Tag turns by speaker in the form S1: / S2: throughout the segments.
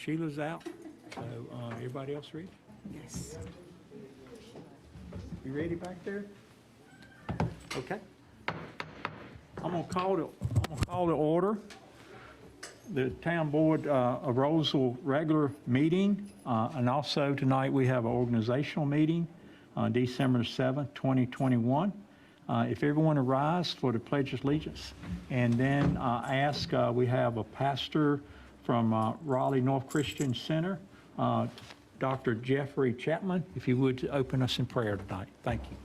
S1: Sheila's out, so everybody else ready?
S2: Yes.
S1: You ready back there? Okay. I'm gonna call to order the Town Board of Rolesville regular meeting, and also tonight we have an organizational meeting on December 7th, 2021. If everyone arise for the Pledge of Allegiance, and then we have a pastor from Raleigh North Christian Center, Dr. Jeffrey Chapman, if you would open us in prayer tonight. Thank you.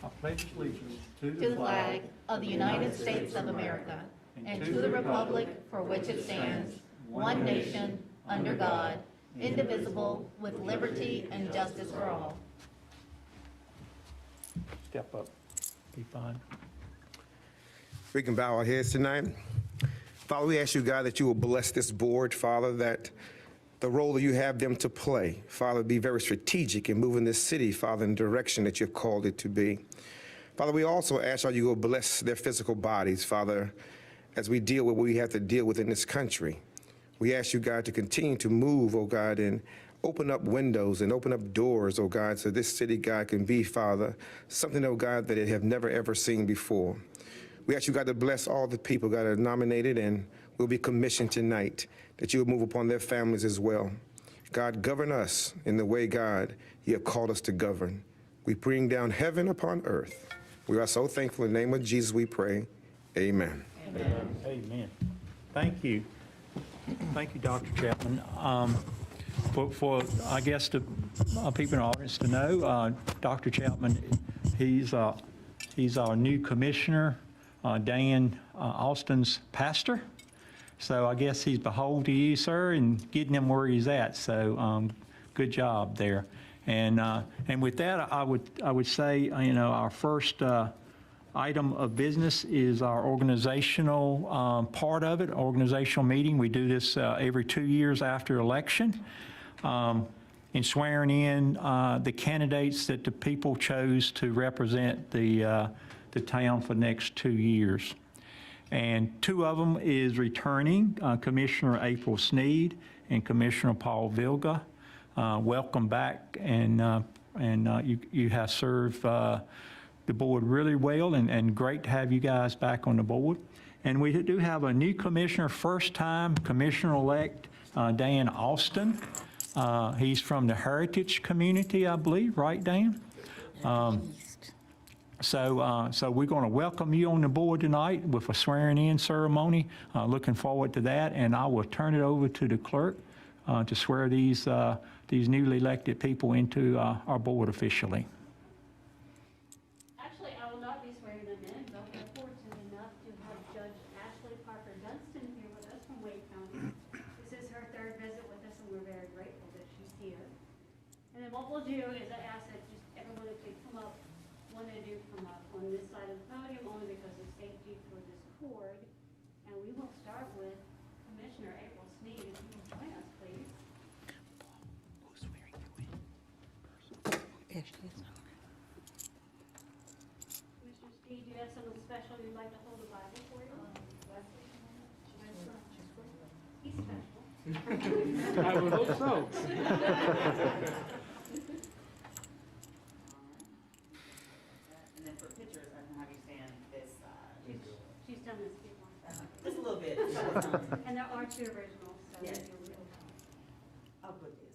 S1: I pledge allegiance
S3: to the flag of the United States of America and to the republic for which it stands, one nation, under God, indivisible, with liberty and justice for all.
S1: Step up. Be fine.
S4: We can bow our heads tonight. Father, we ask you, God, that you will bless this board, Father, that the role that you have them to play, Father, be very strategic in moving this city, Father, in the direction that you've called it to be. Father, we also ask you will bless their physical bodies, Father, as we deal with what we have to deal with in this country. We ask you, God, to continue to move, oh God, and open up windows and open up doors, oh God, so this city, God, can be, Father, something, oh God, that it have never, ever seen before. We ask you, God, to bless all the people, God, that are nominated and will be commissioned tonight, that you will move upon their families as well. God, govern us in the way, God, you have called us to govern. We bring down heaven upon earth. We are so thankful. In the name of Jesus we pray. Amen.
S1: Amen. Amen. Thank you. Thank you, Dr. Chapman. For I guess the people in the audience to know, Dr. Chapman, he's our new commissioner, Dan Alston's pastor. So I guess he's beholden to you, sir, and getting him where he's at. So good job there. And with that, I would say, our first item of business is our organizational part of it, organizational meeting. We do this every 2 years after election, in swearing in the candidates that the people chose to represent the town for the next 2 years. And two of them is returning, Commissioner April Sneed and Commissioner Paul Vilga. Welcome back, and you have served the board really well, and great to have you guys back on the board. And we do have a new commissioner, first time Commissioner-elect Dan Alston. He's from the Heritage community, I believe, right, Dan? So we're going to welcome you on the board tonight with a swearing-in ceremony. Looking forward to that, and I will turn it over to the clerk to swear these newly elected people into our board officially.
S5: Actually, I will not be swearing them in, but we're fortunate enough to have Judge Ashley Parker Dunstan here with us from Wake County. This is her third visit with us, and we're very grateful that she's here. And then what we'll do is I ask that just everyone if they come up, one they do come up on this side of the podium only because of safety for this cord. And we will start with Commissioner April Sneed. If you will join us, please.
S1: Who's swearing you in?
S2: There she is.
S5: Commissioner Sneed, do you have something special you'd like to hold the Bible for you? He's special.
S1: I would hope so.
S6: And then for pictures, I can have you stand this side.
S5: She's done this before.
S6: Just a little bit.
S5: And there are two originals, so
S6: Yes.
S5: you'll
S6: I'll put this.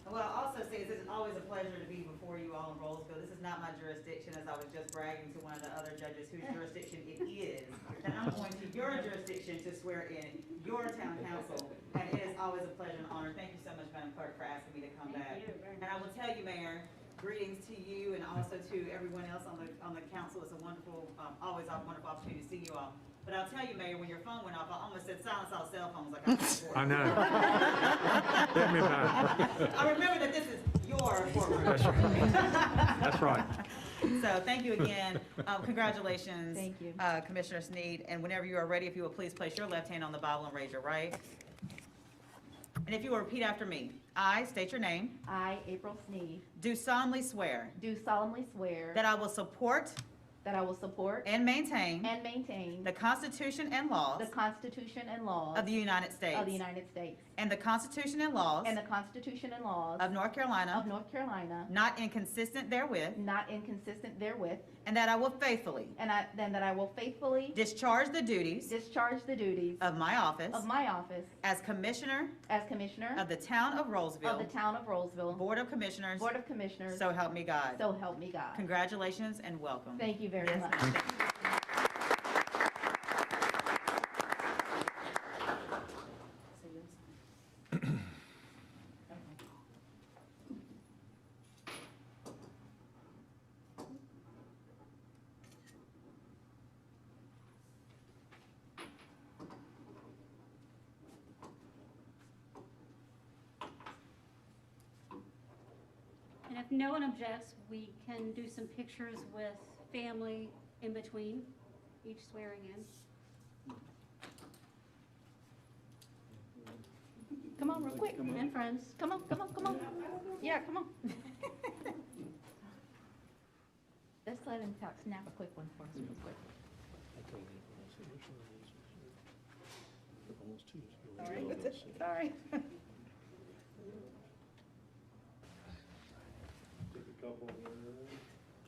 S6: Well, I'll also say this is always a pleasure to be before you all in Rolesville. This is not my jurisdiction, as I was just bragging to one of the other judges whose jurisdiction it is. And I'm going to your jurisdiction to swear in your town council. And it is always a pleasure and honor. Thank you so much, Madam Clerk, for asking me to come back.
S5: Thank you very
S6: And I will tell you, Mayor, greetings to you and also to everyone else on the council. It's a wonderful, always a wonderful opportunity to see you all. But I'll tell you, Mayor, when your phone went off, I almost said silence all cell phones like I did before.
S1: I know. Tell me about it.
S6: I remember that this is your courtroom.
S1: That's right. That's right.
S6: So thank you again. Congratulations.
S2: Thank you.
S6: Commissioner Sneed. And whenever you are ready, if you will please place your left hand on the Bible and raise your right. And if you will repeat after me. I state your name.
S3: I, April Sneed,
S6: Do solemnly swear
S3: do solemnly swear
S6: that I will support
S3: that I will support
S6: and maintain
S3: and maintain
S6: the Constitution and laws
S3: the Constitution and laws
S6: of the United States
S3: of the United States
S6: and the Constitution and laws
S3: and the Constitution and laws
S6: of North Carolina,
S3: of North Carolina,
S6: not inconsistent therewith,
S3: not inconsistent therewith,
S6: and that I will faithfully
S3: and that I will faithfully
S6: discharge the duties
S3: discharge the duties
S6: of my office
S3: of my office
S6: as Commissioner
S3: as Commissioner
S6: of the Town of
S3: of
S6: Rolesville
S3: the Town of Rolesville
S6: Board of Commissioners,
S3: Board of Commissioners.
S6: so help me God.
S3: So help me God.
S6: Congratulations and welcome.
S3: Thank you very
S6: Yes,
S3: much.
S6: ma'am.
S5: And if no one objects, we can do some pictures with family in between each swearing in.
S3: Come on, real quick.
S5: And friends.
S3: Come on, come on, come on. Yeah, come on. Let's let him talk, snap a quick one for us real quick. Sorry.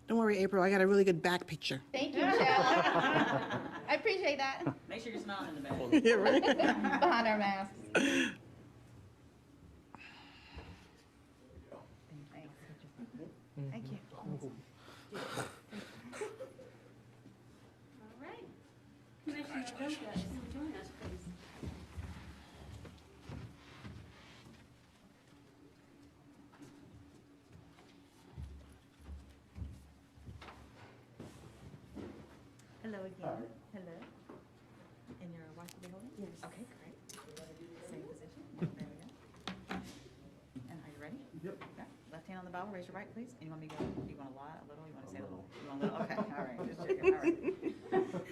S2: Don't worry, April, I got a really good back picture.
S3: Thank you, Michelle. I appreciate that.
S6: Make sure you're smiling in the back.
S2: Yeah, right?
S3: Behind our masks. Thank you.
S5: All right. Commissioner Vilga, if you'll join us, please.
S6: Hello again. Hello. And your wife will be holding? Yes. Okay, great. Same position. There we go. And are you ready? Yep. Okay. Left hand on the Bible, raise your right, please. And you want me to go, you want to lie a little, you want to say a little? You want a little? Okay, all right, just checking, all right.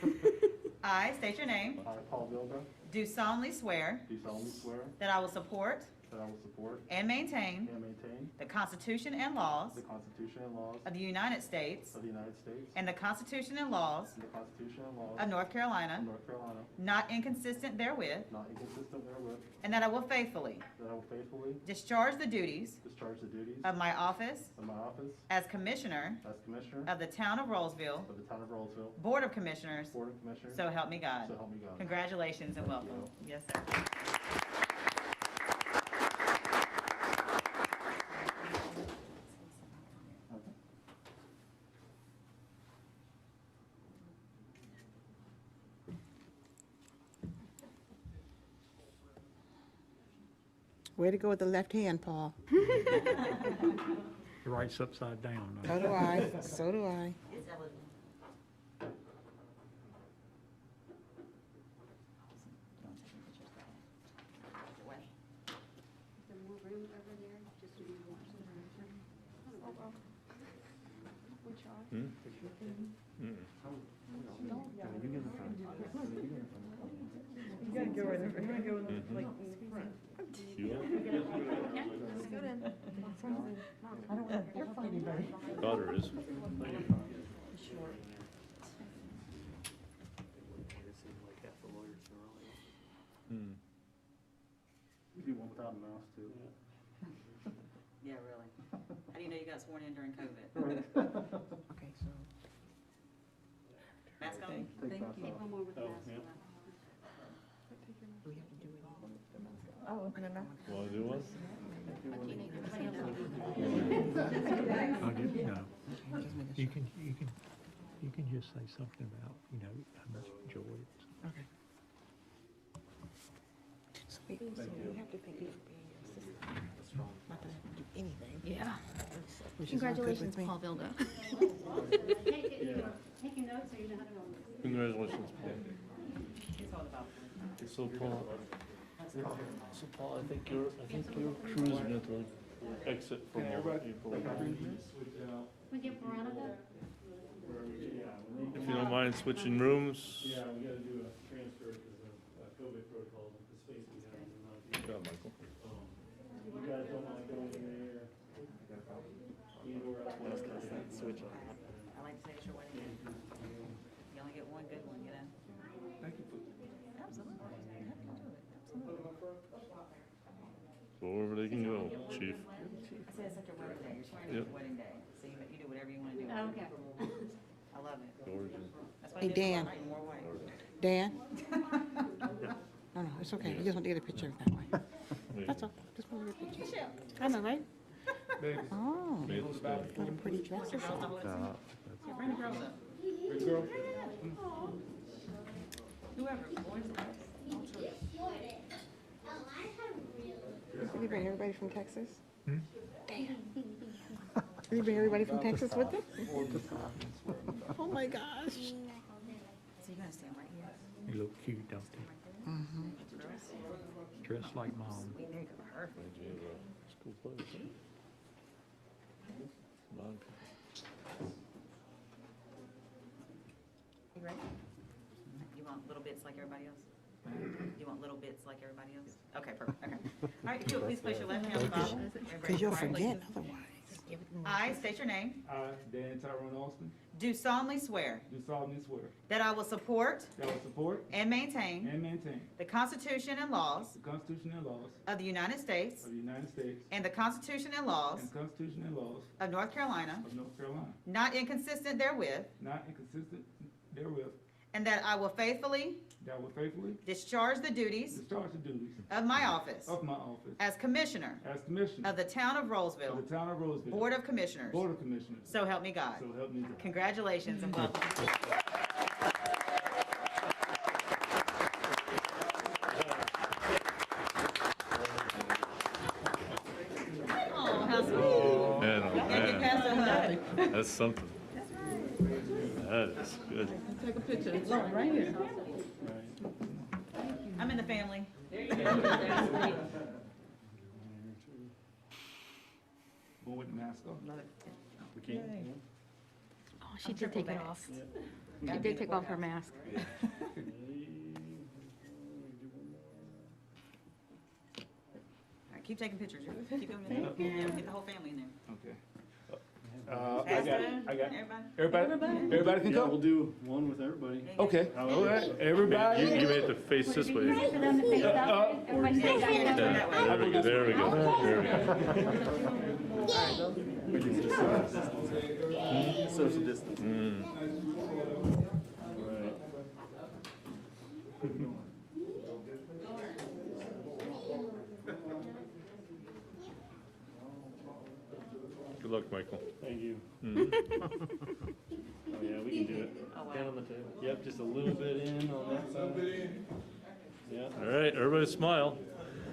S6: I state your name,
S7: I, Paul Vilga,
S6: do solemnly swear
S7: do solemnly swear
S6: that I will support
S7: that I will support
S6: and maintain
S7: and maintain
S6: the Constitution and laws
S7: the Constitution and laws
S6: of the United States
S7: of the United States
S6: and the Constitution and laws
S7: and the Constitution and laws
S6: of North Carolina,
S7: of North Carolina,
S6: not inconsistent therewith,
S7: not inconsistent therewith,
S6: and that I will faithfully
S7: that I will faithfully
S6: discharge the duties
S7: discharge the duties
S6: of my office
S7: of my office
S6: as Commissioner
S7: as Commissioner
S6: of the Town of Rolesville
S7: of the Town of Rolesville
S6: Board of Commissioners,
S7: Board of Commissioners,
S6: so help me God.
S7: so help me God.
S6: Congratulations and
S7: Thank
S6: welcome.
S7: you.
S6: Yes, sir.
S2: Way to go with the left hand, Paul.
S1: The right's upside down.
S2: So do I, so do I.
S6: It's eligible.
S5: Is there more room over there? Just to be watching.
S8: Daughter is.
S7: You do one without a mask too.
S6: Yeah, really. How do you know you got sworn in during COVID?
S2: Okay, so.
S6: Mask on?
S7: Take mask
S5: Take
S7: off.
S5: one more with
S7: Oh,
S5: masks
S7: yeah.
S5: on.
S2: Do we have to do it? Oh, no, no.
S8: Want to do one?
S1: Oh, no. You can just say something about, how much you enjoy it.
S2: Okay. So we have to thank you for being your assistant. Not that I have to do anything.
S3: Yeah.
S2: Which is not good with
S3: Congratulations,
S2: me.
S3: Paul Vilga.
S5: Take it, you are taking notes so you know how to roll this.
S8: Congratulations, Paul.
S6: It's all about.
S8: So Paul, I think you're cruising into exit from your April.
S5: We get Veronica?
S8: If you don't mind switching rooms.
S7: Yeah, we gotta do a transfer because of COVID protocol, the space we have is not.
S8: Yeah, Michael.
S7: You guys don't mind going in there? Indoor, outdoor?
S6: I like to say it's your wedding day. You only get one good one, you know?
S4: Thank you.
S6: Absolutely. You have to do it. Absolutely.
S8: Wherever they can go, chief.
S6: I said it's like your wedding day. You're swearing it's
S8: Yep.
S6: your wedding day. So you do whatever you want to do.
S5: Okay.
S6: I love it.
S8: Gorgeous.
S6: That's why
S2: Hey,
S6: I did it
S2: Dan.
S6: last night, more white.
S2: Dan? No, no, it's okay. You just want to get a picture that way. That's all. Just want to get a picture. I know, right? Oh,
S8: Made it stop.
S2: what a pretty dresses.
S6: Bring the girls up. Whoever, boys, girls.
S2: Did you bring everybody from Texas? Damn. Did you bring everybody from Texas with them? Oh my gosh.
S6: So you're gonna stand right here.
S1: They look cute, don't they? Dressed like mom.
S6: Sweet, there you go. Perfect.
S8: School place. Mon-
S6: You ready? You want little bits like everybody else? You want little bits like everybody else? Okay, perfect, okay. All right, if you'll please place your left hand on the Bible.
S2: Because you'll forget otherwise.
S6: I state your name.
S9: I, Dan Alston,
S6: Do solemnly swear
S9: do solemnly swear
S6: that I will support
S9: that I will support
S6: and maintain
S9: and maintain
S6: the Constitution and laws
S9: the Constitution and laws
S6: of the United States
S9: of the United States
S6: and the Constitution and laws
S9: and the Constitution and laws
S6: of North Carolina,
S9: of North Carolina,
S6: not inconsistent therewith,
S9: not inconsistent therewith,
S6: and that I will faithfully
S9: that I will faithfully
S6: discharge the duties
S9: discharge the duties
S6: of my office
S9: of my office
S6: as Commissioner
S9: as Commissioner
S6: of the Town of
S9: of
S6: Rolesville
S9: the Town of Rolesville
S6: Board of Commissioners.
S9: Board of Commissioners.
S6: So help me God.
S9: So help me God.
S6: Congratulations and welcome. Oh, how sweet.
S8: Man, oh,
S6: Gotta get
S8: man.
S6: past the hug.
S8: That's something. That is good.
S6: I'm in the family.
S9: Born with the mask on.
S10: Oh, she did take it off. She did take off her mask.
S6: All right, keep taking pictures. Keep going in there. Yeah, get the whole family in there.
S9: Okay.
S6: Pastor,
S9: I got
S6: everybody?
S9: everybody can
S7: Yeah, we'll
S9: come?
S7: do one with everybody.
S9: Okay, all right, everybody.
S8: You made the face this way.
S5: For them to face that way, everybody
S6: Yeah,
S5: stay
S6: you
S5: that
S6: can't turn
S5: way.
S6: that way.
S8: There we go. There we go.
S7: Social distance.
S8: Good luck, Michael.
S7: Thank you.
S8: Mhm.
S7: Oh, yeah, we can do it.
S6: Oh, wow.
S7: Down on the table. Yep, just a little bit in on that side. Yeah,
S8: All right, everybody smile.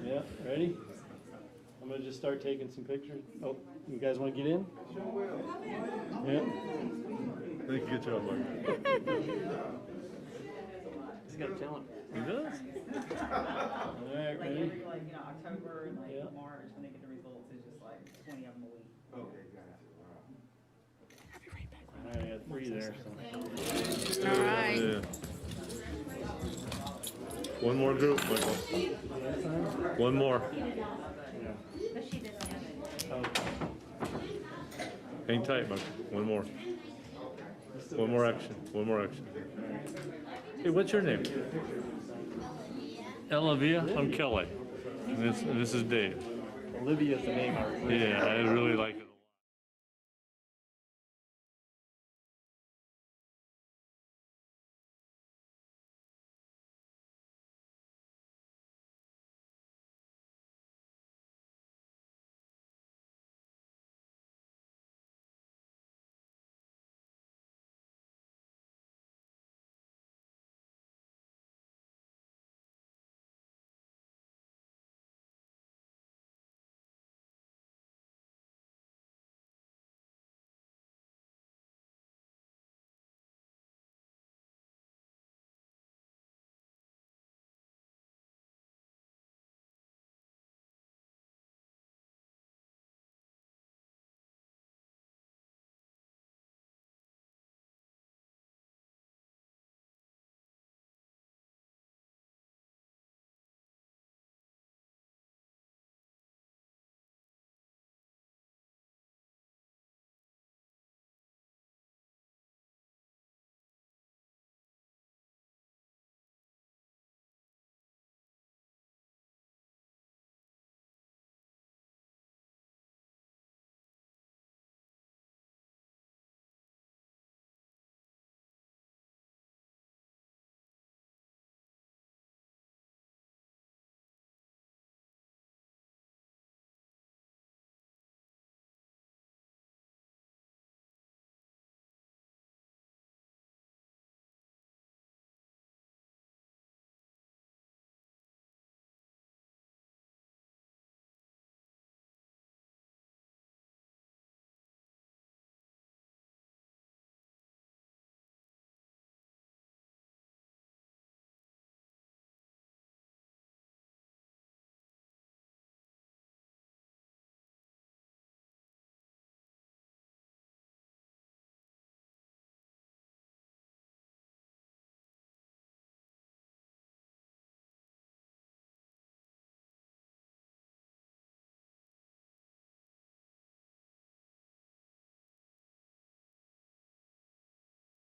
S7: yeah, ready? I'm gonna just start taking some pictures. Oh, you guys wanna get in? Yeah?
S8: Thank you, good job, Mike.
S7: He's got talent.
S8: He does.
S7: All right,
S6: Like
S7: ready?
S6: every, October and
S7: Yeah.
S6: March, when they get the results, it's just like 20 of them a week.
S7: All right, I got 3 there, so.
S10: All right.
S8: Yeah. One more group, Michael. One more.
S5: But she doesn't have it.
S8: Hang tight, Michael. One more. One more action. One more action. Hey, what's your name? Olivia? I'm Kelly. And this is Dave.
S7: Olivia's the name art.
S8: Yeah, I really like it.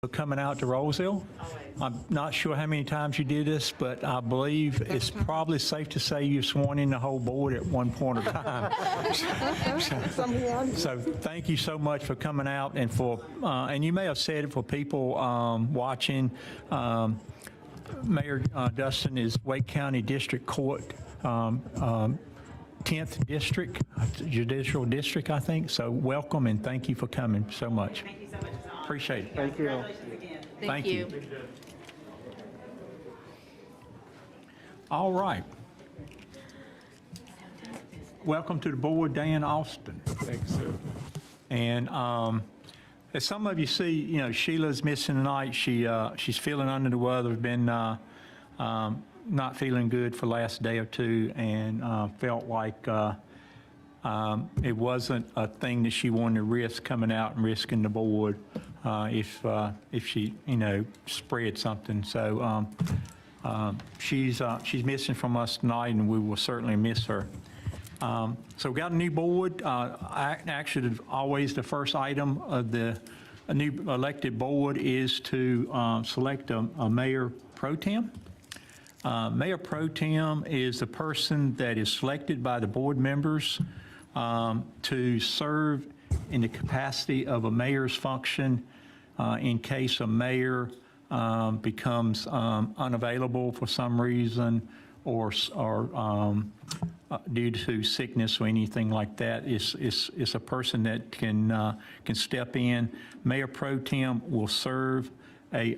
S1: for coming out to Rolesville. I'm not sure how many times you did this, but I believe it's probably safe to say you've sworn in the whole board at one point of time. So thank you so much for coming out and and you may have said it for people watching. Mayor Dustin is Wake County District Court, 10th District, Judicial District, I think. So welcome and thank you for coming so much.
S6: Thank you so much. It's an honor.
S1: Appreciate it.
S7: Thank you.
S6: Congratulations again.
S1: Thank you. All right. Welcome to the board, Dan Alston.
S9: Thank you, sir.
S1: And as some of you see, Sheila's missing tonight. She's feeling under the weather, been not feeling good for the last day or two, and felt like it wasn't a thing that she wanted to risk coming out and risking the board if she, spread something. So she's missing from us tonight, and we will certainly miss her. So we got a new board. Actually, always the first item of a new elected board is to select a mayor pro tem. Mayor Pro Tem is the person that is selected by the board members to serve in the capacity of a mayor's function in case a mayor becomes unavailable for some reason or due to sickness or anything like that. It's a person that can step in. Mayor Pro Tem will serve a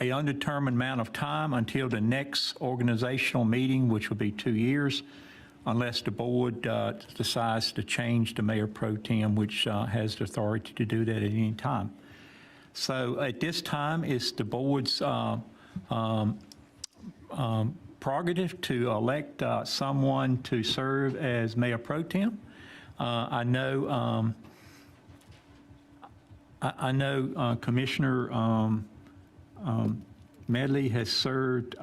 S1: undetermined amount of time until the next organizational meeting, which will be 2 years, unless the board decides to change the Mayor Pro Tem, which has the authority to do that at any time. So at this time, it's the board's prerogative to elect someone to serve as Mayor Pro Tem. I know Commissioner Medley has served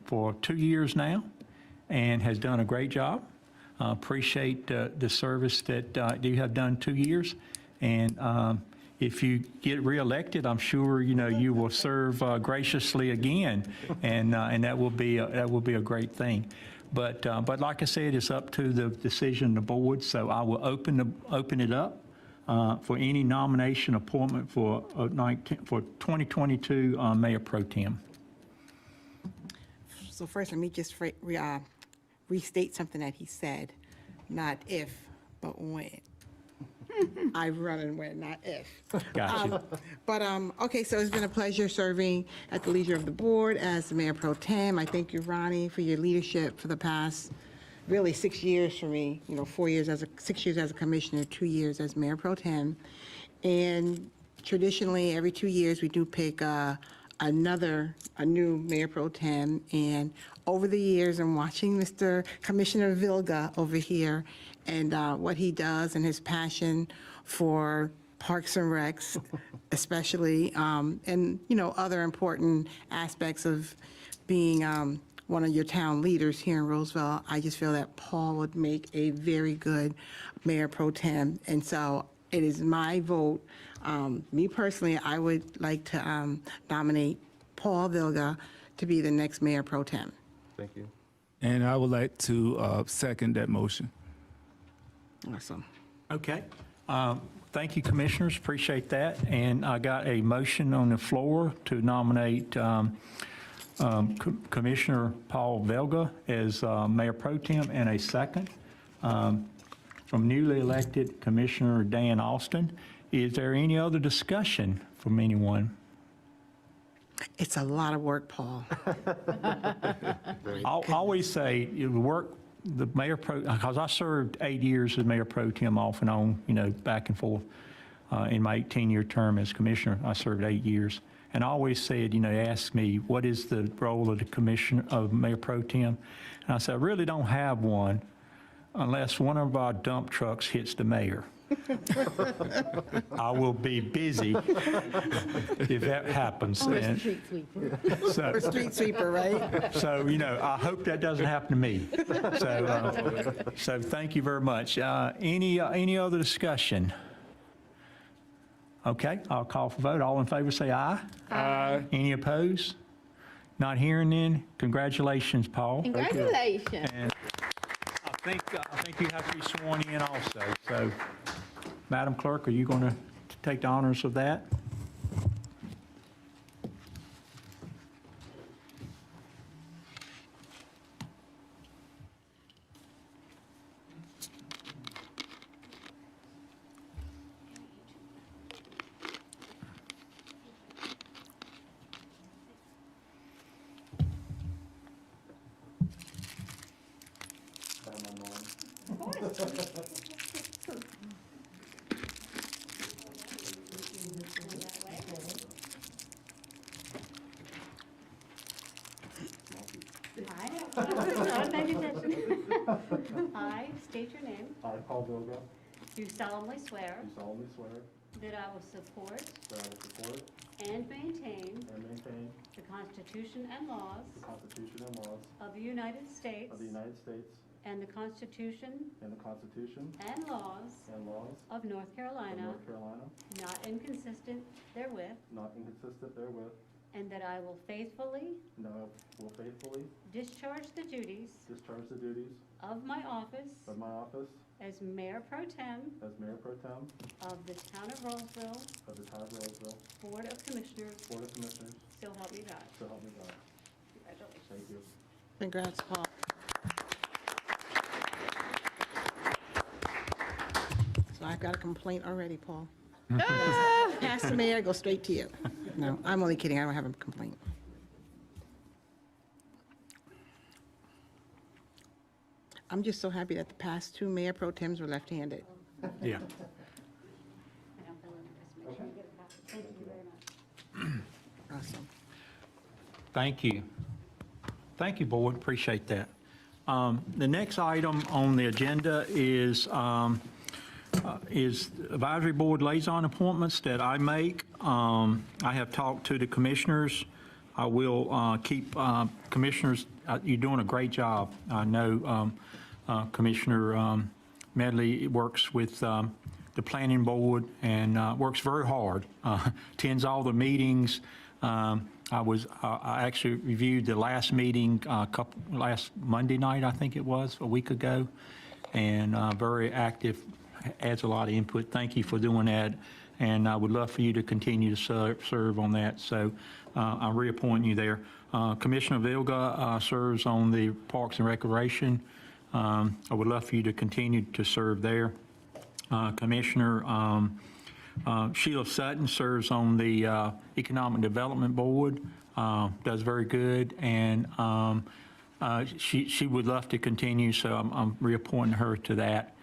S1: for 2 years now and has done a great job. Appreciate the service that you have done 2 years. And if you get reelected, I'm sure you will serve graciously again, and that will be a great thing. But like I said, it's up to the decision of the board. So I will open it up for any nomination appointment for 2022 Mayor Pro Tem.
S2: So first, let me just restate something that he said, not if, but when. I run and when, not if.
S1: Gotcha.
S2: Okay, so it's been a pleasure serving at the leisure of the board as the Mayor Pro Tem. I thank you, Ronnie, for your leadership for the past, really 6 years for me, 6 years as a commissioner, 2 years as Mayor Pro Tem. And traditionally, every 2 years, we do pick a new Mayor Pro Tem. And over the years, I'm watching Mr. Commissioner Vilga over here and what he does and his passion for Parks and Recs, especially, and, other important aspects of being one of your town leaders here in Rolesville. I just feel that Paul would make a very good Mayor Pro Tem. And so it is my vote. Me personally, I would like to nominate Paul Vilga to be the next Mayor Pro Tem.
S4: Thank you.
S9: And I would like to second that motion.
S2: Awesome.
S1: Okay. Thank you, Commissioners. Appreciate that. And I got a motion on the floor to nominate Commissioner Paul Vilga as Mayor Pro Tem, and a second from newly elected Commissioner Dan Alston. Is there any other discussion from anyone?
S2: It's a lot of work, Paul.
S1: I'll always say the Mayor Pro, because I served 8 years as Mayor Pro Tem off and on, back and forth. In my 18-year term as Commissioner, I served 8 years. And I always said, ask me, what is the role of the Commissioner of Mayor Pro Tem? And I said, I really don't have one unless one of our dump trucks hits the mayor. I will be busy if that happens.
S2: Or street sweeper.
S1: So,
S2: Or street sweeper, right?
S1: so, I hope that doesn't happen to me. So thank you very much. Any other discussion? Okay, I'll call for vote. All in favor, say aye.
S9: Aye.
S1: Any opposed? Not hearing any. Congratulations, Paul.
S10: Congratulations.
S1: And I think you have to be sworn in also. So, Madam Clerk, are you going to take the honors of that?
S5: I state your name,
S7: I, Paul Vilga,
S5: do solemnly swear
S7: do solemnly swear
S5: that I will support
S7: that I will support
S5: and maintain
S7: and maintain
S5: the Constitution and laws
S7: the Constitution and laws
S5: of the United States
S7: of the United States
S5: and the Constitution
S7: and the Constitution
S5: and laws
S7: and laws
S5: of North
S7: of
S5: Carolina,
S7: North Carolina,
S5: not inconsistent therewith,
S7: not inconsistent therewith,
S5: and that I will faithfully
S7: and I will faithfully
S5: discharge the duties
S7: discharge the duties
S5: of my office
S7: of my office
S5: as Mayor Pro Tem
S7: as Mayor Pro Tem
S5: of the Town of Rolesville
S7: of the Town of Rolesville
S5: Board of Commissioners,
S7: Board of Commissioners,
S5: so help me God.
S7: so help me God.
S5: Congratulations.
S7: Thank you.
S2: Congrats, Paul. So I've got a complaint already, Paul. Pass the mayor, go straight to you. No, I'm only kidding. I don't have a complaint. I'm just so happy that the past two mayor pro tems were left-handed.
S1: Yeah.
S5: I don't feel it. Just make sure you get a copy. Thank you very much.
S2: Awesome.
S1: Thank you. Thank you, Board. Appreciate that. The next item on the agenda is advisory board liaison appointments that I make. I have talked to the commissioners. I will keep commissioners, you're doing a great job. I know Commissioner Medley works with the planning board and works very hard, attends all the meetings. I actually reviewed the last meeting last Monday night, I think it was, a week ago, and very active, adds a lot of input. Thank you for doing that, and I would love for you to continue to serve on that. So I'll reappoint you there. Commissioner Vilga serves on the Parks and Recreation. I would love for you to continue to serve there. Commissioner Sheila Sutton serves on the Economic Development Board, does very good, and she would love to continue, so I'm reappointing her to that.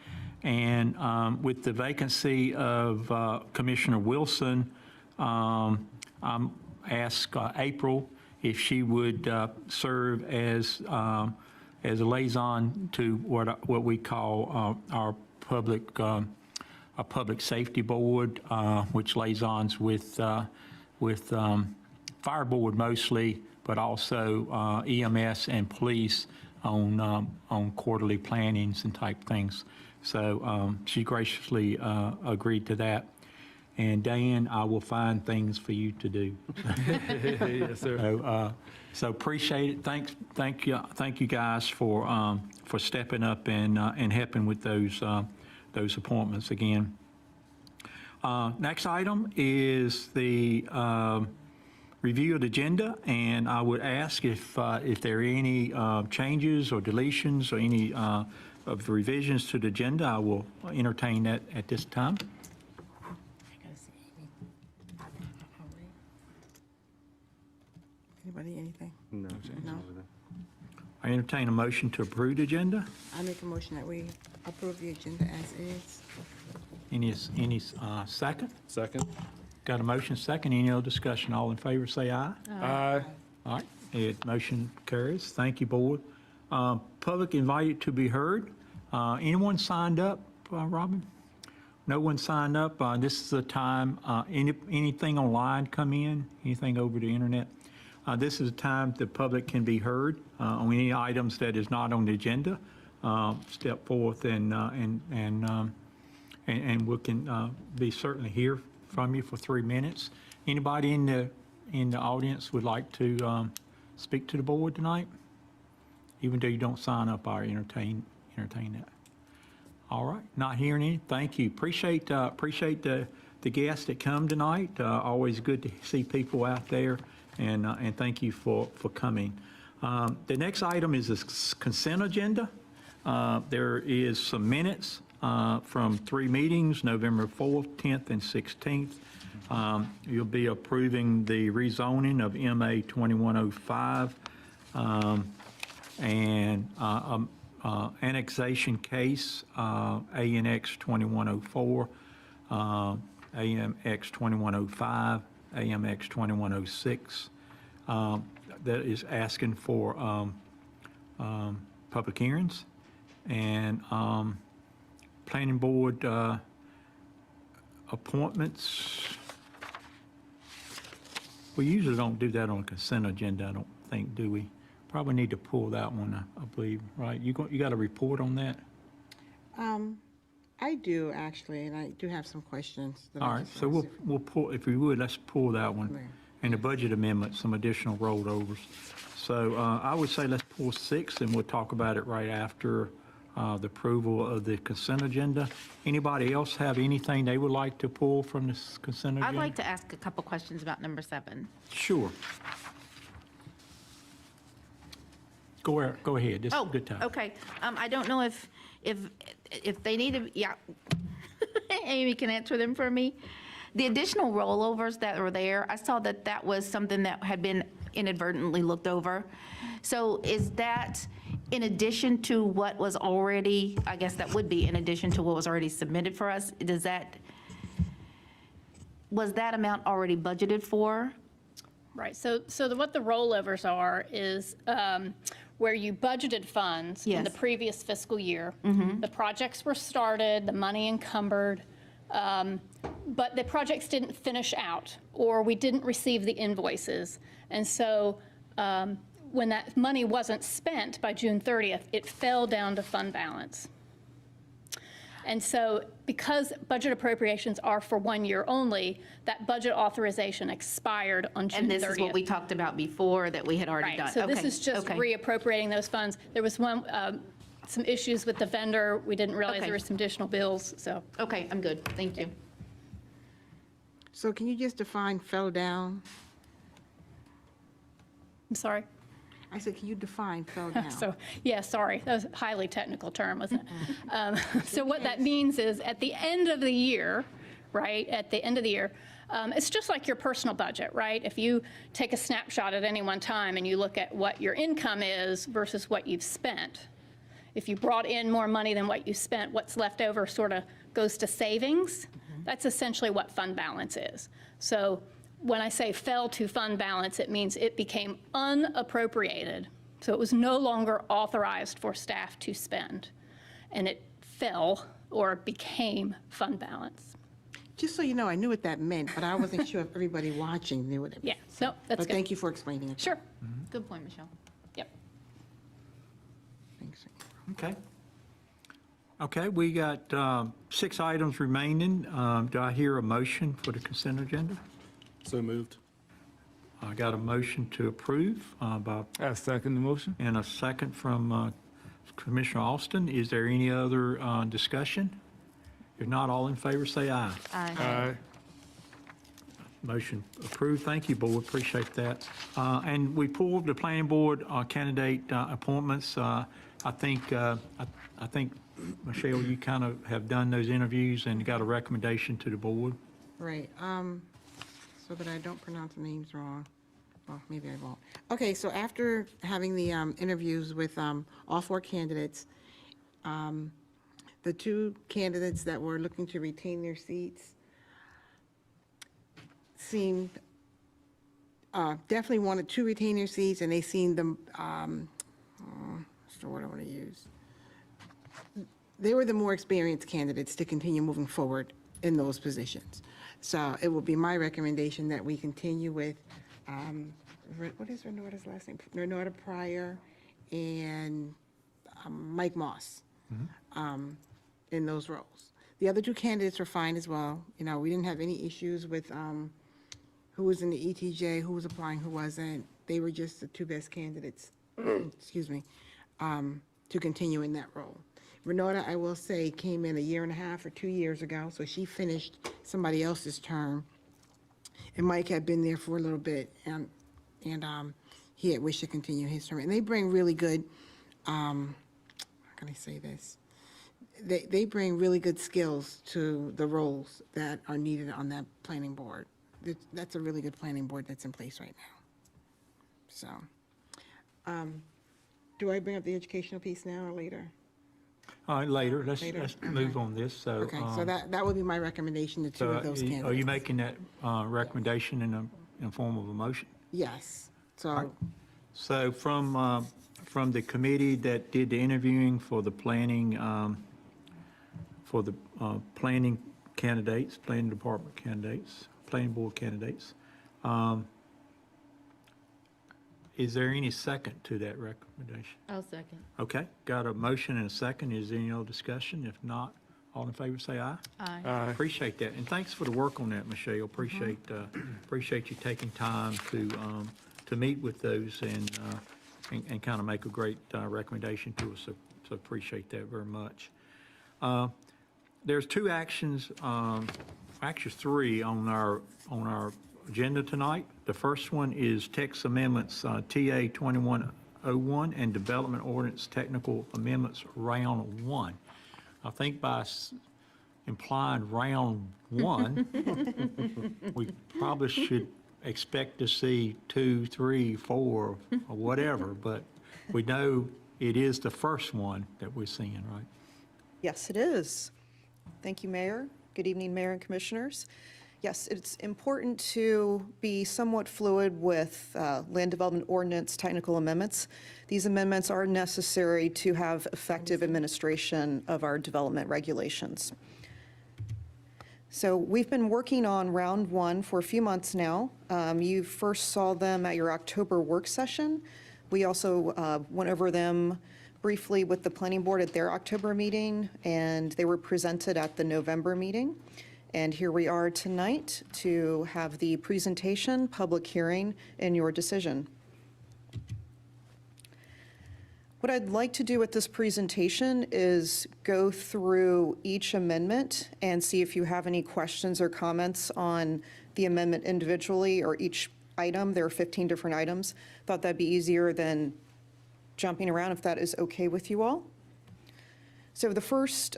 S1: And with the vacancy of Commissioner Wilson, I'm asked April if she would serve as a liaison to what we call our public safety board, which liaisons with fire board mostly, but also EMS and police on quarterly plannings and type things. So she graciously agreed to that. And Dan, I will find things for you to do.
S9: Yes, sir.
S1: So appreciate it. Thank you guys for stepping up and helping with those appointments again. Next item is the review of the agenda, and I would ask if there are any changes or deletions or any of the revisions to the agenda. I will entertain that at this time.
S2: Anybody, anything?
S8: No.
S2: No?
S1: I entertain a motion to approve the agenda.
S2: I make a motion that we approve the agenda as is.
S1: Any second?
S8: Second?
S1: Got a motion second. Any other discussion? All in favor, say aye.
S9: Aye.
S1: All right, motion carries. Thank you, board. Public invited to be heard. Anyone signed up, Robin? No one signed up. This is the time, anything online come in, anything over the internet. This is the time the public can be heard on any items that is not on the agenda. Step forth and we can be certainly here from you for 3 minutes. Anybody in the audience would like to speak to the board tonight? Even though you don't sign up, I entertain that. All right, not hearing any, thank you. Appreciate the guests that come tonight. Always good to see people out there, and thank you for coming. The next item is the consent agenda. There is some minutes from 3 meetings, November 4th, 10th, and 16th. You'll be approving the rezoning of MA 2105 and annexation case, ANX 2104, AMX 2105, AMX 2106, that is asking for public hearings, and planning board appointments. We usually don't do that on consent agenda, I don't think, do we? Probably need to pull that one, I believe, right? You got a report on that?
S2: I do, actually, and I do have some questions. that I
S1: All right,
S2: just
S1: so
S2: want
S1: we'll pull, if we would, let's pull that one.
S2: Right.
S1: And the budget amendment, some additional rollovers. So I would say let's pull 6, and we'll talk about it right after the approval of the consent agenda. Anybody else have anything they would like to pull from this consent agenda?
S10: I'd like to ask a couple questions about number 7.
S1: Sure. Go ahead, this is a good time.
S10: Okay. I don't know if they need to, yeah, Amy can answer them for me. The additional rollovers that were there, I saw that that was something that had been inadvertently looked over. So is that in addition to what was already, I guess that would be in addition to what was already submitted for us? Was that amount already budgeted for?
S11: Right, so what the rollovers are is where you budgeted funds in the
S10: Yes.
S11: previous fiscal year. The projects were started, the money encumbered, but the projects didn't finish out, or we didn't receive the invoices. And so when that money wasn't spent by June 30th, it fell down to fund balance. And so because budget appropriations are for 1 year only, that budget authorization expired on June 30th.
S10: And this is what we talked about before that we had already done?
S11: Right, so this
S10: Okay,
S11: is just
S10: okay.
S11: reappropriating those funds. There was some issues with the vendor. We didn't realize
S10: Okay.
S11: there were some additional bills, so.
S10: Okay, I'm good, thank you.
S2: So can you just define fell down?
S11: I'm sorry.
S2: I said, can you define fell down?
S11: So, yeah, sorry, that was a highly technical term, wasn't it? So what that means is at the end of the year, right, at the end of the year, it's just like your personal budget, right? If you take a snapshot at any one time and you look at what your income is versus what you've spent, if you brought in more money than what you spent, what's left over sort of goes to savings. That's essentially what fund balance is. So when I say fell to fund balance, it means it became unappropriated. So it was no longer authorized for staff to spend. And it fell or became fund balance.
S2: Just so you know, I knew what that meant, but I wasn't sure if everybody watching knew what it
S11: Yeah,
S2: meant.
S11: no, that's
S2: But
S11: good.
S2: thank you for explaining it.
S11: Sure,
S10: Good point, Michelle.
S11: yep.
S2: Thanks.
S1: Okay. Okay, we got 6 items remaining. Do I hear a motion for the consent agenda?
S9: So moved.
S1: I got a motion to approve by,
S9: I second the motion.
S1: and a second from Commissioner Alston. Is there any other discussion? If not, all in favor, say aye.
S9: Aye.
S1: Motion approved. Thank you, board. Appreciate that. And we pulled the planning board candidate appointments. I think, Michelle, you kind of have done those interviews and got a recommendation to the board.
S2: Right, so that I don't pronounce the names wrong. Well, maybe I won't. Okay, so after having the interviews with all 4 candidates, the 2 candidates that were looking to retain their seats seemed, definitely wanted to retain their seats, and they seemed the, what's the word I want to use? They were the more experienced candidates to continue moving forward in those positions. So it will be my recommendation that we continue with, what is Renorta's last name? Renorta Pryor and Mike Moss in those roles. The other two candidates were fine as well. You know, we didn't have any issues with who was in the ETJ, who was applying, who wasn't. They were just the two best candidates, excuse me, to continue in that role. Renata, I will say, came in a year and a half or 2 years ago, so she finished somebody else's term. And Mike had been there for a little bit, and he had wished to continue his term. And they bring really good, how can I say this? They bring really good skills to the roles that are needed on that planning board. That's a really good planning board that's in place right now. So, do I bring up the educational piece now or later?
S1: Later, let's
S2: Later?
S1: move on this, so.
S2: Okay, so that would be my recommendation to two of those candidates.
S1: Are you making that recommendation in form of a motion?
S2: Yes, so,
S1: So from the committee that did the interviewing for the planning, planning candidates, planning department candidates, planning board candidates, is there any second to that recommendation?
S3: I'll second.
S1: Okay, got a motion and a second. Is there any other discussion? If not, all in favor say aye.
S3: Aye.
S1: Appreciate that, and thanks for the work on that, Michelle. Appreciate you taking time to meet with those and kind of make a great recommendation to us. So appreciate that very much. There's two actions, actually three on our agenda tonight. The first one is text amendments TA 2101 and development ordinance technical amendments round one. I think by implying round one, we probably should expect to see 2, 3, 4, or whatever, but we know it is the first one that we're seeing, right?
S12: Yes, it is. Thank you, Mayor. Good evening, Mayor and Commissioners. Yes, it's important to be somewhat fluid with land development ordinance technical amendments. These amendments are necessary to have effective administration of our development regulations. So we've been working on round one for a few months now. You first saw them at your October work session. We also went over them briefly with the planning board at their October meeting, and they were presented at the November meeting. And here we are tonight to have the presentation, public hearing, and your decision. What I'd like to do with this presentation is go through each amendment and see if you have any questions or comments on the amendment individually or each item. There are 15 different items. Thought that'd be easier than jumping around, if that is okay with you all. So the first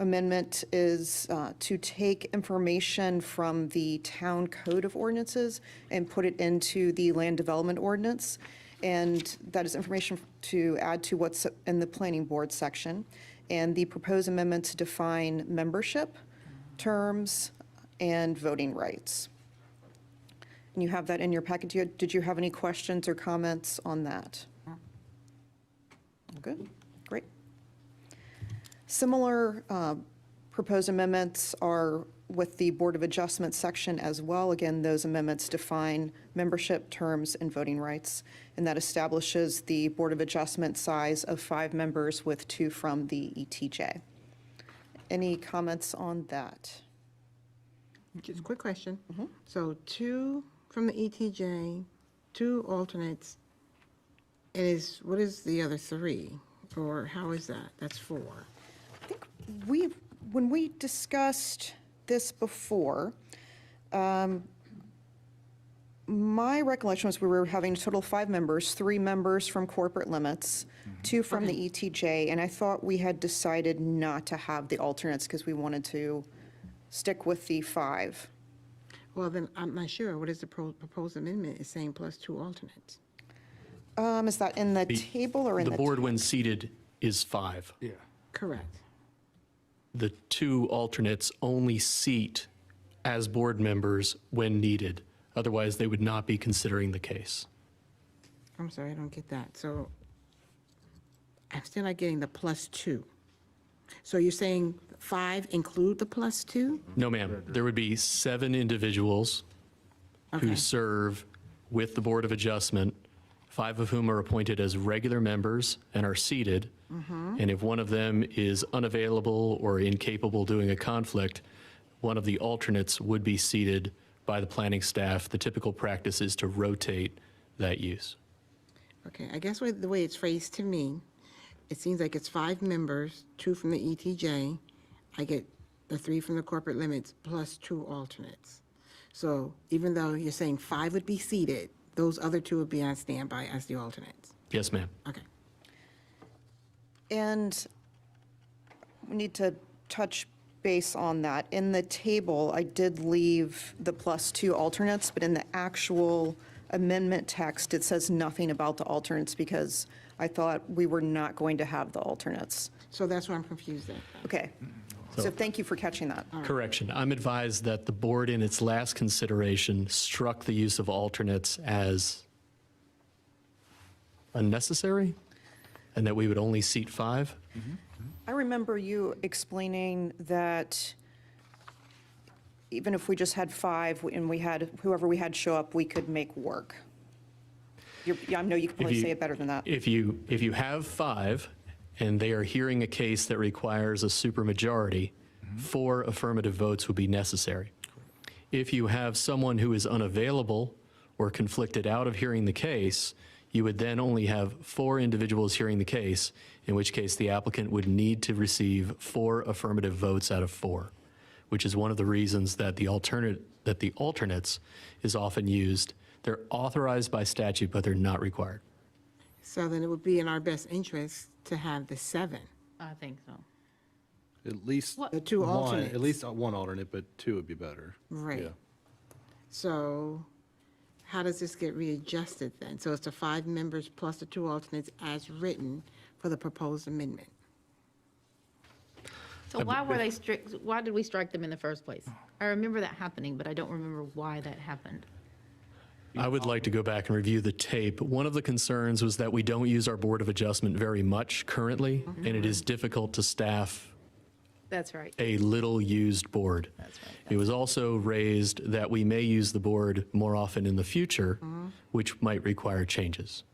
S12: amendment is to take information from the town code of ordinances and put it into the land development ordinance. And that is information to add to what's in the planning board section. And the proposed amendment to define membership, terms, and voting rights. And you have that in your packet. Did you have any questions or comments on that? Good, great. Similar proposed amendments are with the Board of Adjustment section as well. Again, those amendments define membership, terms, and voting rights, and that establishes the Board of Adjustment size of 5 members with 2 from the ETJ. Any comments on that?
S2: just a quick question. So 2 from the ETJ, 2 alternates, and what is the other 3? Or how is that? That's 4.
S12: I think when we discussed this before, my recollection was we were having a total of 5 members, 3 members from corporate limits, 2 from the ETJ, and I thought we had decided not to have the alternates because we wanted to stick with the 5.
S2: Well, then, I'm not sure. What is the proposed amendment? It's saying plus 2 alternates.
S12: Is that in the table or in
S13: The board, when seated, is 5.
S9: Yeah.
S2: Correct.
S13: The 2 alternates only seat as board members when needed. Otherwise, they would not be considering the case.
S2: I'm sorry, I don't get that. So I'm still not getting the plus 2. So you're saying 5 include the plus 2?
S13: No, ma'am. There would be 7 individuals
S2: Okay.
S13: who serve with the Board of Adjustment 5 of whom are appointed as regular members and are seated. And if one of them is unavailable or incapable doing a conflict, one of the alternates would be seated by the planning staff. The typical practice is to rotate that use.
S2: Okay, I guess the way it's phrased to me, it seems like it's 5 members, 2 from the ETJ. I get the 3 from the corporate limits plus 2 alternates. So even though you're saying 5 would be seated, those other 2 would be on standby as the alternates.
S13: Yes, ma'am.
S2: Okay.
S12: And we need to touch base on that. In the table, I did leave the +2 alternates, but in the actual amendment text, it says nothing about the alternates because I thought we were not going to have the alternates.
S2: So that's where I'm confused at.
S12: Okay. So thank you for catching that.
S13: Correction. I'm advised that the board in its last consideration struck the use of alternates as unnecessary and that we would only seat 5.
S12: I remember you explaining that even if we just had 5 and we had whoever we had show up, we could make work. I know you could probably say it better than that.
S13: If you have 5 and they are hearing a case that requires a supermajority, 4 affirmative votes would be necessary. If you have someone who is unavailable or conflicted out of hearing the case, you would then only have 4 individuals hearing the case, in which case the applicant would need to receive 4 affirmative votes out of 4, which is one of the reasons that the alternates is often used. They're authorized by statute, but they're not required.
S2: So then it would be in our best interest to have the 7.
S10: I think so.
S14: At least
S2: The 2 alternates.
S14: At least one alternate, but 2 would be better.
S2: Right.
S14: Yeah.
S2: So how does this get readjusted then? So it's the 5 members plus the 2 alternates as written for the proposed amendment.
S10: So why were they strict, why did we strike them in the first place? I remember that happening, but I don't remember why that happened.
S13: I would like to go back and review the tape. One of the concerns was that we don't use our Board of Adjustment very much currently, and it is difficult to staff
S10: That's right.
S13: a little-used board.
S10: That's right.
S13: It was also raised that we may use the board more often in the future, which might require changes.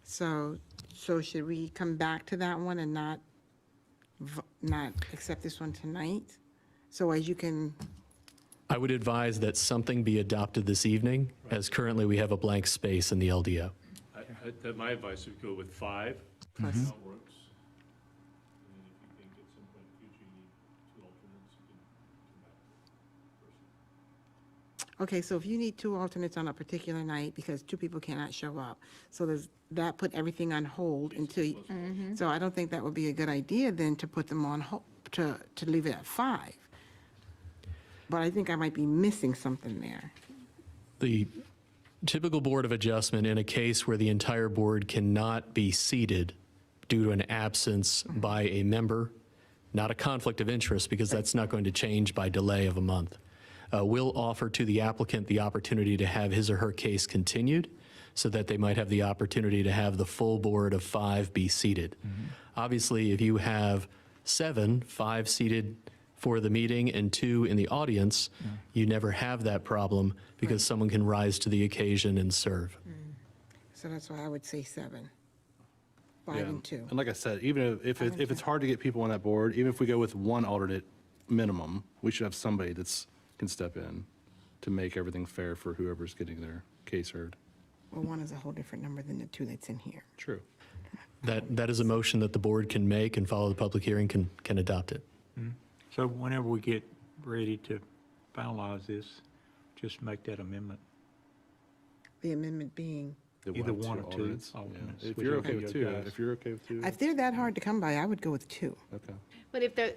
S2: So should we come back to that one and not accept this one tonight? So as you can,
S13: I would advise that something be adopted this evening, as currently we have a blank space in the LDO.
S8: My advice would go with 5.
S2: plus,
S8: How it works. And then if you think at some point in the future you need 2 alternates, you can come back.
S2: okay, so if you need 2 alternates on a particular night because 2 people cannot show up, so does that put everything on hold until, so I don't think that would be a good idea then to put them on hold, to leave it at 5. But I think I might be missing something there.
S13: The typical Board of Adjustment in a case where the entire board cannot be seated due to an absence by a member, not a conflict of interest because that's not going to change by delay of a month, will offer to the applicant the opportunity to have his or her case continued so that they might have the opportunity to have the full board of 5 be seated. Obviously, if you have 7, 5 seated for the meeting and 2 in the audience, you never have that problem because someone can rise to the occasion and serve.
S2: So that's why I would say 7. 5
S14: Yeah.
S2: and 2.
S14: And like I said, even if it's hard to get people on that board, even if we go with 1 alternate minimum, we should have somebody that's can step in to make everything fair for whoever's getting their case heard.
S2: Well, 1 is a whole different number than the 2 that's in here.
S14: True.
S13: That is a motion that the board can make and follow the public hearing can adopt it.
S1: So whenever we get ready to finalize this, just make that amendment.
S2: The amendment being,
S14: That we'll
S1: Either
S14: have
S1: 1 or 2
S14: alternates. Yeah.
S1: alternates,
S14: If you're okay
S1: whichever
S14: with
S1: you
S14: 2,
S1: guys.
S14: if you're okay with 2,
S2: if they're that hard to come by, I would go with 2.
S14: okay.
S10: But if they're,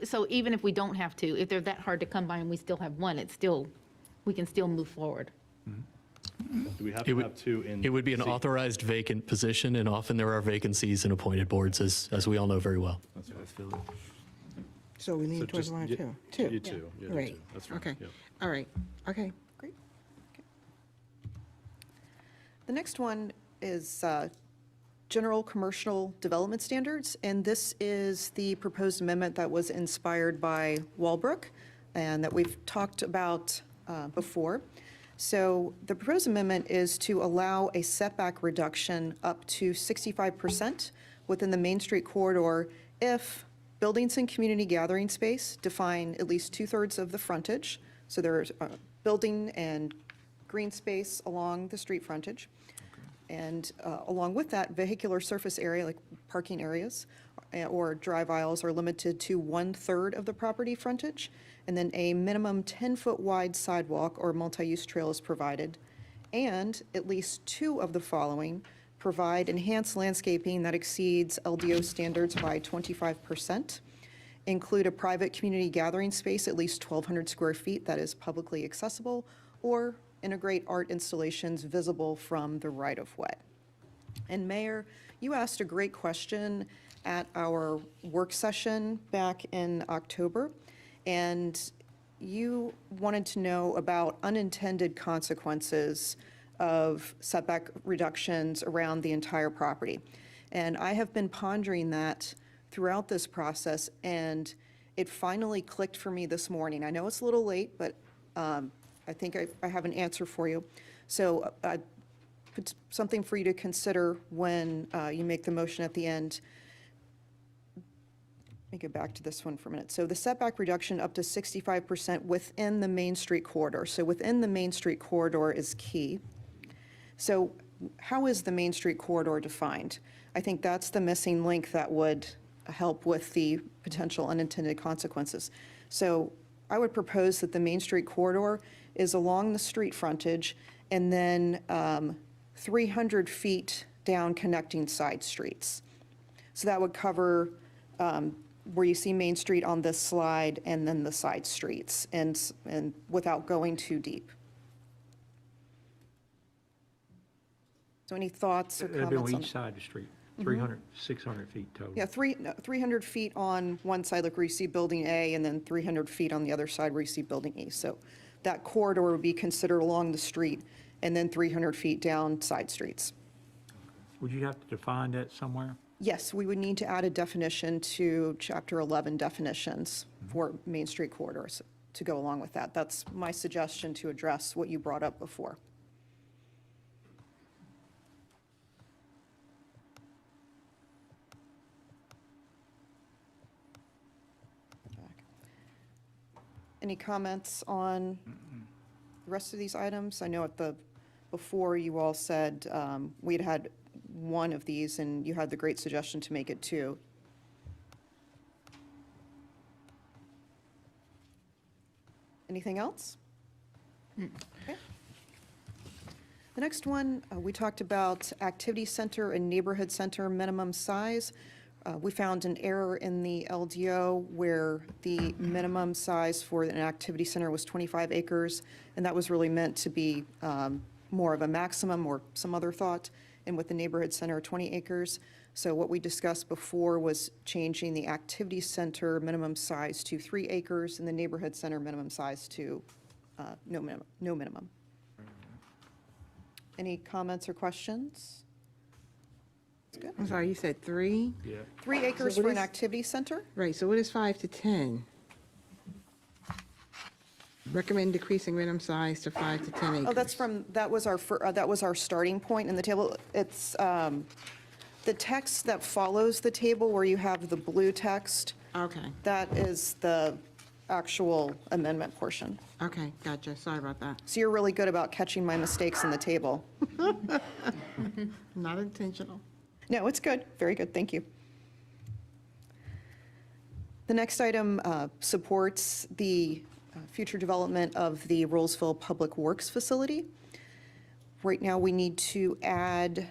S10: so even if we don't have to, if they're that hard to come by and we still have 1, it's still, we can still move forward.
S14: Do we have
S13: It
S14: to
S13: would-
S14: have 2 in?
S13: It would be an
S14: seat?
S13: authorized vacant position, and often there are vacancies in appointed boards, as we all know very well.
S14: That's what I feel.
S2: So we lean
S14: So
S2: towards
S14: just
S2: 1 or
S14: you-
S2: 2?
S14: You 2. Yeah, do
S2: Right.
S14: 2. That's fine.
S2: Okay.
S14: Yep.
S2: All right. Okay, great.
S12: The next one is General Commercial Development Standards, and this is the proposed amendment that was inspired by Walbrook and that we've talked about before. So the proposed amendment is to allow a setback reduction up to 65% within the Main Street corridor if buildings and community gathering space define at least 2/3 of the frontage. So there's a building and green space along the street frontage. And along with that, vehicular surface area, like parking areas or drive aisles, are limited to 1/3 of the property frontage. And then a minimum 10-foot wide sidewalk or multi-use trail is provided. And at least 2 of the following provide enhanced landscaping that exceeds LDO standards by 25%, include a private community gathering space at least 1,200 square feet that is publicly accessible, or integrate art installations visible from the right-of-way. And Mayor, you asked a great question at our work session back in October, and you wanted to know about unintended consequences of setback reductions around the entire property. And I have been pondering that throughout this process, and it finally clicked for me this morning. I know it's a little late, but I think I have an answer for you. So put something for you to consider when you make the motion at the end. Let me go back to this one for a minute. So the setback reduction up to 65% within the Main Street corridor. So within the Main Street corridor is key. So how is the Main Street corridor defined? I think that's the missing link that would help with the potential unintended consequences. So I would propose that the Main Street corridor is along the street frontage and then 300 feet down connecting side streets. So that would cover where you see Main Street on this slide and then the side streets, and without going too deep. So any thoughts or
S1: It'd
S12: comments
S1: be
S12: on
S1: on
S12: that?
S1: each side of the street, 300, 600 feet total.
S12: Yeah, 300 feet on one side, like where you see Building A, and then 300 feet on the other side where you see Building E. So that corridor would be considered along the street, and then 300 feet down side streets.
S1: Would you have to define that somewhere?
S12: Yes, we would need to add a definition to Chapter 11 definitions for Main Street corridors to go along with that. That's my suggestion to address what you brought up before. Any comments on the rest of these items? I know before you all said we'd had one of these, and you had the great suggestion to make it 2. Anything else? Okay. The next one, we talked about activity center and neighborhood center minimum size. We found an error in the LDO where the minimum size for an activity center was 25 acres, and that was really meant to be more of a maximum or some other thought, and with the neighborhood center, 20 acres. So what we discussed before was changing the activity center minimum size to 3 acres and the neighborhood center minimum size to no minimum. Any comments or questions? That's good.
S2: I'm sorry, you said 3?
S1: Yeah.
S12: 3 acres
S2: what
S12: for an
S2: is-
S12: activity center?
S2: Right, so what is 5 to 10? Recommend decreasing minimum size to 5 to 10 acres.
S12: Oh, that was our starting point in the table. It's the text that follows the table where you have the blue text.
S2: Okay,
S12: That is the actual amendment portion.
S2: okay, gotcha, sorry about that.
S12: So you're really good about catching my mistakes in the table.
S2: Not intentional.
S12: No, it's good. Very good. Thank you. The next item supports the future development of the Rolesville Public Works Facility. Right now, we need to add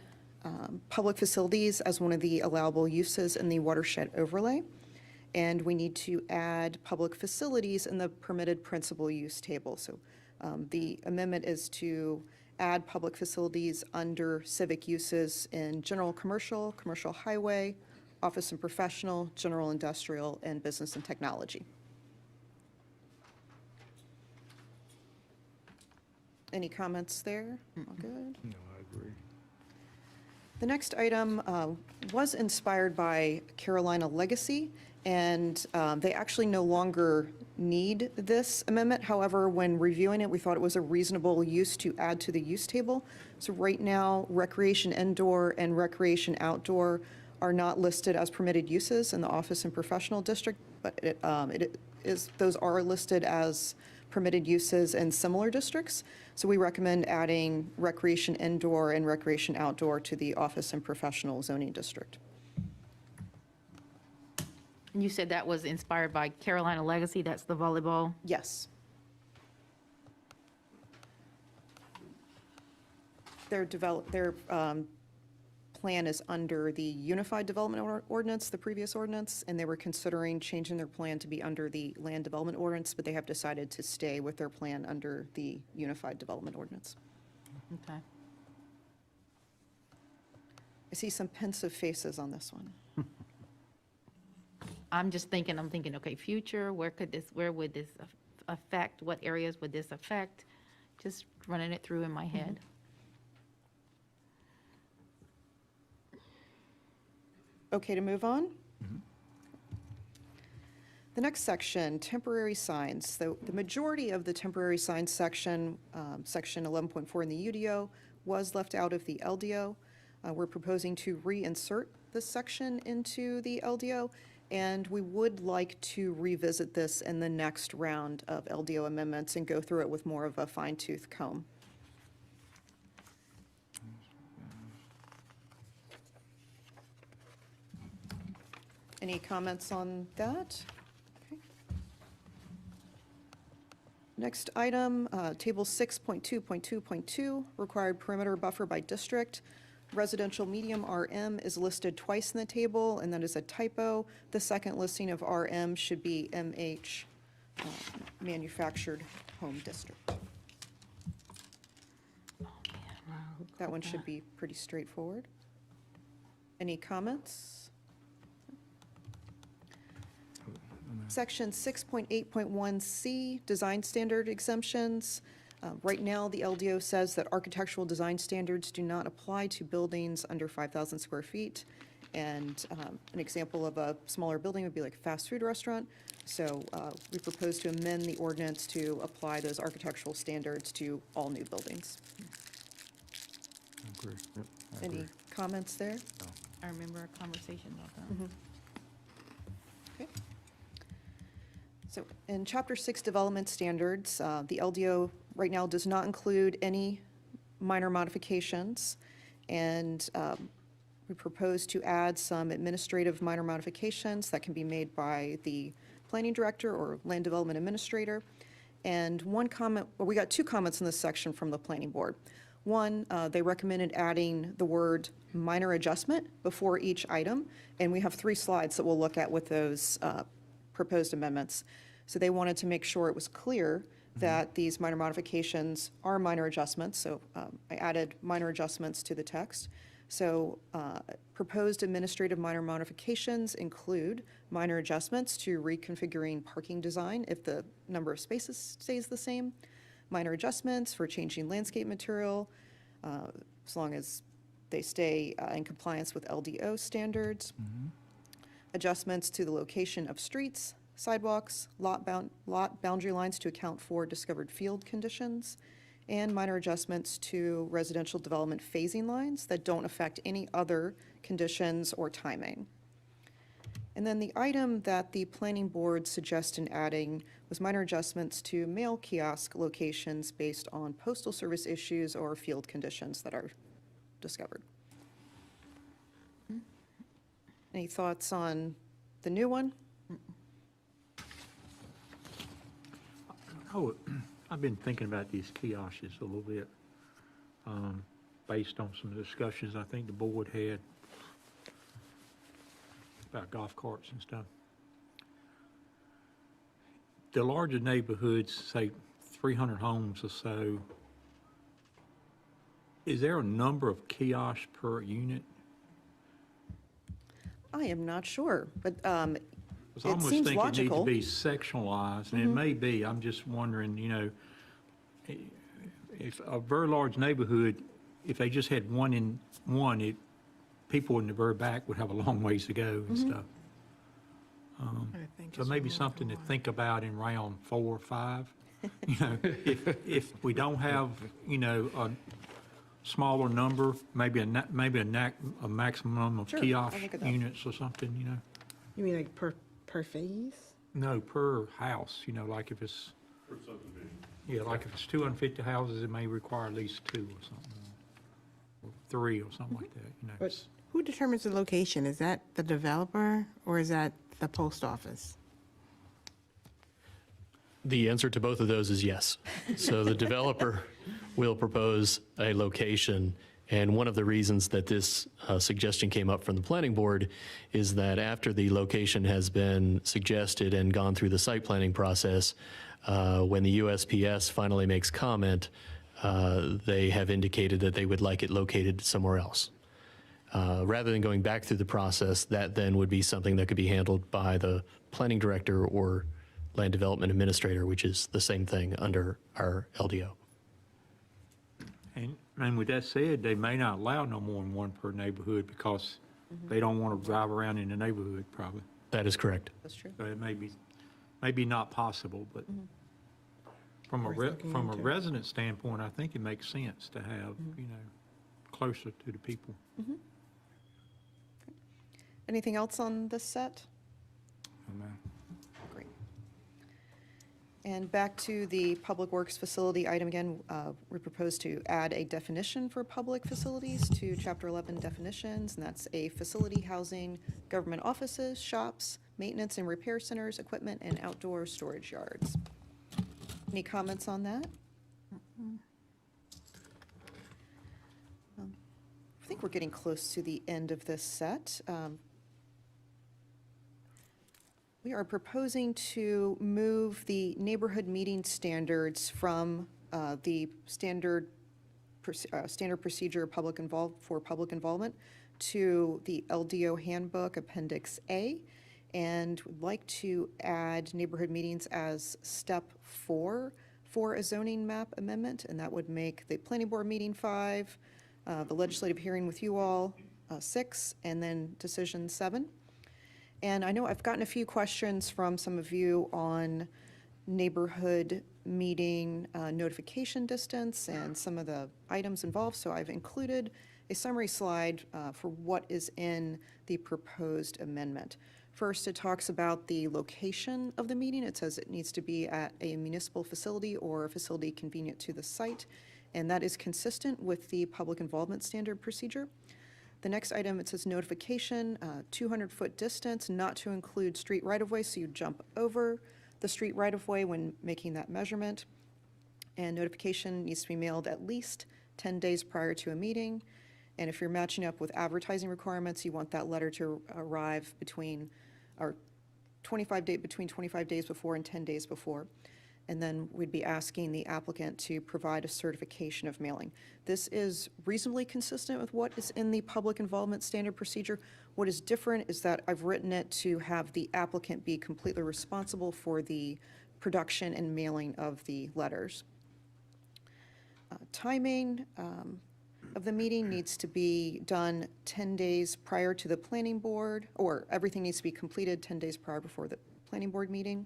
S12: public facilities as one of the allowable uses in the watershed overlay. And we need to add public facilities in the permitted principal use table. So the amendment is to add public facilities under civic uses in general commercial, commercial highway, office and professional, general industrial, and business and technology. Any comments there? All good?
S1: No, I agree.
S12: The next item was inspired by Carolina Legacy, and they actually no longer need this amendment. However, when reviewing it, we thought it was a reasonable use to add to the use table. So right now, recreation indoor and recreation outdoor are not listed as permitted uses in the office and professional district, but those are listed as permitted uses in similar districts. So we recommend adding recreation indoor and recreation outdoor to the office and professional zoning district.
S10: And you said that was inspired by Carolina Legacy, that's the volleyball?
S12: Yes. Their plan is under the Unified Development Ordinance, the previous ordinance, and they were considering changing their plan to be under the Land Development Ordinance, but they have decided to stay with their plan under the Unified Development Ordinance.
S10: Okay.
S12: I see some pensive faces on this one.
S10: I'm thinking, okay, future, where would this affect? What areas would this affect? Just running it through in my head.
S12: Okay to move on? The next section, temporary signs. The majority of the temporary signs section, section 11.4 in the UDO, was left out of the LDO. We're proposing to reinsert this section into the LDO, and we would like to revisit this in the next round of LDO amendments and go through it with more of a fine-tooth comb. Any comments on that? Okay. Next item, table 6.2.2.2, required perimeter buffer by district. Residential medium RM is listed twice in the table, and that is a typo. The second listing of RM should be MH, manufactured home district. That one should be pretty straightforward. Any comments? Section 6.8.1C, design standard exemptions. Right now, the LDO says that architectural design standards do not apply to buildings under 5,000 square feet. And an example of a smaller building would be like a fast food restaurant. So we propose to amend the ordinance to apply those architectural standards to all new buildings.
S1: I agree. Yep, I
S12: Any
S1: agree.
S12: comments there?
S10: I remember a conversation about that.
S12: Okay. So in Chapter 6 Development Standards, the LDO right now does not include any minor modifications, and we propose to add some administrative minor modifications that can be made by the planning director or land development administrator. And one comment, well, we got two comments in this section from the planning board. One, they recommended adding the word minor adjustment before each item, and we have 3 slides that we'll look at with those proposed amendments. So they wanted to make sure it was clear that these minor modifications are minor adjustments, so I added minor adjustments to the text. So proposed administrative minor modifications include minor adjustments to reconfiguring parking design if the number of spaces stays the same, minor adjustments for changing landscape material, as long as they stay in compliance with LDO standards, adjustments to the location of streets, sidewalks, lot boundary lines to account for discovered field conditions, and minor adjustments to residential development phasing lines that don't affect any other conditions or timing. And then the item that the planning board suggested adding was minor adjustments to mail kiosk locations based on postal service issues or field conditions that are discovered. Any thoughts on the new one?
S1: Oh, I've been thinking about these kiosks a little bit, based on some discussions I think the board had about golf carts and stuff. The larger neighborhoods, say 300 homes or so, is there a number of kiosks per unit?
S12: I am not sure, but
S1: I
S12: it
S1: almost
S12: seems
S1: think
S12: logical.
S1: it needs to be sectionalized, and it may be. I'm just wondering, you know, if a very large neighborhood, if they just had one in one, it people in the very back would have a long ways to go and stuff. So maybe something to think about in round 4 or 5. You know, if we don't have, you know, a smaller number, maybe a maximum of
S12: Sure, I'll
S1: kiosk
S12: look at that.
S1: units or something, you know.
S2: You mean like per phase?
S1: No, per house, you know, like if it's, yeah, like if it's 250 houses, it may require at least 2 or something, or 3 or something like that, you know.
S2: But who determines the location? Is that the developer or is that the post office?
S13: The answer to both of those is yes. So the developer will propose a location, and one of the reasons that this suggestion came up from the planning board is that after the location has been suggested and gone through the site planning process, when the USPS finally makes comment, they have indicated that they would like it located somewhere else. Rather than going back through the process, that then would be something that could be handled by the planning director or land development administrator, which is the same thing under our LDO.
S1: And with that said, they may not allow no more than one per neighborhood because they don't want to drive around in the neighborhood, probably.
S13: That is correct.
S12: That's true.
S1: So it may be not possible, but from a resident standpoint, I think it makes sense to have, you know, closer to the people.
S12: Anything else on this set?
S1: Amen.
S12: Great. And back to the Public Works Facility item again, we propose to add a definition for public facilities to Chapter 11 definitions, and that's a facility housing government offices, shops, maintenance and repair centers, equipment, and outdoor storage yards. Any comments on that? I think we're getting close to the end of this set. We are proposing to move the neighborhood meeting standards from the standard procedure for public involvement to the LDO handbook Appendix A, and would like to add neighborhood meetings as step 4 for a zoning map amendment, and that would make the planning board meeting 5, the legislative hearing with you all 6, and then decision 7. And I know I've gotten a few questions from some of you on neighborhood meeting notification distance and some of the items involved, so I've included a summary slide for what is in the proposed amendment. First, it talks about the location of the meeting. It says it needs to be at a municipal facility or a facility convenient to the site, and that is consistent with the public involvement standard procedure. The next item, it says notification, 200-foot distance, not to include street right-of-way, so you jump over the street right-of-way when making that measurement. And notification needs to be mailed at least 10 days prior to a meeting. And if you're matching up with advertising requirements, you want that letter to arrive between 25 days before and 10 days before. And then we'd be asking the applicant to provide a certification of mailing. This is reasonably consistent with what is in the public involvement standard procedure. What is different is that I've written it to have the applicant be completely responsible for the production and mailing of the letters. Timing of the meeting needs to be done 10 days prior to the planning board, or everything needs to be completed 10 days prior before the planning board meeting.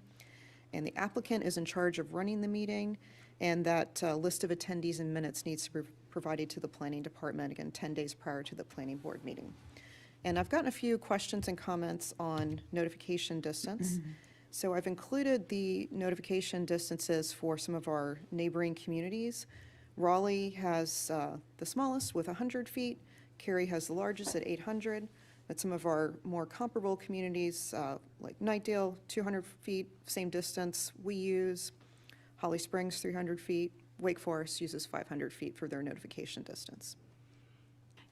S12: And the applicant is in charge of running the meeting, and that list of attendees and minutes needs to be provided to the planning department, again, 10 days prior to the planning board meeting. And I've gotten a few questions and comments on notification distance. So I've included the notification distances for some of our neighboring communities. Raleigh has the smallest with 100 feet. Cary has the largest at 800. But some of our more comparable communities, like Knightdale, 200 feet, same distance we use. Holly Springs, 300 feet. Wake Forest uses 500 feet for their notification distance.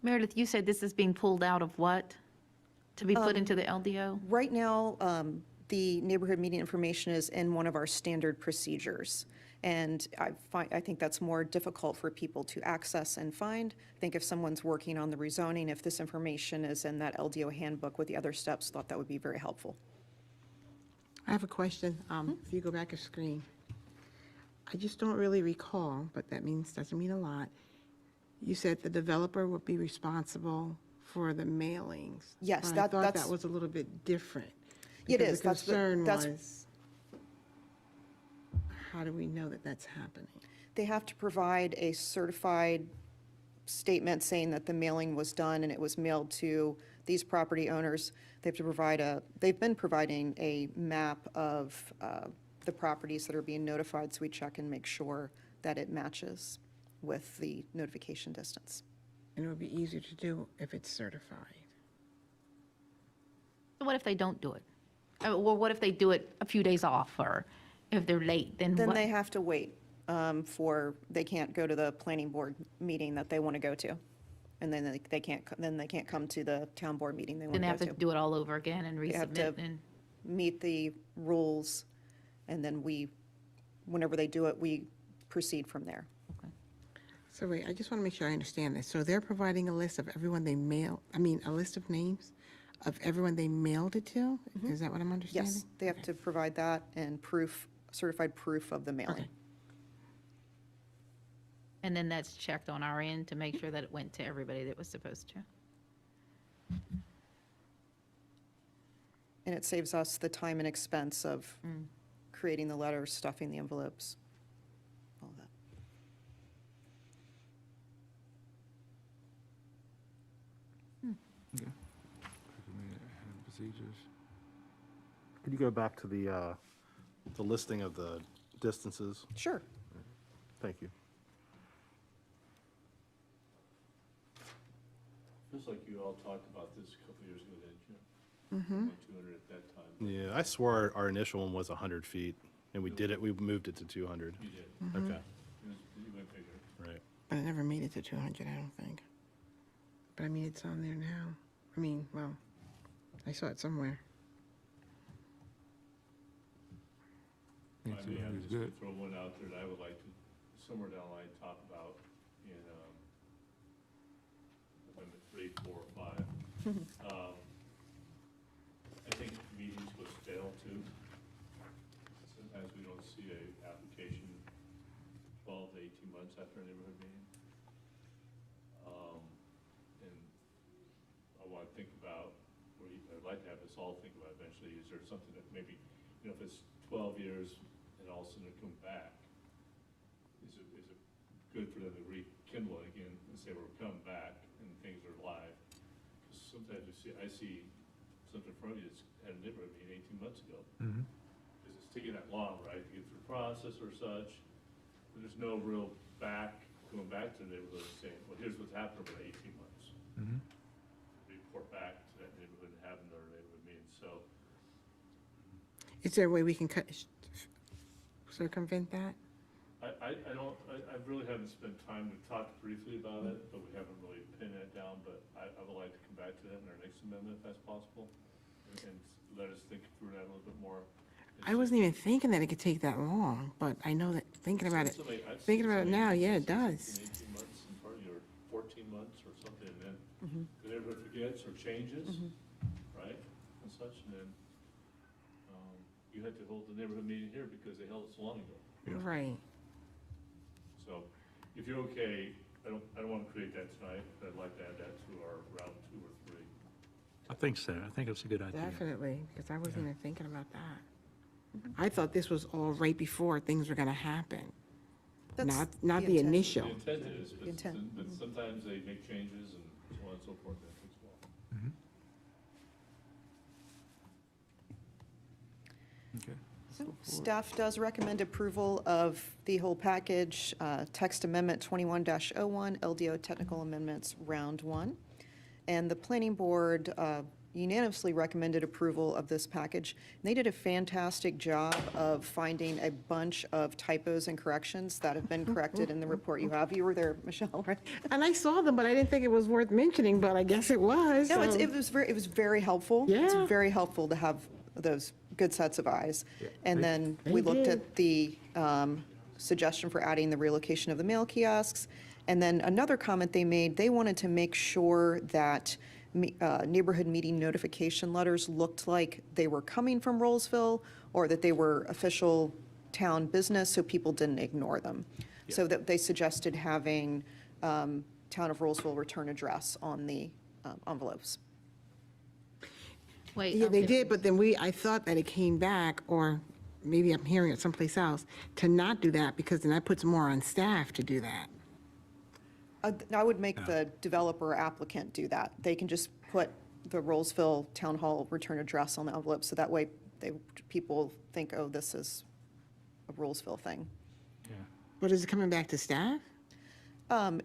S10: Meredith, you said this is being pulled out of what? To be put into the LDO?
S12: Right now, the neighborhood meeting information is in one of our standard procedures. And I think that's more difficult for people to access and find. I think if someone's working on the rezoning, if this information is in that LDO handbook with the other steps, thought that would be very helpful.
S2: I have a question. If you go back a screen, I just don't really recall, but that doesn't mean a lot. You said the developer would be responsible for the mailings.
S12: Yes,
S2: But I thought
S12: that's-
S2: that was a little bit different.
S12: It
S2: because
S12: is.
S2: The concern
S12: that's-
S2: was, how do we know that that's happening?
S12: They have to provide a certified statement saying that the mailing was done and it was mailed to these property owners. They have to provide they've been providing a map of the properties that are being notified, so we check and make sure that it matches with the notification distance.
S2: And it would be easier to do if it's certified.
S10: So what if they don't do it? Or what if they do it a few days off, or if they're late, then
S12: Then
S10: what?
S12: they have to wait they can't go to the planning board meeting that they want to go to. And then they can't come to the town board meeting they want
S10: Then they
S12: to
S10: have
S12: go
S10: to
S12: to.
S10: do it all over again and
S12: They have
S10: resubmit
S12: to
S10: and.
S12: meet the rules, and then whenever they do it, we proceed from there.
S2: So wait, I just want to make sure I understand this. So they're providing a list of everyone they a list of names of everyone they mailed it to? Is that what I'm understanding?
S12: Yes, they have to provide that and certified proof of the mailing.
S2: Okay.
S10: And then that's checked on our end to make sure that it went to everybody that was supposed to.
S12: And it saves us the time and expense of creating the letters, stuffing the envelopes, all that.
S9: Procedures.
S14: Could you go back to the listing of the distances?
S12: Sure.
S14: Thank you.
S8: Feels like you all talked about this a couple years ago, didn't you? 200 at that time.
S14: Yeah, I swore our initial one was 100 feet, and we moved it to 200.
S8: You did.
S14: Okay,
S8: You went bigger.
S14: right.
S2: But it never made it to 200, I don't think. But I mean, it's on there now. I mean, well, I saw it somewhere.
S8: I mean, I
S9: It's
S8: just
S9: good.
S8: throw one out there that I would like to, somewhere down the line, talk about in Amendment 3, 4, or 5. I think meetings go stale too. Sometimes we don't see a application 12 to 18 months after a neighborhood meeting. And I want to think about, I'd like to have us all think about eventually, is there something that maybe, if it's 12 years and all of a sudden they come back, is it good for them to rekindle it again and say, we're coming back and things are live? Because sometimes I see something in front of you that's had a neighborhood meeting 18 months ago. Because it's taking that long, right, to get through the process or such. But there's no real going back to the neighborhood and saying, well, here's what's happened over the 18 months. Report back to that neighborhood and having their neighborhood meeting, so.
S2: Is there a way we can circumvent that?
S8: I really haven't spent time, we talked briefly about it, but we haven't really pinned that down, but I would like to come back to that in our next amendment if that's possible, and let us think through that a little bit more.
S2: I wasn't even thinking that it could take that long, but I know that thinking about it now, yeah, it does.
S8: 18 months in part, or 14 months or something, and then the neighborhood forgets or changes, right, and such, and then you had to hold the neighborhood meeting here because they held it so long ago.
S2: Right.
S8: So, if you're okay, I don't want to create that tonight, but I'd like to add that to our round 2 or 3.
S1: I think so. I think it's a good idea.
S2: Definitely, because I wasn't even thinking about that. I thought this was all right before things were going to happen,
S12: That's
S2: not
S12: the
S2: the
S12: intent.
S2: initial.
S8: The intent is,
S12: The intent.
S8: but sometimes they make changes and so on and so forth, that takes a while.
S1: Okay.
S12: Staff does recommend approval of the whole package, text amendment 21-01, LDO technical amendments, round 1. And the planning board unanimously recommended approval of this package. And they did a fantastic job of finding a bunch of typos and corrections that have been corrected in the report you have. You were there, Michelle, right?
S2: And I saw them, but I didn't think it was worth mentioning, but I guess it was.
S12: No,
S2: so-
S12: it was very helpful. It's
S2: Yeah.
S12: very helpful to have those good sets of eyes. And then
S2: they
S12: we looked
S2: did.
S12: at the suggestion for adding the relocation of the mail kiosks. And then another comment they made, they wanted to make sure that neighborhood meeting notification letters looked like they were coming from Rolesville or that they were official town business, so people didn't ignore them. So that they suggested having Town of Rolesville return address on the envelopes.
S10: Wait.
S2: Yeah,
S10: I'm
S2: they
S10: confused.
S2: did, but then I thought that it came back, or maybe I'm hearing it someplace else, to not do that, because then that puts more on staff to do that.
S12: I would make the developer or applicant do that. They can just put the Rolesville Town Hall return address on the envelope, so that way people think, oh, this is a Rolesville thing.
S2: But is it coming back to staff?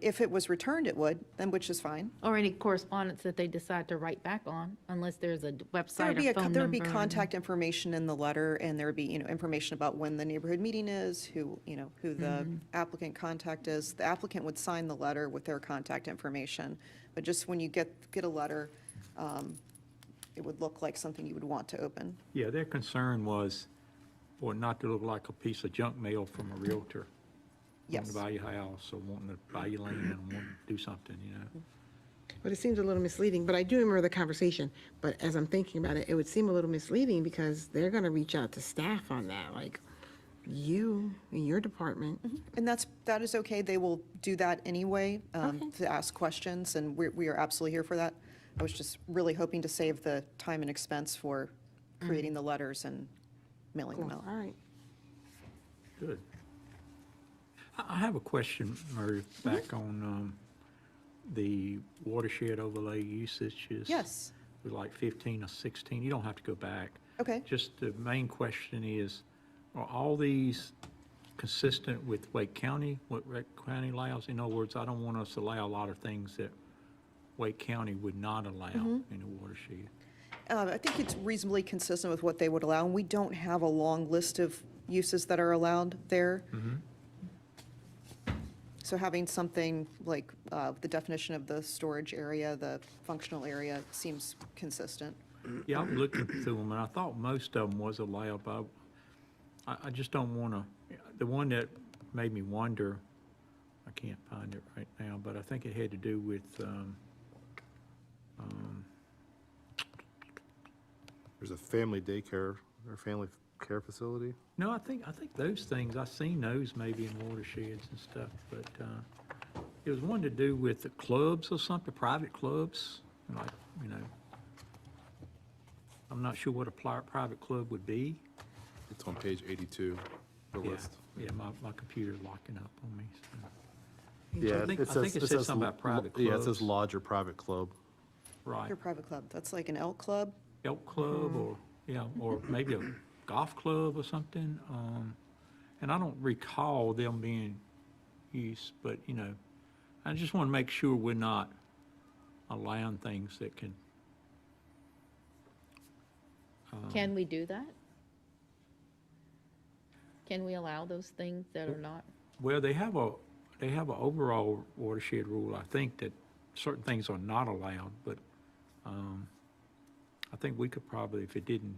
S12: If it was returned, it would, then which is fine.
S10: Or any correspondence that they decide to write back on, unless there's a website or phone
S12: There would be
S10: number.
S12: contact information in the letter, and there would be, information about when the neighborhood meeting is, who the applicant contact is. The applicant would sign the letter with their contact information, but just when you get a letter, it would look like something you would want to open.
S1: Yeah, their concern was for it not to look like a piece of junk mail from a realtor.
S12: Yes.
S1: Wanting to buy your house, or wanting to buy your land, and wanting to do something,
S2: But it seems a little misleading, but I do remember the conversation. But as I'm thinking about it, it would seem a little misleading, because they're gonna reach out to staff on that, like you in your department.
S12: And that is okay. They will do that anyway, to ask questions, and we are absolutely here for that. I was just really hoping to save the time and expense for creating the letters and mailing them out.
S2: All right.
S1: Good. I have a question, Murray, back on the watershed overlay usages.
S12: Yes.
S1: With like 15 or 16, you don't have to go back.
S12: Okay.
S1: Just the main question is, are all these consistent with Wake County, what Wake County allows? In other words, I don't want us to allow a lot of things that Wake County would not allow in the watershed.
S12: I think it's reasonably consistent with what they would allow, and we don't have a long list of uses that are allowed there. So having something like the definition of the storage area, the functional area, seems consistent.
S1: Yeah, I'm looking through them, and I thought most of them was allowed, but I just don't want to, the one that made me wonder, I can't find it right now, but I think it had to do with,
S14: There's a family daycare or family care facility.
S1: no, I think those things, I've seen those maybe in watersheds and stuff, but it was one to do with the clubs or something, private clubs, like, I'm not sure what a private club would be.
S14: It's on page 82, the
S1: Yeah,
S14: list.
S1: yeah, my computer's locking up on me, so.
S14: Yeah,
S1: I think it says something about private
S14: Yeah, it says
S1: clubs.
S14: lodge or private club.
S1: Right,
S12: Your private club, that's like an elk club?
S1: elk club, or, or maybe a golf club or something. And I don't recall them being used, but, I just want to make sure we're not allowing things that can.
S10: Can we do that? Can we allow those things that are not?
S1: Well, they have a overall watershed rule, I think, that certain things are not allowed, but I think we could probably, if it didn't,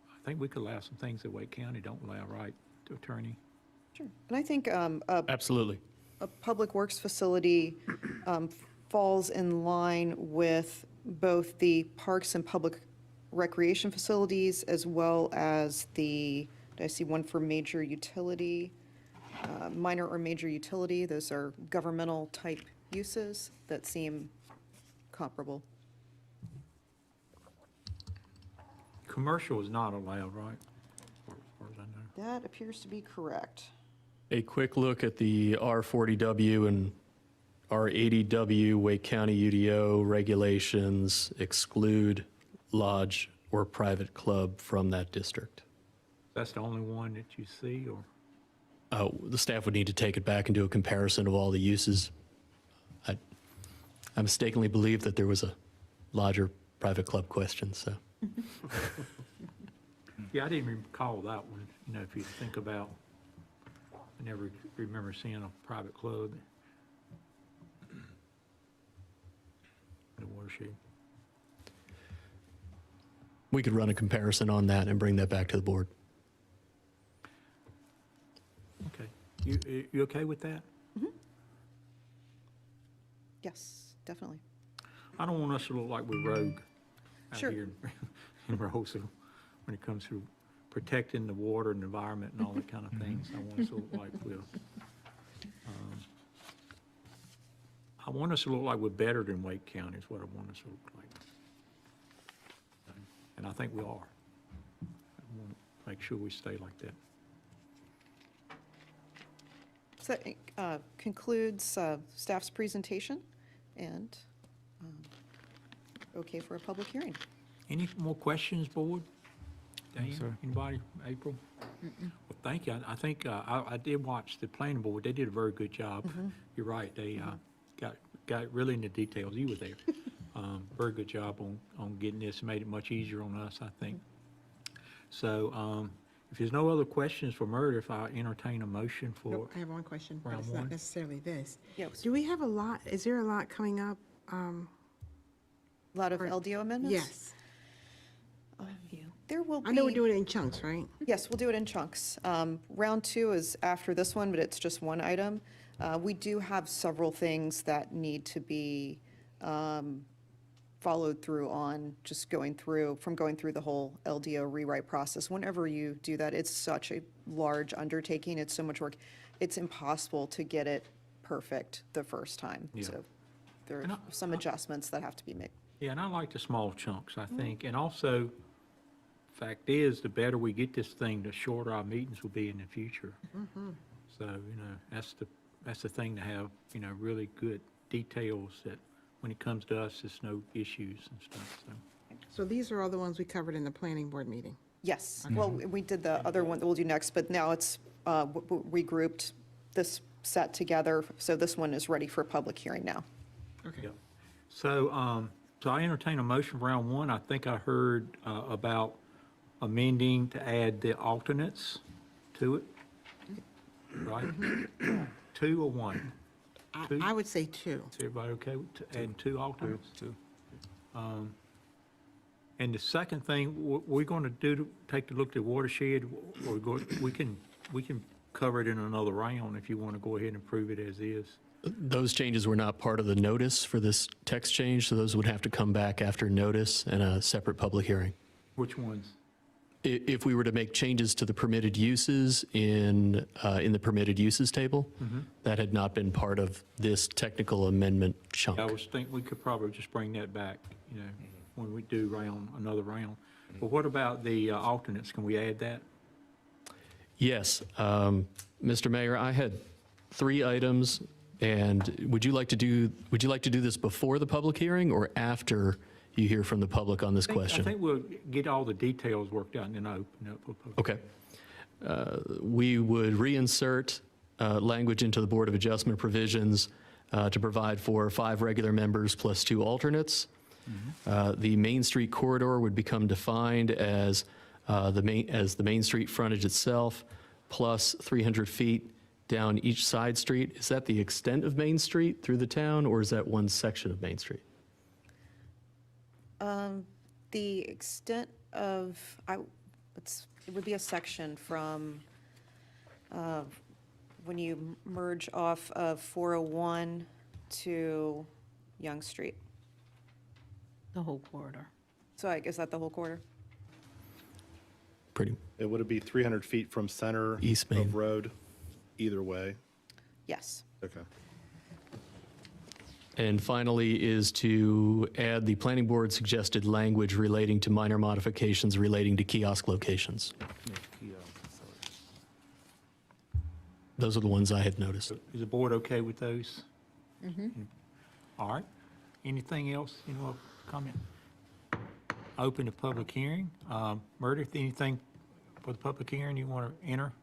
S1: I think we could allow some things that Wake County don't allow, right, Attorney?
S12: Sure. And I think
S13: Absolutely.
S12: a public works facility falls in line with both the parks and public recreation facilities, as well as did I see one for major utility, minor or major utility? Those are governmental type uses that seem comparable.
S1: Commercial is not allowed, right? As far as I know.
S12: That appears to be correct.
S13: A quick look at the R40W and R80W Wake County UDO regulations exclude lodge or private club from that district.
S1: That's the only one that you see, or?
S13: The staff would need to take it back and do a comparison of all the uses. I mistakenly believe that there was a lodge or private club question, so.
S1: Yeah, I didn't recall that one, if you think about, I never remember seeing a private club in the watershed.
S13: We could run a comparison on that and bring that back to the board.
S1: Okay. You okay with that?
S12: Yes, definitely.
S1: I don't want us to look like we're rogue out
S12: Sure.
S1: here in Rolesville when it comes to protecting the water and the environment and all that kind of things. I want us to look like we're, I want us to look like we're better than Wake County is what I want us to look like. And I think we are. I want to make sure we stay like that.
S12: So that concludes staff's presentation, and okay for a public hearing.
S1: Any more questions, board? Dan,
S9: sir.
S1: anybody? April? Well, thank you. I think I did watch the planning board. They did a very good job. You're right. They got really into details. You were there. Very good job on getting this. Made it much easier on us, I think. So if there's no other questions for Meredith, if I entertain a motion for.
S2: Nope, I have one question, but
S1: round
S2: it's
S1: one.
S2: not necessarily this.
S12: Yes.
S2: Do we have a lot, is there a lot coming up?
S12: A lot of LDO amendments?
S2: Yes.
S12: There will be.
S2: I know we're doing it in chunks, right?
S12: Yes, we'll do it in chunks. Round 2 is after this one, but it's just one item. We do have several things that need to be followed through on, just going through the whole LDO rewrite process. Whenever you do that, it's such a large undertaking, it's so much work. It's impossible to get it perfect the first time.
S1: Yeah.
S12: So there
S1: And
S12: are some adjustments that have to be made.
S1: Yeah, and I like the small chunks, I think. And also, fact is, the better we get this thing, the shorter our meetings will be in the future. So, that's the thing to have, really good details that when it comes to us, there's no issues and stuff, so.
S2: So these are all the ones we covered in the planning board meeting?
S12: Yes, well, we did the other one that we'll do next, but now it's regrouped this set together, so this one is ready for public hearing now.
S2: Okay.
S1: So, so I entertain a motion for round 1. I think I heard about amending to add the alternates to it, right? 2 or 1?
S2: I would say 2.
S1: Is everybody okay with adding 2 alternates? 2. And the second thing, we're going to do, take a look at the watershed, or we can cover it in another round if you want to go ahead and approve it as is.
S13: Those changes were not part of the notice for this text change, so those would have to come back after notice and a separate public hearing.
S1: Which ones?
S13: If we were to make changes to the permitted uses in the permitted uses table, that had not been part of this technical amendment chunk.
S1: I was thinking we could probably just bring that back, when we do another round. But what about the alternates? Can we add that?
S13: Yes, Mr. Mayor, I had 3 items, and would you like to do this before the public hearing or after you hear from the public on this question?
S1: I think we'll get all the details worked out and then open up for public.
S13: Okay. We would reinsert language into the Board of Adjustment provisions to provide for 5 regular members plus 2 alternates. The Main Street corridor would become defined as the Main Street frontage itself plus 300 feet down each side street. Is that the extent of Main Street through the town, or is that one section of Main Street?
S12: The extent of, it would be a section from when you merge off of 401 to Young Street.
S10: The whole corridor.
S12: So is that the whole corridor?
S13: Pretty.
S14: Would it be 300 feet from center
S13: East Main.
S14: of road, either way?
S12: Yes.
S14: Okay.
S13: And finally is to add the planning board suggested language relating to minor modifications relating to kiosk locations. Those are the ones I had noticed.
S1: Is the board okay with those? All right. Anything else, comment? Open the public hearing. Meredith, anything for the public hearing you want to enter?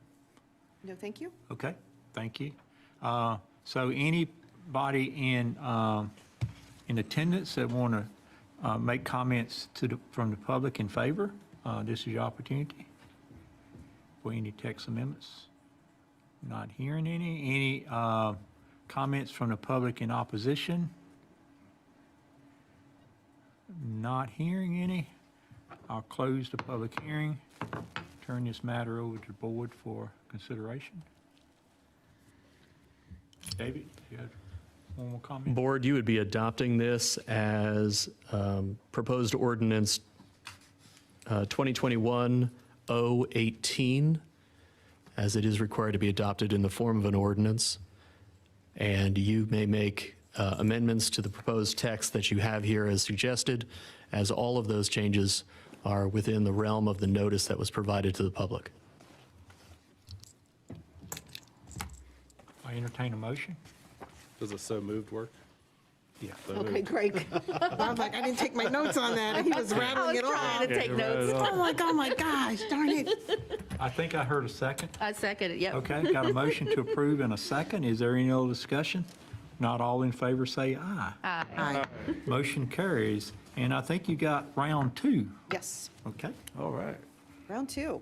S12: No, thank you.
S1: Okay, thank you. So anybody in attendance that want to make comments from the public in favor, this is your opportunity for any text amendments. Not hearing any. Any comments from the public in opposition? Not hearing any. I'll close the public hearing. Turn this matter over to the board for consideration. David, you have one more comment?
S13: Board, you would be adopting this as proposed ordinance 2021-018, as it is required to be adopted in the form of an ordinance. And you may make amendments to the proposed text that you have here as suggested, as all of those changes are within the realm of the notice that was provided to the public.
S1: I entertain a motion.
S14: Does a so moved work?
S1: Yeah.
S14: So
S2: Okay,
S14: moved.
S2: great. I was like, I didn't take my notes on that, and he was rattling it off.
S10: Trying to take notes.
S2: I'm like, oh my gosh, darn it.
S1: I think I heard a second.
S10: I second it, yep.
S1: Okay, got a motion to approve and a second. Is there any other discussion? Not all in favor, say aye.
S2: Aye.
S1: Motion carries. And I think you got round two.
S12: Yes.
S1: Okay, all right.
S12: Round two.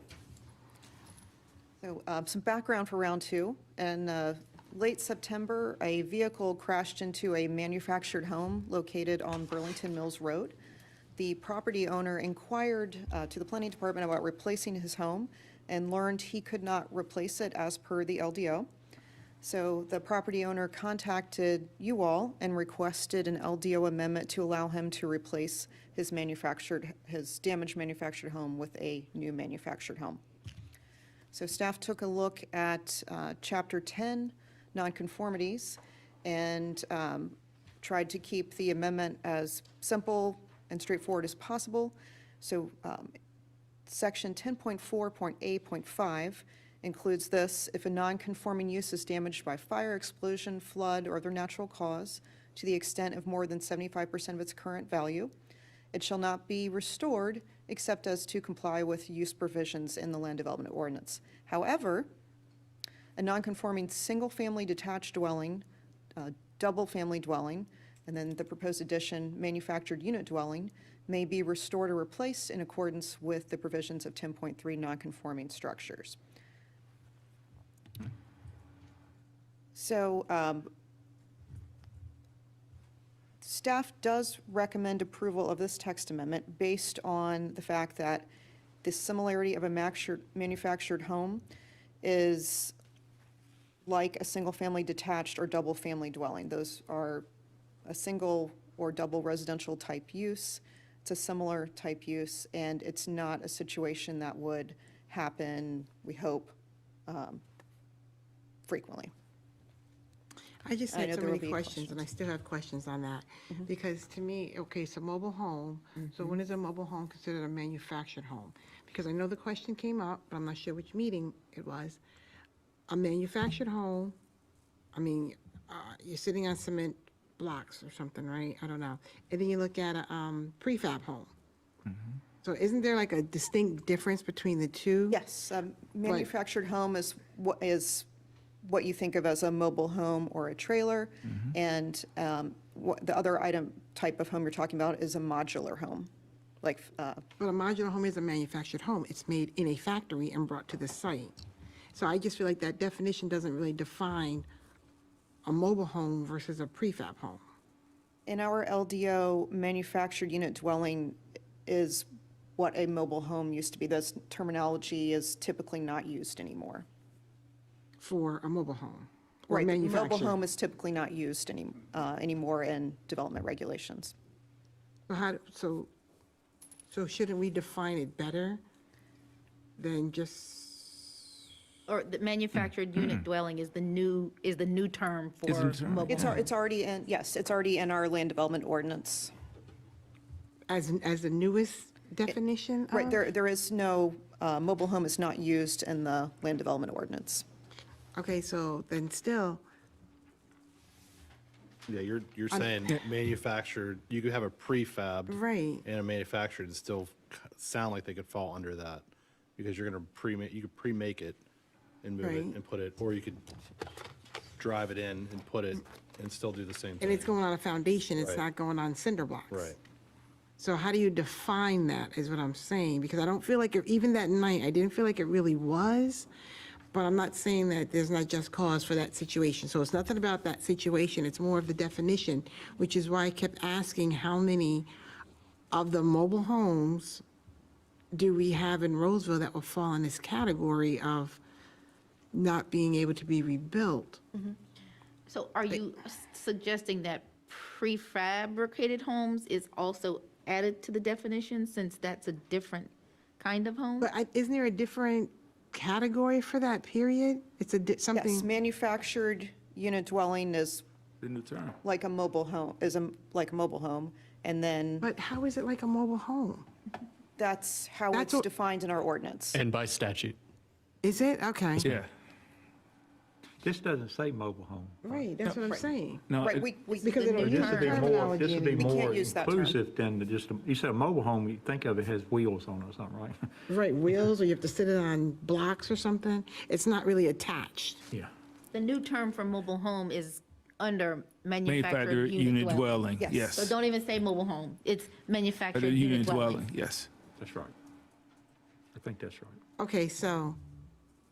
S12: So some background for round two. In late September, a vehicle crashed into a manufactured home located on Burlington Mills Road. The property owner inquired to the planning department about replacing his home and learned he could not replace it as per the LDO. So the property owner contacted you all and requested an LDO amendment to allow him to replace his damaged manufactured home with a new manufactured home. So staff took a look at Chapter 10, nonconformities, and tried to keep the amendment as simple and straightforward as possible. So Section 10.4.A.5 includes this: if a non-conforming use is damaged by fire, explosion, flood, or other natural cause to the extent of more than 75% of its current value, it shall not be restored except as to comply with use provisions in the land development ordinance. However, a non-conforming single-family detached dwelling, double-family dwelling, and then the proposed addition, manufactured unit dwelling, may be restored or replaced in accordance with the provisions of 10.3 non-conforming structures. So staff does recommend approval of this text amendment based on the fact that the similarity of a manufactured home is like a single-family detached or double-family dwelling. Those are a single or double residential type use. It's a similar type use, and it's not a situation that would happen, we hope, frequently.
S2: I just
S12: I
S2: had
S12: know
S2: so
S12: there will
S2: many
S12: be
S2: questions, and I still have questions on that. Because to me, okay, so mobile home, so when is a mobile home considered a manufactured home? Because I know the question came up, but I'm not sure which meeting it was. A manufactured home, I mean, you're sitting on cement blocks or something, right? I don't know. And then you look at a prefab home. So isn't there like a distinct difference between the two?
S12: Yes, manufactured home is what you think of as a mobile home or a trailer, and what the other type of home you're talking about is a modular home, like.
S2: But a modular home is a manufactured home. It's made in a factory and brought to the site. So I just feel like that definition doesn't really define a mobile home versus a prefab home.
S12: In our LDO, manufactured unit dwelling is what a mobile home used to be. This terminology is typically not used anymore.
S2: For a mobile home? Or
S12: Right, mobile
S2: manufactured?
S12: home is typically not used anymore in development regulations.
S2: So shouldn't we define it better than just?
S10: Or the manufactured unit dwelling is the new term for mobile
S12: It's
S10: home.
S12: already in, yes, it's already in our land development ordinance.
S2: As the newest definition of?
S12: Right, there is no, mobile home is not used in the land development ordinance.
S2: Okay, so then still,
S14: Yeah, you're saying manufactured, you could have a prefab.
S2: Right.
S14: And a manufactured and still sound like they could fall under that, because you're gonna you could pre-make it and move it
S2: Right.
S14: and put it, or you could drive it in and put it and still do the same thing.
S2: and it's going on a foundation, it's
S14: Right.
S2: not going on cinder blocks.
S14: Right.
S2: So how do you define that, is what I'm saying? Because I don't feel like, even that night, I didn't feel like it really was, but I'm not saying that there's not just cause for that situation. So it's nothing about that situation, it's more of the definition, which is why I kept asking how many of the mobile homes do we have in Rolesville that will fall in this category of not being able to be rebuilt?
S10: So are you suggesting that prefabricated homes is also added to the definition, since that's a different kind of home?
S2: But isn't there a different category for that period? It's something.
S12: Yes, manufactured unit dwelling is
S9: The new term.
S12: like a mobile home, like a mobile home, and then
S2: But how is it like a mobile home?
S12: that's how
S2: That's
S12: it's
S2: what-
S12: defined in our ordinance.
S13: And by statute.
S2: Is it? Okay.
S9: Yeah.
S1: This doesn't say mobile home.
S2: Right, that's what I'm saying.
S9: No,
S12: Right,
S9: it-
S2: Because it'll
S1: This
S2: use
S1: would be more,
S2: terminology.
S1: this would be
S2: and-
S12: can't
S1: more
S12: use that term.
S1: inclusive than just, you said a mobile home, you think of it has wheels on it or something, right?
S2: Right, wheels, or you have to sit it on blocks or something. It's not really attached.
S1: Yeah.
S10: The new term for mobile home is under
S9: manufactured
S10: manufactured
S9: unit dwelling,
S12: Yes.
S9: yes.
S10: So don't even say mobile home. It's manufactured
S9: Manufactured
S10: unit
S9: unit
S10: dwelling.
S9: dwelling, yes.
S1: That's right. I think that's right.
S2: Okay, so,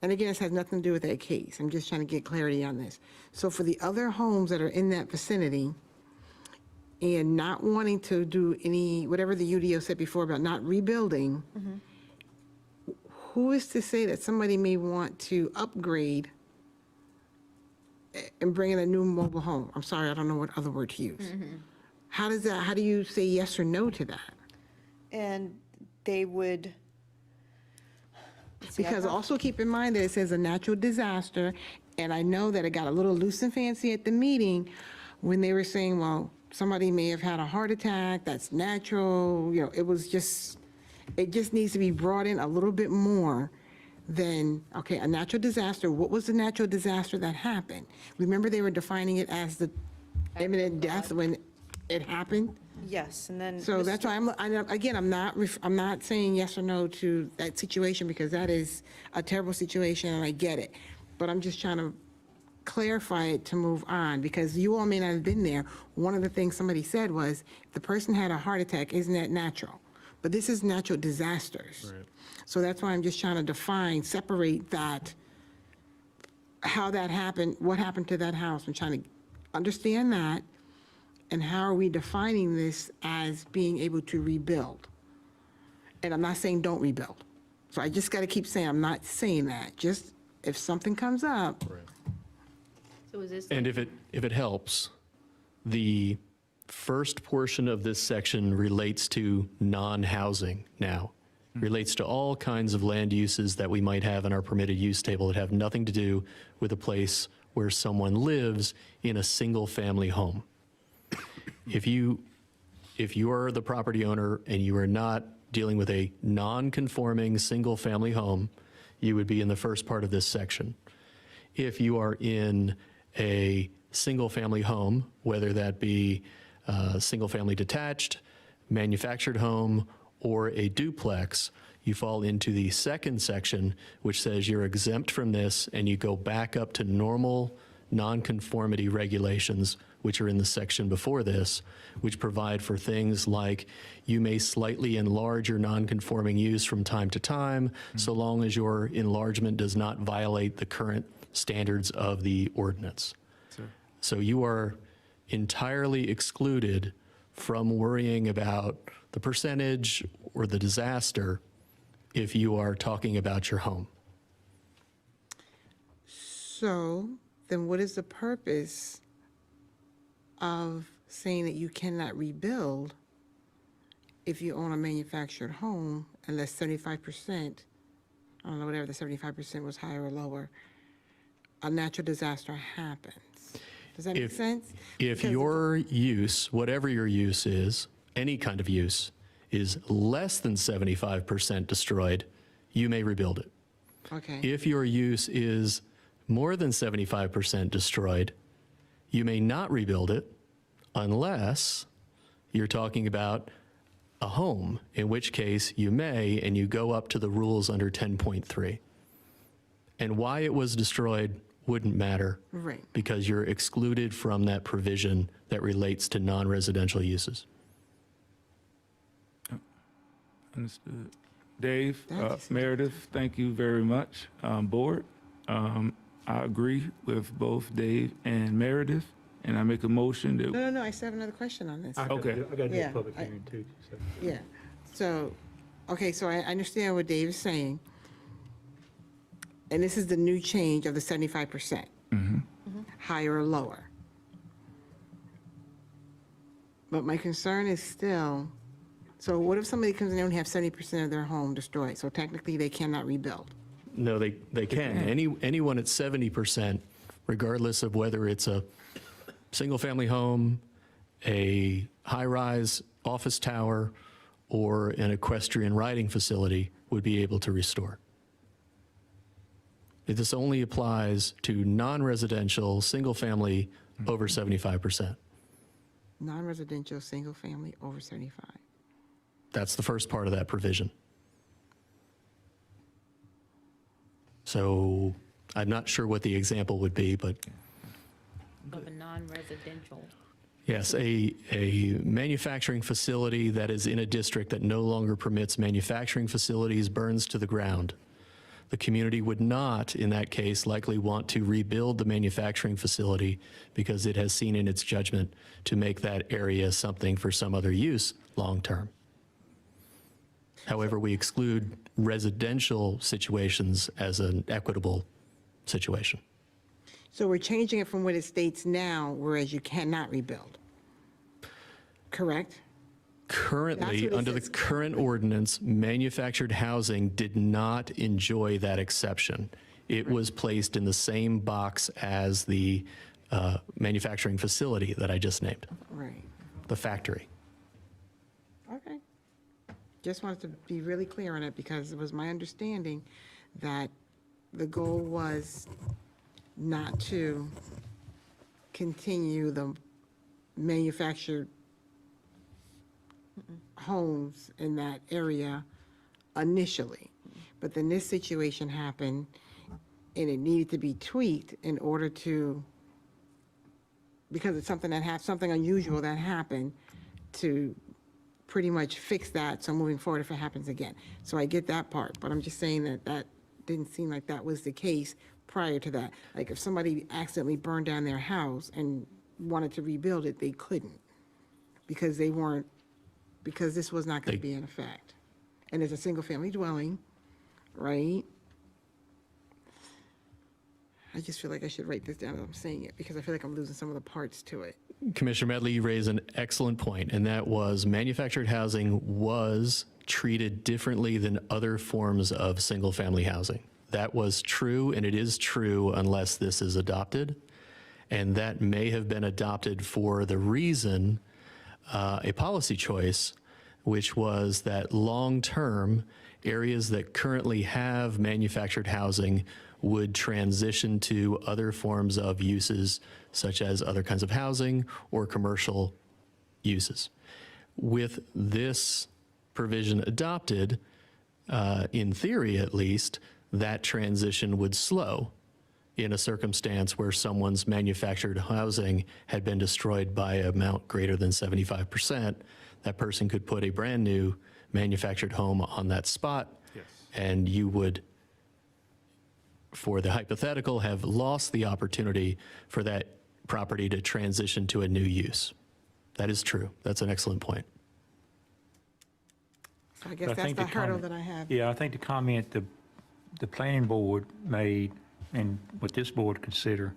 S2: and again, this has nothing to do with that case. I'm just trying to get clarity on this. So for the other homes that are in that vicinity and not wanting to do any, whatever the UDO said before about not rebuilding, who is to say that somebody may want to upgrade and bring in a new mobile home? I'm sorry, I don't know what other word to use. How do you say yes or no to that?
S12: And they would. See, I
S2: Because
S12: have-
S2: also keep in mind that it says a natural disaster, and I know that it got a little loose and fancy at the meeting when they were saying, well, somebody may have had a heart attack, that's natural, it just needs to be brought in a little bit more than, okay, a natural disaster, what was the natural disaster that happened? Remember, they were defining it as the imminent death when it happened?
S12: Yes, and then.
S2: So that's why I'm not saying yes or no to that situation, because that is a terrible situation and I get it. But I'm just trying to clarify it to move on, because you all may not have been there. One of the things somebody said was, if the person had a heart attack, isn't that natural? But this is natural disasters. So that's why I'm just trying to separate that, how that happened, what happened to that house. I'm trying to understand that. And how are we defining this as being able to rebuild? And I'm not saying don't rebuild. So I just got to keep saying, I'm not saying that. Just if something comes up,
S10: So is this?
S13: And if it helps, the first portion of this section relates to non-housing now. Relates to all kinds of land uses that we might have in our permitted use table that have nothing to do with a place where someone lives in a single-family home. If you are the property owner and you are not dealing with a non-conforming single-family home, you would be in the first part of this section. If you are in a single-family home, whether that be single-family detached, manufactured home, or a duplex, you fall into the second section, which says you're exempt from this, and you go back up to normal nonconformity regulations, which are in the section before this, which provide for things like you may slightly enlarge your nonconforming use from time to time, so long as your enlargement does not violate the current standards of the ordinance. So you are entirely excluded from worrying about the percentage or the disaster if you are talking about your home.
S2: so then what is the purpose of saying that you cannot rebuild if you own a manufactured home unless 75%, I don't know, whatever the 75% was, higher or lower, a natural disaster happens? Does that make sense?
S13: If
S2: Because
S13: your use, whatever your use is, any kind of use, is less than 75% destroyed, you may rebuild it.
S2: Okay.
S13: If your use is more than 75% destroyed, you may not rebuild it unless you're talking about a home, in which case you may, and you go up to the rules under 10.3. And why it was destroyed wouldn't matter.
S2: Right.
S13: Because you're excluded from that provision that relates to non-residential uses.
S9: Understood. Dave,
S2: That's-
S9: Meredith, thank you very much. Board, I agree with both Dave and Meredith, and I make a motion that,
S2: No, I still have another question on this.
S9: Okay.
S1: I got to do
S2: Yeah,
S1: a public
S2: I-
S1: hearing too. So.
S2: Yeah, so, okay, so I understand what Dave is saying. And this is the new change of the 75%. Higher or lower. But my concern is still, so what if somebody comes in and only have 70% of their home destroyed? So technically, they cannot rebuild.
S13: No, they can. Anyone at 70%, regardless of whether it's a single-family home, a high-rise office tower, or an equestrian riding facility would be able to restore. This only applies to non-residential, single-family over 75%.
S2: Non-residential, single-family, over 75.
S13: That's the first part of that provision. So I'm not sure what the example would be, but
S10: Of a non-residential.
S13: yes, a manufacturing facility that is in a district that no longer permits manufacturing facilities burns to the ground. The community would not, in that case, likely want to rebuild the manufacturing facility because it has seen in its judgment to make that area something for some other use long-term. However, we exclude residential situations as an equitable situation.
S2: So we're changing it from what it states now, whereas you cannot rebuild. Correct? That's
S13: Currently,
S2: what it
S13: under the
S2: says.
S13: current ordinance, manufactured housing did not enjoy that exception. It was placed in the same box as the manufacturing facility that I just named,
S2: Right.
S13: the factory.
S2: Okay. Just wanted to be really clear on it because it was my understanding that the goal was not to continue the manufactured homes in that area initially. But then this situation happened and it needed to be tweaked in order to, because it's something that happened, something unusual that happened, to pretty much fix that, so moving forward if it happens again. So I get that part, but I'm just saying that that didn't seem like that was the case prior to that. Like if somebody accidentally burned down their house and wanted to rebuild it, they couldn't because they weren't, because this was not going to be in effect. And it's a single-family dwelling, right? I just feel like I should write this down as I'm saying it because I feel like I'm losing some of the parts to it.
S13: Commissioner Medley, you raised an excellent point, and that was manufactured housing was treated differently than other forms of single-family housing. That was true, and it is true unless this is adopted. And that may have been adopted for the reason, a policy choice, which was that long-term areas that currently have manufactured housing would transition to other forms of uses, such as other kinds of housing or commercial uses. With this provision adopted, in theory at least, that transition would slow in a circumstance where someone's manufactured housing had been destroyed by an amount greater than 75%. That person could put a brand new manufactured home on that spot, and you would, for the hypothetical, have lost the opportunity for that property to transition to a new use. That is true. That's an excellent point.
S2: So I guess
S1: But I
S2: that's
S1: think
S2: the
S1: the
S2: hurdle
S1: comment-
S2: that I have.
S1: Yeah, I think the comment the planning board made and what this board consider,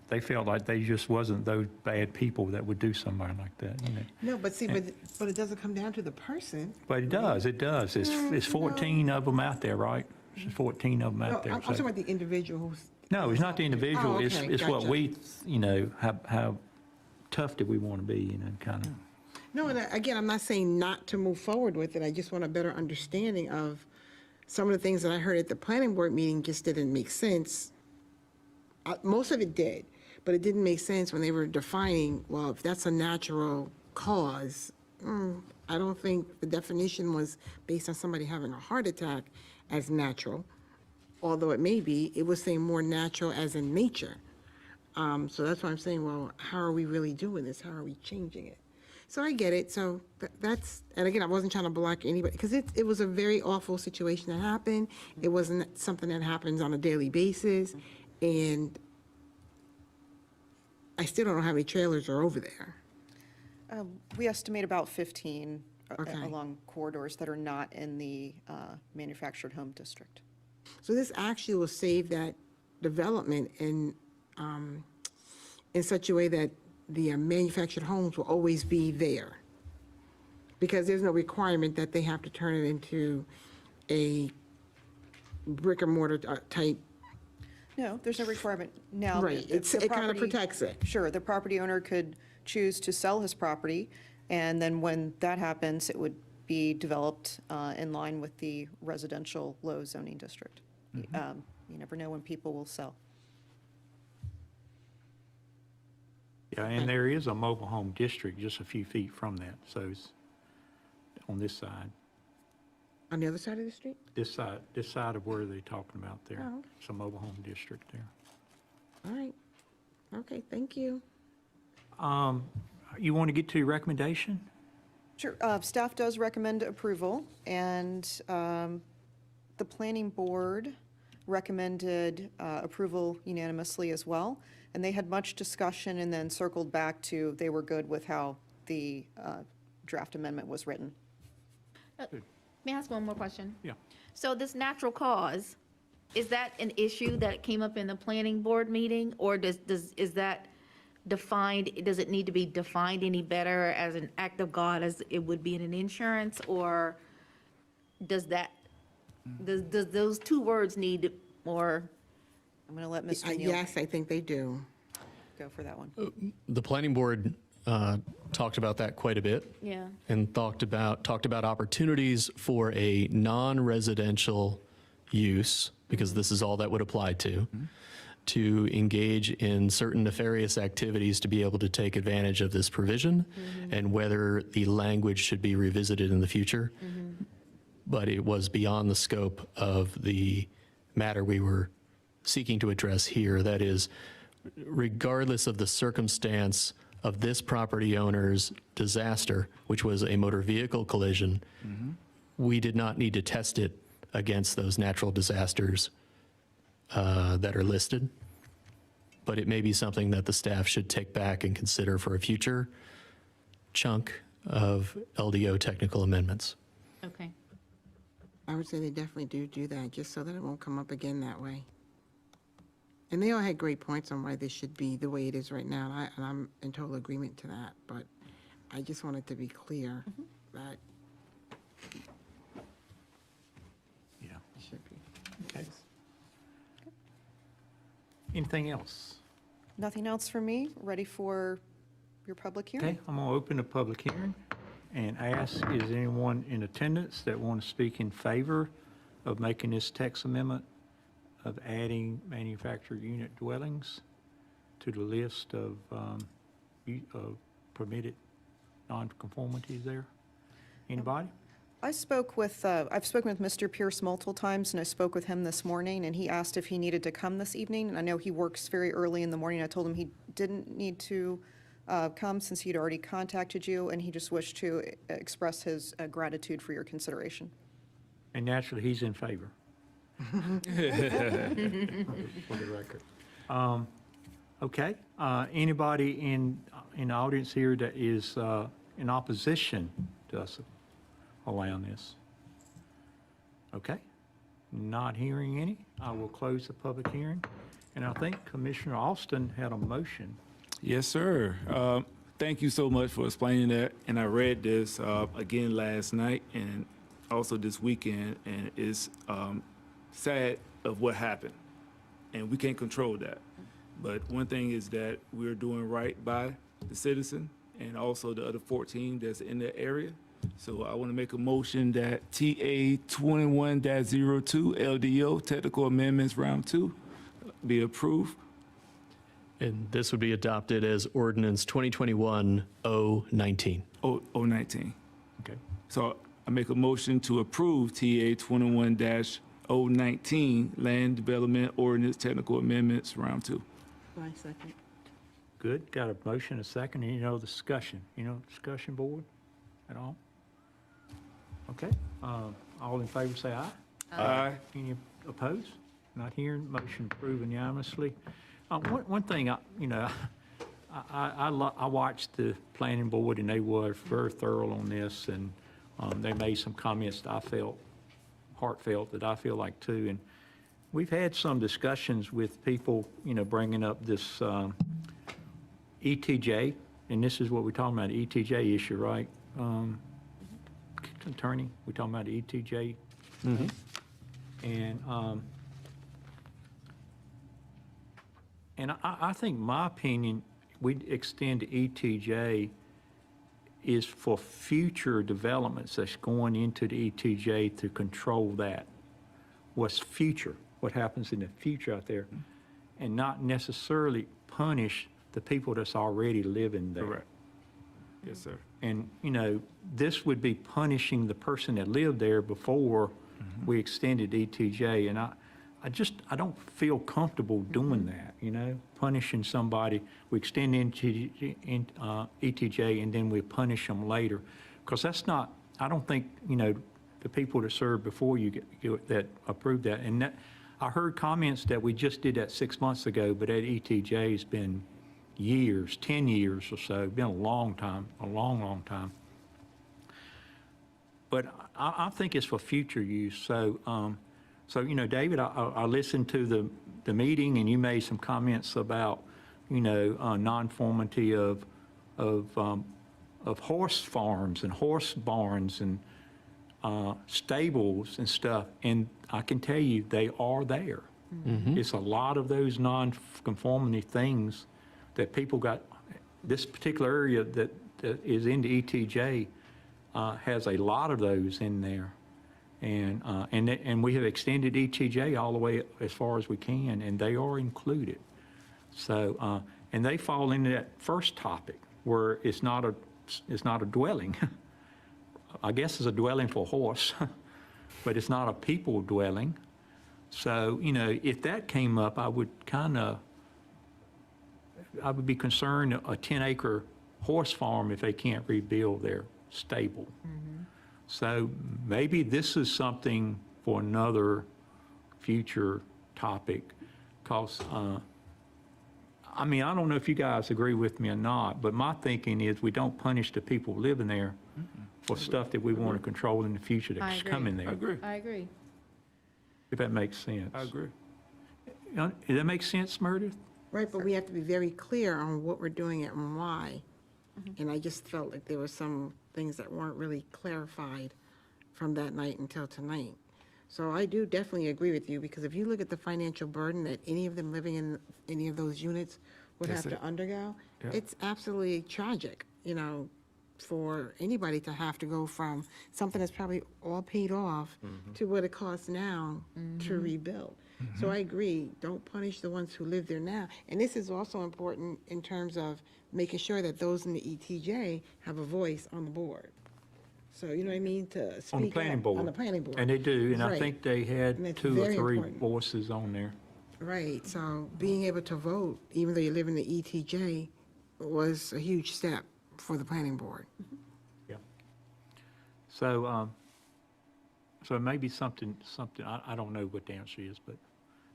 S1: they felt like they just wasn't those bad people that would do something like that, you know.
S2: No, but see, but it doesn't come down to the person.
S1: But it does. It's 14 of them out there, right? There's 14 of them
S2: No,
S1: out there.
S2: I'm talking about the individual who's.
S1: No, it's not the individual.
S2: Oh,
S1: It's
S2: okay,
S1: it's what
S2: gotcha.
S1: we, you know, how tough do we want to be, you know, kind of.
S2: No, and again, I'm not saying not to move forward with it. I just want a better understanding of some of the things that I heard at the planning board meeting just didn't make sense. Most of it did, but it didn't make sense when they were defining, well, if that's a natural cause, I don't think the definition was based on somebody having a heart attack as natural, although it may be, it was saying more natural as in nature. So that's why I'm saying, well, how are we really doing this? How are we changing it? So I get it. So that's, and again, I wasn't trying to block anybody, because it was a very awful situation that happened. It wasn't something that happens on a daily basis. And I still don't know how many trailers are over there.
S12: We estimate about 15
S2: Okay.
S12: along corridors that are not in the manufactured home district.
S2: So this actually will save that development in such a way that the manufactured homes will always be there. Because there's no requirement that they have to turn it into a brick and mortar type
S12: No, there's no requirement now.
S2: Right,
S12: the
S2: it kind of
S12: property-
S2: protects it.
S12: Sure, the property owner could choose to sell his property, and then when that happens, it would be developed in line with the residential low zoning district. You never know when people will sell.
S1: Yeah, and there is a mobile home district just a few feet from that, so it's on this side,
S2: On the other side of the street?
S1: this side of where they're talking about there.
S2: Oh, okay.
S1: It's a mobile home district there.
S2: All right. Okay, thank you.
S1: You want to get to your recommendation?
S12: Sure, staff does recommend approval, and the planning board recommended approval unanimously as well, and they had much discussion and then circled back to they were good with how the draft amendment was written.
S10: May I ask one more question?
S1: Yeah.
S10: So this natural cause, is that an issue that came up in the planning board meeting? Or is that defined, does it need to be defined any better as an act of God as it would be in an insurance? Or does those two words need more?
S12: I'm going to let Mr. Neal
S2: Yes, I think they do.
S12: go for that one.
S13: The planning board talked about that quite a bit.
S10: Yeah.
S13: And talked about opportunities for a non-residential use, because this is all that would apply to engage in certain nefarious activities to be able to take advantage of this provision, and whether the language should be revisited in the future. But it was beyond the scope of the matter we were seeking to address here. That is, regardless of the circumstance of this property owner's disaster, which was a motor vehicle collision, we did not need to test it against those natural disasters that are listed. But it may be something that the staff should take back and consider for a future chunk of LDO technical amendments.
S10: Okay.
S2: I would say they definitely do that, just so that it won't come up again that way. And they all had great points on why this should be the way it is right now, and I'm in total agreement to that, but I just wanted to be clear that
S1: Yeah.
S2: it should be.
S1: Okay. Anything else?
S12: Nothing else from me. Ready for your public hearing?
S1: Okay, I'm going to open the public hearing and ask, is anyone in attendance that want to speak in favor of making this text amendment of adding manufactured unit dwellings to the list of permitted nonconformities there? Anybody?
S12: I've spoken with Mr. Pierce multiple times, and I spoke with him this morning, and he asked if he needed to come this evening. And I know he works very early in the morning. I told him he didn't need to come since he'd already contacted you, and he just wished to express his gratitude for your consideration.
S1: And naturally, he's in favor. For the record. Okay, anybody in the audience here that is in opposition to us allowing this? Okay, not hearing any, I will close the public hearing. And I think Commissioner Alston had a motion.
S9: Yes, sir. Thank you so much for explaining that. And I read this again last night and also this weekend, and it's sad of what happened. And we can't control that. But one thing is that we're doing right by the citizen and also the other 14 that's in the area. So I want to make a motion that TA 21-02 LDO Technical Amendments Round 2 be approved.
S13: And this would be adopted as ordinance 2021-019.
S9: 019.
S1: Okay.
S9: So I make a motion to approve TA 21-019 Land Development Ordinance Technical Amendments Round 2.
S2: My second.
S1: Good, got a motion, a second, any other discussion? Discussion board at all? Okay, all in favor say aye.
S9: Aye.
S1: Any opposed? Not hearing, motion approved unanimously. One thing, I watched the planning board and they were very thorough on this, and they made some comments that I felt heartfelt, that I feel like too. And we've had some discussions with people, bringing up this ETJ, and this is what we're talking about, ETJ issue, right? Attorney, we're talking about the ETJ. And And I think my opinion, we extend to ETJ is for future developments that's going into the ETJ to control that. What's future, what happens in the future out there, and not necessarily punish the people that's already living there.
S9: Correct. Yes, sir.
S1: And, you know, this would be punishing the person that lived there before we extended ETJ. And I don't feel comfortable doing that, you know, punishing somebody. We extend ETJ and then we punish them later. Because that's not, I don't think, you know, the people that served before you that approved that. And that, I heard comments that we just did that 6 months ago, but that ETJ has been years, 10 years or so, been a long time, a long, long time. But I think it's for future use. So, you know, David, I listened to the meeting, and you made some comments about, you know, non-conformity of horse farms and horse barns and stables and stuff. And I can tell you, they are there. It's a lot of those non-conformity things that people got. This particular area that is in the ETJ has a lot of those in there. And we have extended ETJ all the way as far as we can, and they are included. So, and they fall into that first topic where it's not a dwelling. I guess it's a dwelling for a horse, but it's not a people dwelling. So, you know, if that came up, I would be concerned a 10-acre horse farm if they can't rebuild their stable. So maybe this is something for another future topic, because, I mean, I don't know if you guys agree with me or not, but my thinking is we don't punish the people living there for stuff that we want to control in the future that's coming there.
S10: I agree.
S1: If that makes sense.
S9: I agree.
S1: Does that make sense, Meredith?
S2: Right, but we have to be very clear on what we're doing and why. And I just felt like there were some things that weren't really clarified from that night until tonight. So I do definitely agree with you, because if you look at the financial burden that any of them living in any of those units would have to undergo, it's absolutely tragic, you know, for anybody to have to go from something that's probably all paid off to what it costs now to rebuild. So I agree, don't punish the ones who live there now. And this is also important in terms of making sure that those in the ETJ have a voice on the board. So, you know what I mean, to speak
S1: On the planning
S2: up
S1: board.
S2: on the planning board.
S1: And they do, and I
S2: Right.
S1: think they
S2: And
S1: had
S2: it's
S1: 2 or
S2: very
S1: 3
S2: important.
S1: voices on there.
S2: Right, so being able to vote, even though you live in the ETJ, was a huge step for the planning board.
S1: Yeah. So, so maybe something, I don't know what the answer is, but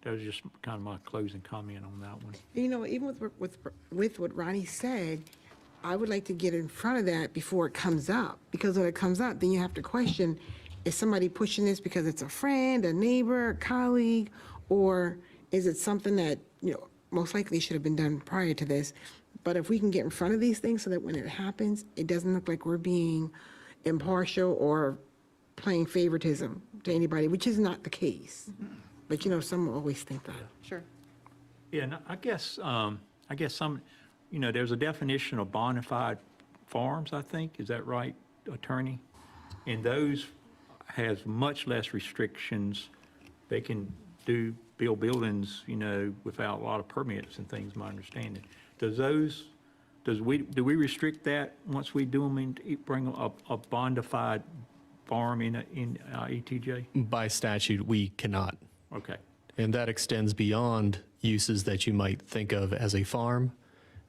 S1: that was just kind of my closing comment on that one.
S2: You know, even with what Ronnie said, I would like to get in front of that before it comes up, because when it comes up, then you have to question, is somebody pushing this because it's a friend, a neighbor, a colleague, or is it something that, you know, most likely should have been done prior to this? But if we can get in front of these things so that when it happens, it doesn't look like we're being impartial or playing favoritism to anybody, which is not the case. But, you know, some always think that.
S10: Sure.
S1: Yeah, and I guess some, you know, there's a definition of bona fide farms, I think. Is that right, attorney? And those has much less restrictions. They can build buildings, you know, without a lot of permits and things, my understanding. Do we restrict that once we do them and bring a bona fide farm in ETJ?
S13: By statute, we cannot.
S1: Okay.
S13: And that extends beyond uses that you might think of as a farm,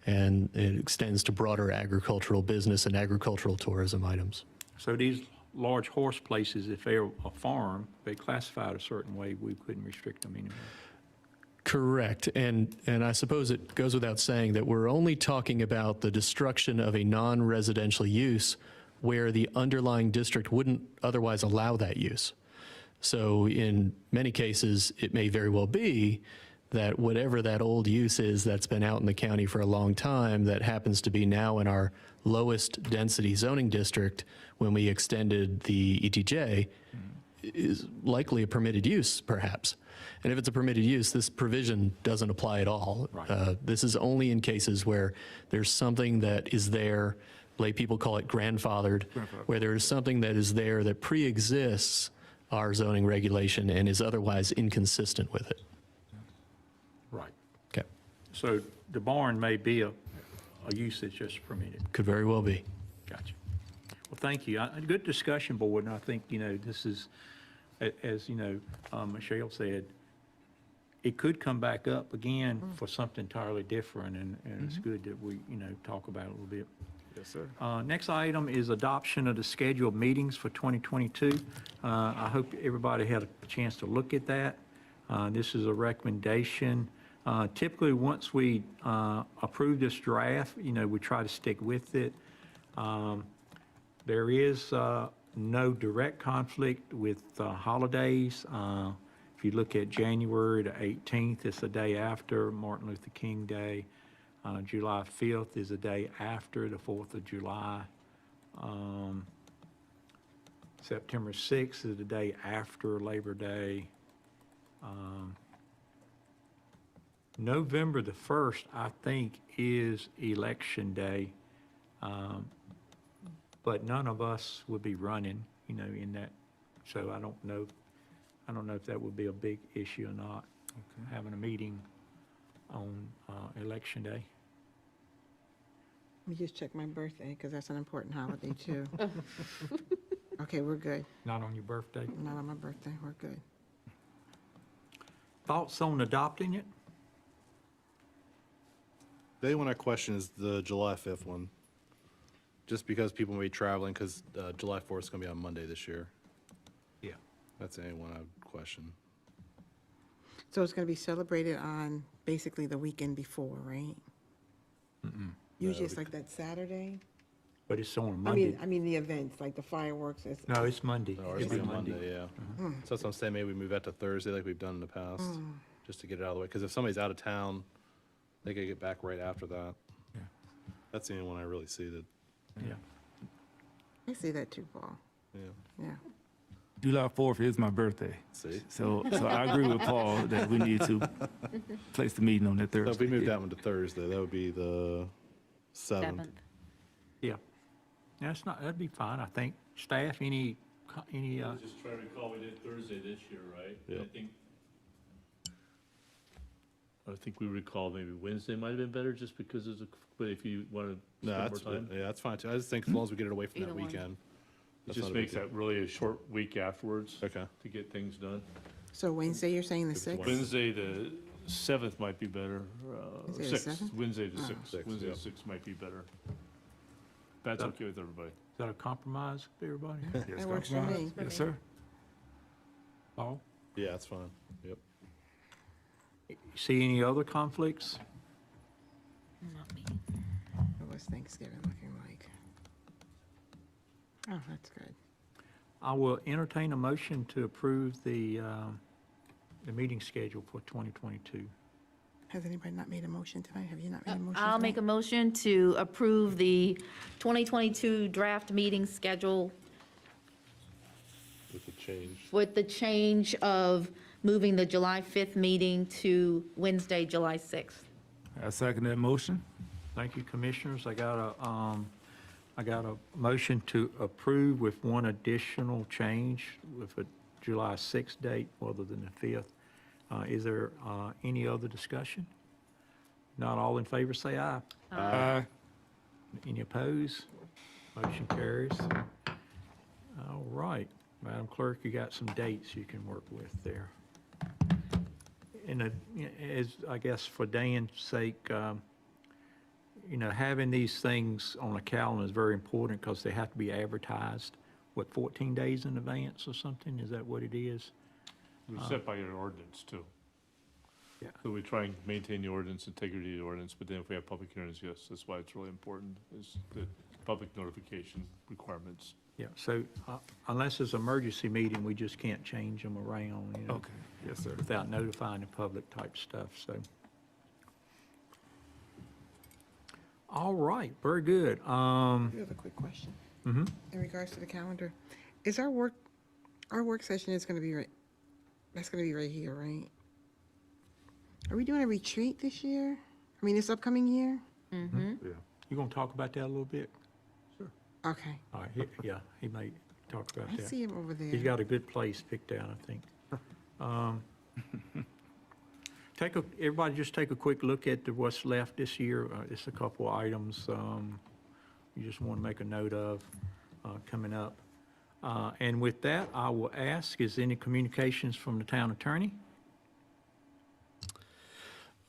S13: and it extends to broader agricultural business and agricultural tourism items.
S1: So these large horse places, if they're a farm, they classified a certain way, we couldn't restrict them anymore.
S13: Correct. And I suppose it goes without saying that we're only talking about the destruction of a non-residential use where the underlying district wouldn't otherwise allow that use. So in many cases, it may very well be that whatever that old use is that's been out in the county for a long time that happens to be now in our lowest density zoning district when we extended the ETJ, is likely a permitted use, perhaps. And if it's a permitted use, this provision doesn't apply at all. This is only in cases where there's something that is there, lay people call it grandfathered, where there is something that is there that pre-exists our zoning regulation and is otherwise inconsistent with it.
S1: Right.
S13: Okay,
S1: So the barn may be a use that's just permitted.
S13: could very well be.
S1: Gotcha. Well, thank you. Good discussion, board, and I think, this is, as Michelle said, it could come back up again for something entirely different, and it's good that we, talk about it a little bit.
S9: Yes, sir.
S1: Next item is adoption of the scheduled meetings for 2022. I hope everybody had a chance to look at that. This is a recommendation. Typically, once we approve this draft, we try to stick with it. There is no direct conflict with holidays. If you look at January the 18th, it's the day after Martin Luther King Day. July 5th is the day after the 4th of July. September 6th is the day after Labor Day. November the 1st, I think, is Election Day. But none of us would be running, in that. So I don't know if that would be a big issue or not, having a meeting on Election Day.
S2: Let me just check my birthday, because that's an important holiday, too. Okay, we're good.
S1: Not on your birthday.
S2: Not on my birthday, we're good.
S1: Thoughts on adopting it?
S14: The only one I question is the July 5th one. Just because people may be traveling, because July 4th is going to be on Monday this year.
S1: Yeah.
S14: That's the only one I would question.
S2: So it's going to be celebrated on basically the weekend before, right? Usually it's like that Saturday?
S1: But it's on Monday.
S2: I mean the events, like the fireworks.
S1: No, it's Monday.
S14: Or it's on Monday, yeah. So that's what I'm saying, maybe we move that to Thursday like we've done in the past, just to get it out of the way. Because if somebody's out of town, they could get back right after that.
S1: Yeah.
S14: That's the only one I really see that,
S1: Yeah.
S2: I see that too, Paul.
S14: yeah.
S2: Yeah.
S9: July 4th is my birthday.
S14: See?
S9: So I agree with Paul that we need to place the meeting on that
S14: So
S9: Thursday.
S14: if we move that one to Thursday, that would be the 7th.
S1: Yeah. That'd be fine, I think. Staff, any,
S8: Just trying to recall, we did Thursday this year, right?
S14: Yeah.
S8: I think we recall maybe Wednesday might have been better just because but if you want to
S14: No,
S8: spend
S14: that's,
S8: more time.
S14: yeah, that's fine too. I just think as long as we get it away from that
S10: Either one.
S14: weekend.
S8: It
S14: that's
S8: just
S14: not a big
S8: makes
S14: deal.
S8: that really a short week afterwards.
S14: Okay.
S8: To get things done.
S2: So Wednesday, you're saying the 6th?
S8: Wednesday, the 7th might be better.
S2: Wednesday the
S8: 6th,
S2: 7th?
S8: Wednesday the
S2: Oh.
S8: 6th.
S14: 6th,
S8: Wednesday
S14: yeah.
S8: the 6th might be better. That's okay with everybody.
S1: is that a compromise with everybody?
S9: Yes,
S2: That works for me.
S9: Yes, sir.
S1: Paul?
S14: Yeah, that's fine. Yep.
S1: See any other conflicts?
S2: What's Thanksgiving looking like? Oh, that's good.
S1: I will entertain a motion to approve the meeting schedule for 2022.
S2: Has anybody not made a motion tonight? Have you not made a motion?
S10: I'll make a
S2: tonight?
S10: motion to approve the 2022 draft meeting schedule
S8: With the change.
S10: with the change of moving the July 5th meeting to Wednesday, July 6th.
S9: I second that motion.
S1: Thank you, Commissioners. I got a motion to approve with one additional change with a July 6th date rather than the 5th. Is there any other discussion? Not all in favor, say aye.
S9: Aye.
S1: Any opposed? Motion carries. All right, Madam Clerk, you got some dates you can work with there. And as, I guess for Dan's sake, having these things on a calendar is very important because they have to be advertised, 14 days in advance or something? Is that what it is?
S8: We're set by your ordinance too.
S1: Yeah.
S8: So we try and maintain the ordinance, integrity of the ordinance, but then if we have public hearings, yes, that's why it's really important, is the public notification requirements.
S1: Yeah, so unless it's an emergency meeting, we just can't change them around,
S9: Okay. Yes, sir.
S1: without notifying the public type stuff, so. All right, very good.
S2: I have a quick question. In regards to the calendar, is our Our work session is going to be that's going to be right here, right? Are we doing a retreat this year? I mean, this upcoming year?
S1: You gonna talk about that a little bit?
S2: Okay.
S1: All right, he may talk about
S2: I
S1: that.
S2: see him over there.
S1: He's got a good place picked out, I think. Everybody just take a quick look at what's left this year. It's a couple items you just want to make a note of coming up. And with that, I will ask, is any communications from the town attorney?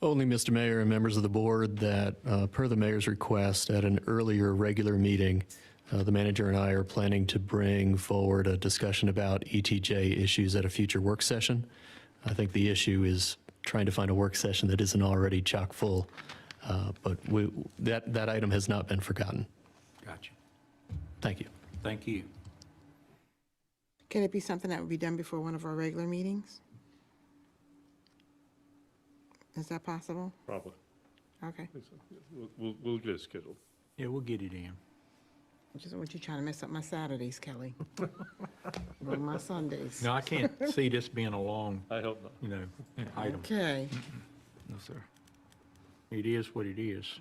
S13: Only, Mr. Mayor and members of the board, that per the mayor's request at an earlier regular meeting, the manager and I are planning to bring forward a discussion about ETJ issues at a future work session. I think the issue is trying to find a work session that isn't already chock full, but that item has not been forgotten.
S1: Gotcha.
S13: Thank you.
S1: Thank you.
S2: Can it be something that would be done before one of our regular meetings? Is that possible?
S8: Probably.
S2: Okay.
S8: We'll get it scheduled.
S1: Yeah, we'll get it in.
S2: I just don't want you trying to mess up my Saturdays, Kelly. Or my Sundays.
S1: No, I can't see this being a long,
S8: I hope not.
S1: item.
S2: Okay.
S1: No, sir. It is what it is.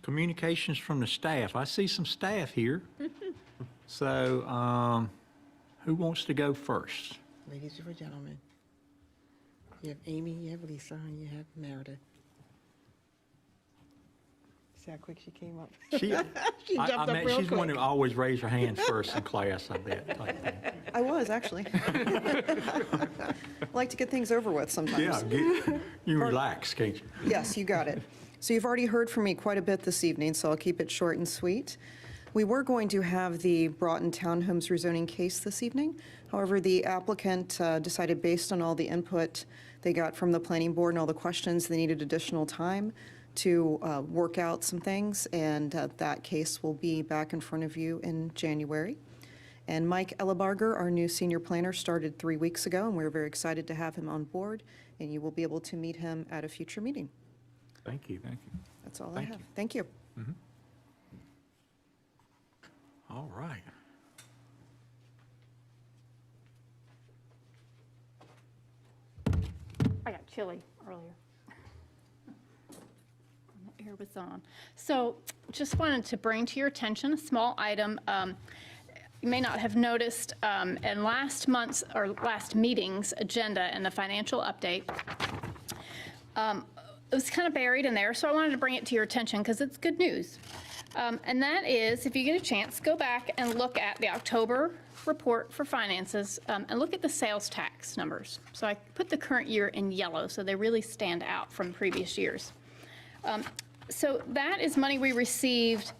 S1: Communications from the staff. I see some staff here. So, who wants to go first?
S2: Ladies and gentlemen. You have Amy, you have Lisa, and you have Meredith. See how quick she came up? She jumped up real
S1: She's one
S2: quick.
S1: who always raise her hand first in class, I bet. type thing.
S12: I was, actually. Like to get things over with sometimes.
S1: Yeah, you relax, can't you?
S12: Yes, you got it. So you've already heard from me quite a bit this evening, so I'll keep it short and sweet. We were going to have the Broughton Townhomes rezoning case this evening. However, the applicant decided, based on all the input they got from the planning board and all the questions, they needed additional time to work out some things, and that case will be back in front of you in January. And Mike Ellebarger, our new senior planner, started 3 weeks ago, and we're very excited to have him on board, and you will be able to meet him at a future meeting.
S1: Thank you. Thank you.
S12: That's all I
S1: Thank
S12: have.
S1: you.
S12: Thank you.
S1: All right.
S11: I got chilly earlier. The air was on. So just wanted to bring to your attention a small item. You may not have noticed in last month's or last meeting's agenda and the financial update, it was kind of buried in there, so I wanted to bring it to your attention because it's good news. And that is, if you get a chance, go back and look at the October report for finances and look at the sales tax numbers. So I put the current year in yellow, so they really stand out from previous years. So that is money we received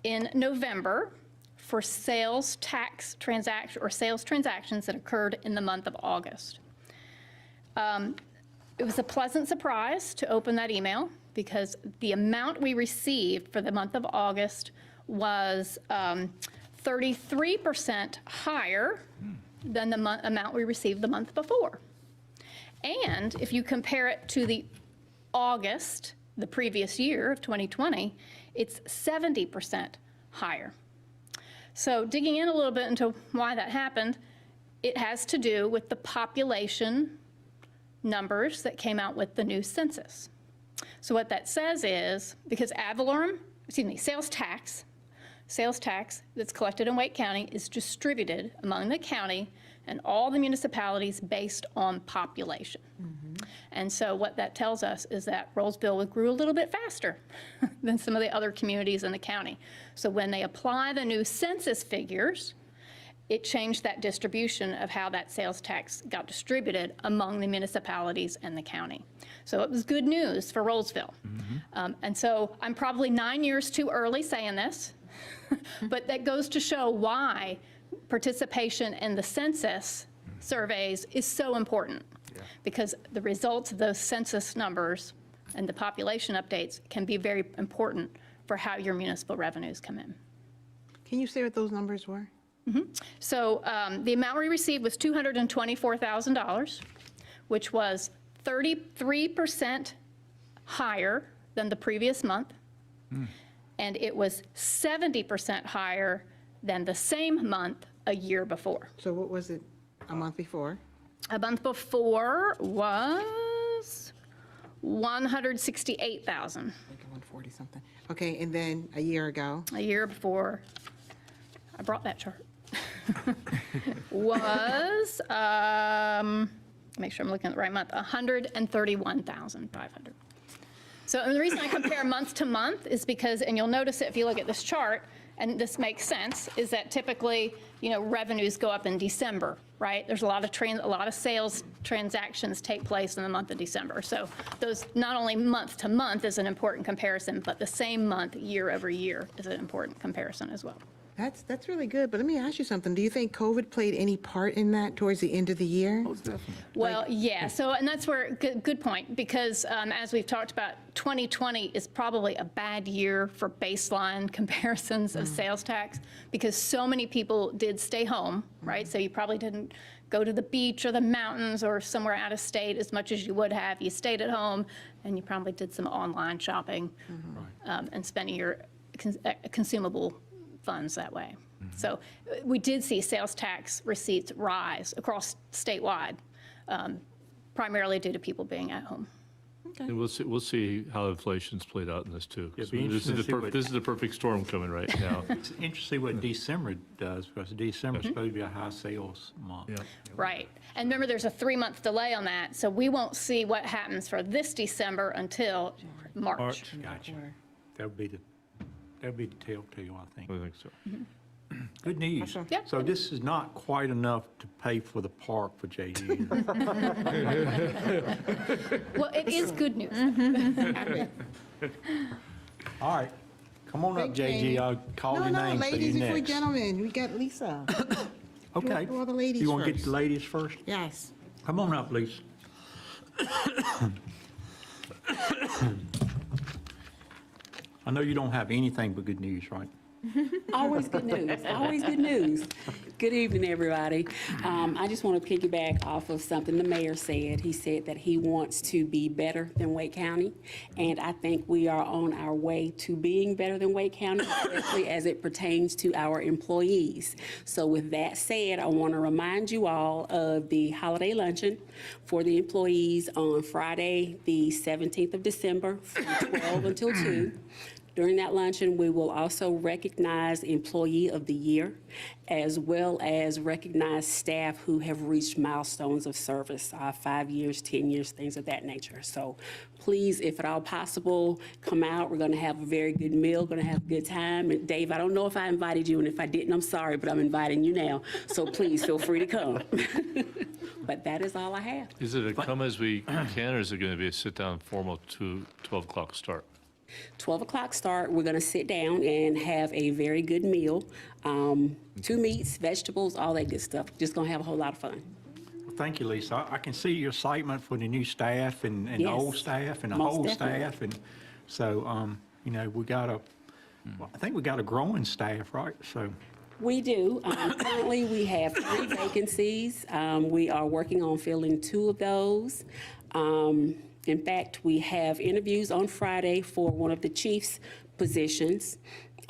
S11: in November for sales tax transaction or sales transactions that occurred in the month of August. It was a pleasant surprise to open that email because the amount we received for the month of August was 33% higher than the amount we received the month before. And if you compare it to the August, the previous year of 2020, it's 70% higher. So digging in a little bit into why that happened, it has to do with the population numbers that came out with the new census. So what that says is, because sales tax that's collected in Wake County is distributed among the county and all the municipalities based on population. And so what that tells us is that Rolesville grew a little bit faster than some of the other communities in the county. So when they apply the new census figures, it changed that distribution of how that sales tax got distributed among the municipalities and the county. So it was good news for Rolesville. And so I'm probably 9 years too early saying this, but that goes to show why participation in the census surveys is so important. Because the results of those census numbers and the population updates can be very important for how your municipal revenues come in.
S2: Can you say what those numbers were?
S11: So the amount we received was $224,000, which was 33% higher than the previous month. And it was 70% higher than the same month a year before.
S2: So what was it a month before?
S11: A month before was 168,000.
S2: I think 140 something. Okay, and then a year ago?
S11: A year before, I brought that chart, was, make sure I'm looking at the right month, 131,500. So and the reason I compare month to month is because, and you'll notice it if you look at this chart, and this makes sense, is that typically, revenues go up in December, right? There's a lot of sales transactions take place in the month of December. So those, not only month to month is an important comparison, but the same month year over year is an important comparison as well.
S2: That's really good, but let me ask you something. Do you think COVID played any part in that towards the end of the year?
S11: Well, yeah, so, and that's where, good point, because as we've talked about, 2020 is probably a bad year for baseline comparisons of sales tax, because so many people did stay home, right? So you probably didn't go to the beach or the mountains or somewhere out of state as much as you would have. You stayed at home, and you probably did some online shopping and spending your consumable funds that way. So we did see sales tax receipts rise across statewide, primarily due to people being at home.
S8: And we'll see how inflation's played out in this too.
S1: It'd
S8: 'Cause
S1: be
S8: This
S1: interesting to
S8: is
S1: see what-
S8: this is the perfect storm coming right now.
S1: It's interesting to see what December does, because December's supposed to be a high sales month.
S8: Yeah.
S11: Right. And remember, there's a 3-month delay on that, so we won't see what happens for this December until March.
S1: Gotcha. That would be the telltale, I think.
S8: I think so.
S1: Good news.
S2: Awesome.
S11: Yep.
S1: So this is not quite enough to pay for the park for JG.
S11: Well, it is good news.
S1: All right, come on up,
S2: Thank you.
S1: JG. I'll call your
S2: No,
S1: name so
S2: ladies
S1: you
S2: before
S1: next.
S2: gentlemen. We got Lisa.
S1: Okay.
S2: Do all the ladies
S1: You want to get
S2: first.
S1: the ladies first?
S2: Yes.
S1: Come on up, Lisa. I know you don't have anything but good news, right?
S15: Always good news, always good news. Good evening, everybody. I just want to piggyback off of something the mayor said. He said that he wants to be better than Wake County, and I think we are on our way to being better than Wake County, especially as it pertains to our employees. So with that said, I want to remind you all of the holiday luncheon for the employees on Friday, the 17th of December, from 12 until 2. During that luncheon, we will also recognize Employee of the Year, as well as recognize staff who have reached milestones of service, 5 years, 10 years, things of that nature. So please, if at all possible, come out. We're going to have a very good meal, going to have a good time. And Dave, I don't know if I invited you, and if I didn't, I'm sorry, but I'm inviting you now. So please feel free to come. But that is all I have.
S8: Is it a come as we can, or is it going to be a sit-down formal 12 o'clock start?
S15: 12 o'clock start, we're going to sit down and have a very good meal. 2 meats, vegetables, all that good stuff. Just going to have a whole lot of fun.
S1: Well, thank you, Lisa. I can see your excitement for the new staff and the
S15: Yes.
S1: old staff and the
S15: Most
S1: whole
S15: definitely.
S1: staff. And so, we got I think we got a growing staff, right? So,
S15: We do. Currently, we have 3 vacancies. We are working on filling 2 of those. In fact, we have interviews on Friday for one of the chief's positions.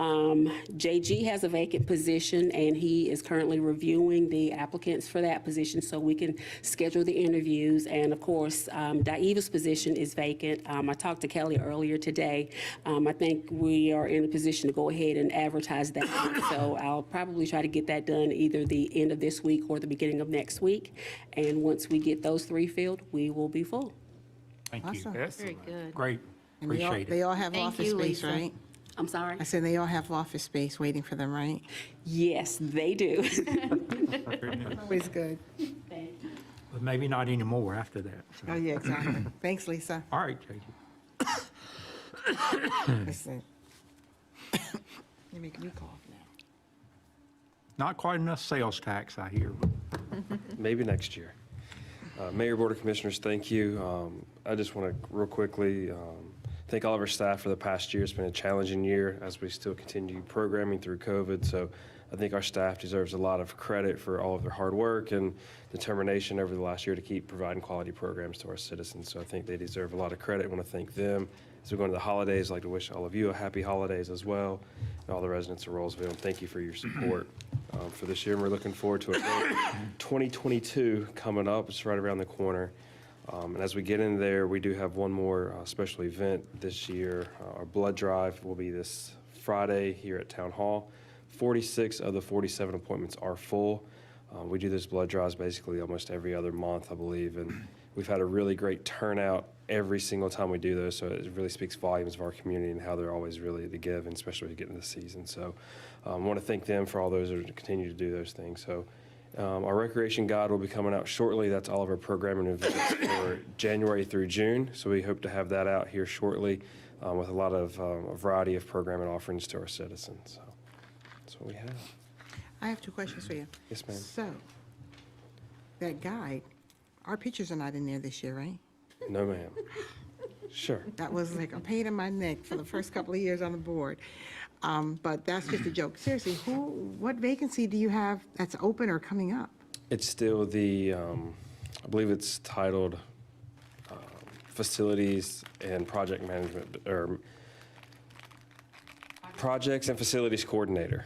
S15: JG has a vacant position, and he is currently reviewing the applicants for that position so we can schedule the interviews. And of course, Daiva's position is vacant. I talked to Kelly earlier today. I think we are in a position to go ahead and advertise that. So I'll probably try to get that done either the end of this week or the beginning of next week. And once we get those 3 filled, we will be full.
S1: thank you.
S2: Awesome.
S10: Very good.
S1: Great.
S2: And
S1: Appreciate
S2: they
S1: it.
S2: all have
S10: Thank
S2: office
S10: you,
S2: space,
S10: Lisa.
S2: right?
S15: I'm sorry?
S2: I said they all have office space waiting for them, right?
S15: Yes, they do.
S2: Always good.
S1: But maybe not anymore after that. So.
S2: Oh, yeah, exactly. Thanks, Lisa.
S1: All right, JG.
S2: Listen. You're making me cough now.
S1: Not quite enough sales tax, I hear.
S16: Maybe next year. Mayor, Board of Commissioners, thank you. I just want to real quickly thank all of our staff for the past year. It's been a challenging year as we still continue programming through COVID. So I think our staff deserves a lot of credit for all of their hard work and determination over the last year to keep providing quality programs to our citizens. So I think they deserve a lot of credit. I want to thank them. As we go into the holidays, I'd like to wish all of you a happy holidays as well, and all the residents of Rolesville. And thank you for your support for this year, and we're looking forward to a great 2022 coming up. It's right around the corner. And as we get in there, we do have one more special event this year. Our blood drive will be this Friday here at Town Hall. 46 of the 47 appointments are full. We do this blood drives basically almost every other month, I believe, and we've had a really great turnout every single time we do those, so it really speaks volumes of our community and how they're always really to give, and especially as we get into the season. So I want to thank them for all those that continue to do those things. So our recreation guide will be coming out shortly. That's all of our programming events for January through June, so we hope to have that out here shortly with a lot of a variety of programming offerings to our citizens. So that's what we have.
S2: I have 2 questions for you.
S16: Yes, ma'am.
S2: So, that guide, our pictures are not in there this year, right?
S16: No, ma'am. Sure.
S2: That was like a pain in my neck for the first couple of years on the board. But that's just a joke. Seriously, what vacancy do you have that's open or coming up?
S16: It's still the, I believe it's titled Facilities and Project Management, or Projects and Facilities Coordinator.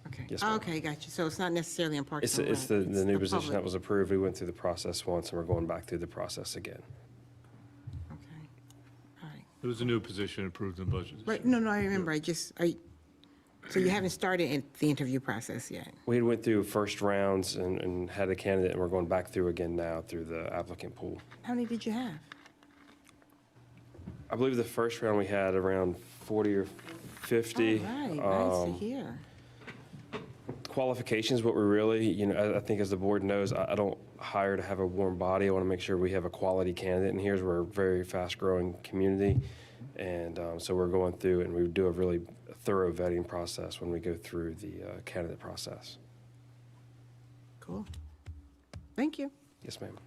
S2: Okay.
S16: Yes, ma'am.
S2: Okay, got you. So it's not necessarily in Parks and
S16: It's
S2: Rec.
S16: the new
S2: the
S16: position
S2: public.
S16: that was approved. We went through the process once, and we're going back through the process again.
S2: Okay. All right.
S8: It was a new position approved in budget.
S2: Right, no, I remember. So you haven't started the interview process yet?
S16: We had went through first rounds and had a candidate, and we're going back through again now through the applicant pool.
S2: How many did you have?
S16: I believe the first round we had around 40 or 50.
S2: All right, nice to hear.
S16: Qualifications, what we're really, I think as the board knows, I don't hire to have a warm body. I want to make sure we have a quality candidate, and here's we're a very fast-growing community, and so we're going through, and we do a really thorough vetting process when we go through the candidate process.
S2: Cool. Thank you.
S16: Yes, ma'am.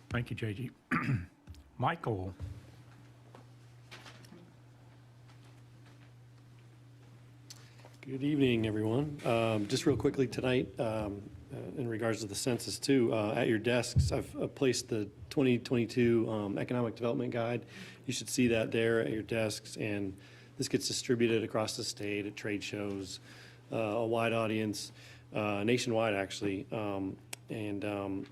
S1: Thank you, JG. Michael.
S17: Good evening, everyone. Just real quickly tonight, in regards to the census too, at your desks, I've placed the 2022 Economic Development Guide. You should see that there at your desks, and this gets distributed across the state at trade shows, a wide audience, nationwide actually, and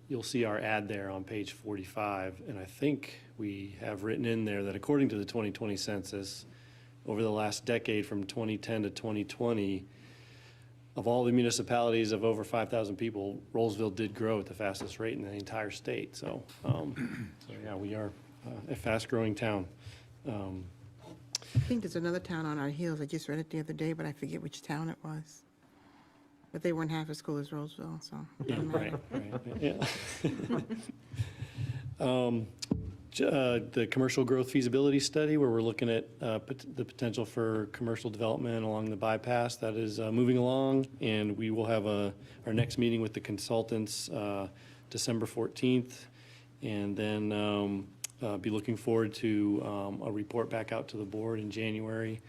S17: you'll see our ad there on page 45, and I think we have written in there that according to the 2020 census, over the last decade from 2010 to 2020, of all the municipalities of over 5,000 people, Rolesville did grow at the fastest rate in the entire state. So, yeah, we are a fast-growing town.
S2: I think there's another town on our heels. I just read it the other day, but I forget which town it was. But they weren't half as cool as Rolesville, so. it
S17: Yeah,
S2: doesn't matter.
S17: right, yeah. The commercial growth feasibility study, where we're looking at the potential for commercial development along the bypass, that is moving along, and we will have our next meeting with the consultants December 14th, and then be looking forward to a report back out to the board in January,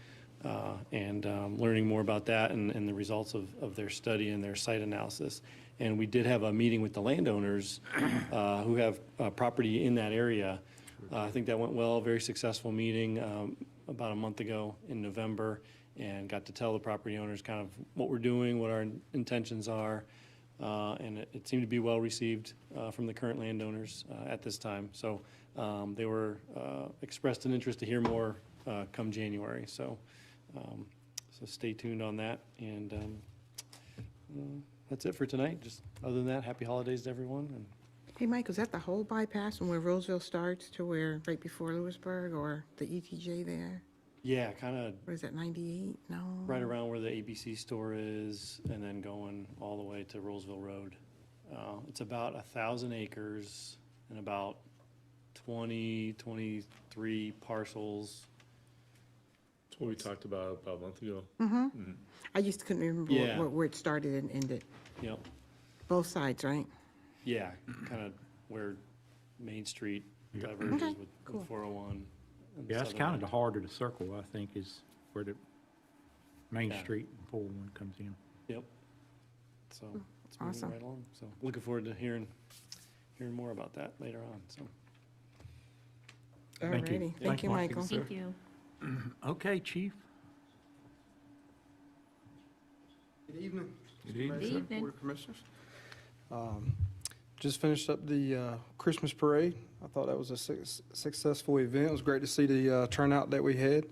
S17: and learning more about that and the results of their study and their site analysis. And we did have a meeting with the landowners who have property in that area. I think that went well, very successful meeting about a month ago in November, and got to tell the property owners kind of what we're doing, what our intentions are, and it seemed to be well received from the current landowners at this time. So they were expressed an interest to hear more come January. So stay tuned on that, and that's it for tonight. Just other than that, happy holidays to everyone. And
S2: Hey, Mike, is that the whole bypass from where Roseville starts to where, right before Lewisburg, or the ETJ there?
S17: yeah, kind of
S2: What is that, 98? No?
S17: right around where the ABC store is, and then going all the way to Rolesville Road. It's about 1,000 acres and about 23 parcels.
S8: That's what we talked about a month ago.
S2: Mm-hmm. I just couldn't remember
S17: Yeah.
S2: where it started and ended.
S17: Yep.
S2: Both sides, right?
S17: Yeah, kind of where Main Street diverges
S2: Okay,
S17: with
S2: cool.
S17: 401. and the
S1: Yeah, that's
S17: southern
S1: kind of
S17: end.
S1: the heart of the circle, I think, is where the Main
S17: Yeah.
S1: Street and 401 comes in.
S17: Yep. So it's moving
S2: Awesome.
S17: right along. So looking forward to hearing more about that later on. So
S1: Thank you.
S2: Alrighty.
S1: Thank
S2: Thank you,
S1: you,
S2: Michael.
S10: Thank you.
S1: Okay, Chief.
S18: evening.
S9: Good
S18: Mr.
S9: evening.
S18: Mayor,
S10: Good evening.
S18: Board of Commissioners. Just finished up the Christmas parade. I thought that was a successful event. It was great to see the turnout that we had.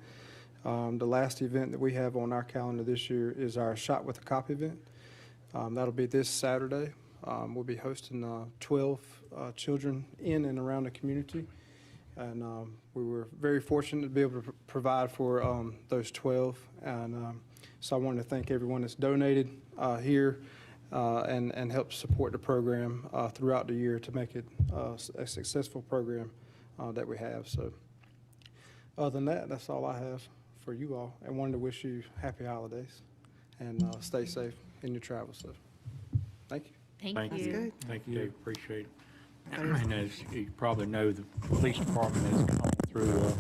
S18: The last event that we have on our calendar this year is our Shot with a Cop event. That'll be this Saturday. We'll be hosting 12 children in and around the community. And we were very fortunate to be able to provide for those 12. And so I wanted to thank everyone that's donated here and helped support the program throughout the year to make it a successful program that we have. So other than that, that's all I have for you all. And wanted to wish you happy holidays and stay safe in your travels. So thank you.
S10: Thank you.
S2: good.
S1: Thank you, Dave, appreciate it. And as you probably know, the police department has gone through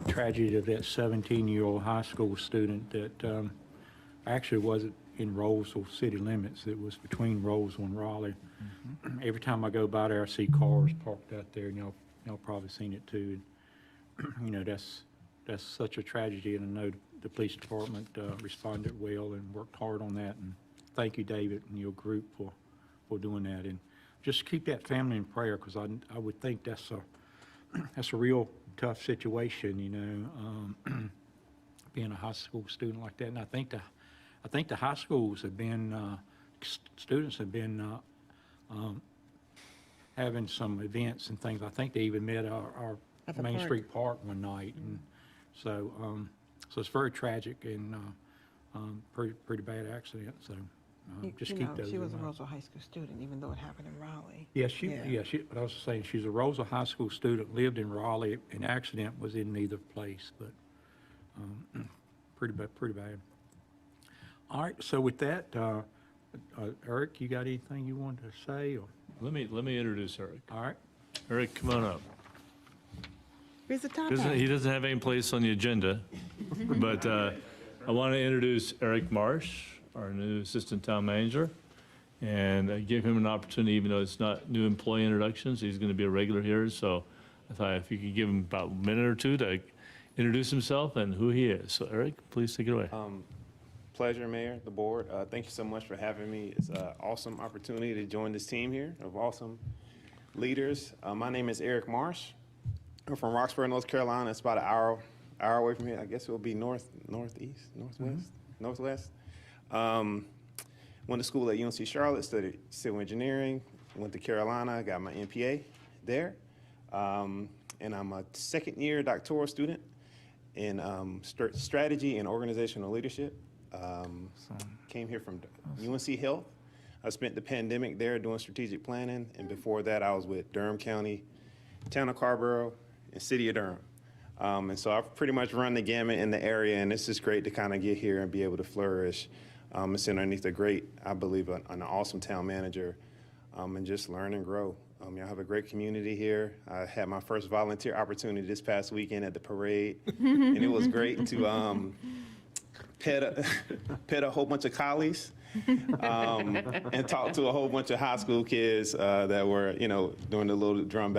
S1: a tragedy of that 17-year-old high school student that actually wasn't in Rolesville city limits. It was between Rolesville and Raleigh. Every time I go by there, I see cars parked out there, and y'all probably seen it too. And, you know, that's such a tragedy, and I know the police department responded well and worked hard on that. And thank you, David, and your group for doing that. And just keep that family in prayer, because I would think that's a real tough situation, you know, being a high school student like that. And I think the high schools have been students have been having some events and things. I think they even met our
S2: At the
S1: Main
S2: park.
S1: Street Park one night, and so it's very tragic and pretty bad accident. So just
S2: You
S1: keep
S2: know,
S1: those
S2: she
S1: in
S2: was a
S1: mind.
S2: Roseville High School student, even though it happened in Raleigh.
S1: But I was saying, she's a Rosa High School student, lived in Raleigh, an accident was in neither place, but pretty bad. All right, so with that, Eric, you got anything you wanted to say? Or?
S8: Let me introduce Eric.
S1: All right.
S8: Eric, come on up.
S2: Here's the top
S8: He
S2: hat.
S8: doesn't have any place on the agenda, but I want to introduce Eric Marsh, our new Assistant Town Manager, and give him an opportunity, even though it's not new employee introductions, he's going to be a regular here, so I thought if you could give him about a minute or two to introduce himself and who he is. So Eric, please take it away.
S19: Pleasure, Mayor, the board. Thank you so much for having me. It's an awesome opportunity to join this team here of awesome leaders. My name is Eric Marsh. I'm from Roxborough, North Carolina. It's about an hour away from here. I guess it will be northwest. Went to school at UNC Charlotte, studied civil engineering. Went to Carolina, got my MPA there. And I'm a second-year doctoral student in strategy and organizational leadership. Came here from UNC Health. I spent the pandemic there doing strategic planning, and before that I was with Durham County, Town of Carrboro, and City of Durham. And so I've pretty much run the gamut in the area, and it's just great to kind of get here and be able to flourish. It's underneath a great, I believe, an awesome town manager, and just learn and grow. I have a great community here. I had my first volunteer opportunity this past weekend at the parade, and it was great to pet a whole bunch of collies and talk to a whole bunch of high school kids that were, doing the little drumline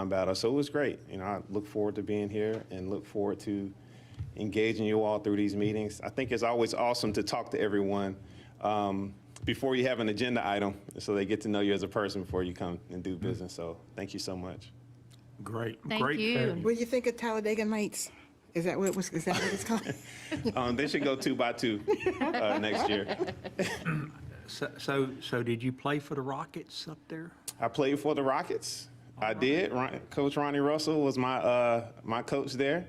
S19: battle. So it was great. I look forward to being here and look forward to engaging you all through these meetings. I think it's always awesome to talk to everyone before you have an agenda item, so they get to know you as a person before you come and do business. So thank you so much.
S1: Great.
S10: Thank
S1: Great.
S10: you.
S2: What do you think of Talladega Nights? Is that what it's called?
S19: They should go 2x2 next year.
S1: So did you play for the Rockets up there?
S19: I played for the Rockets. I did. Coach Ronnie Russell was my coach there.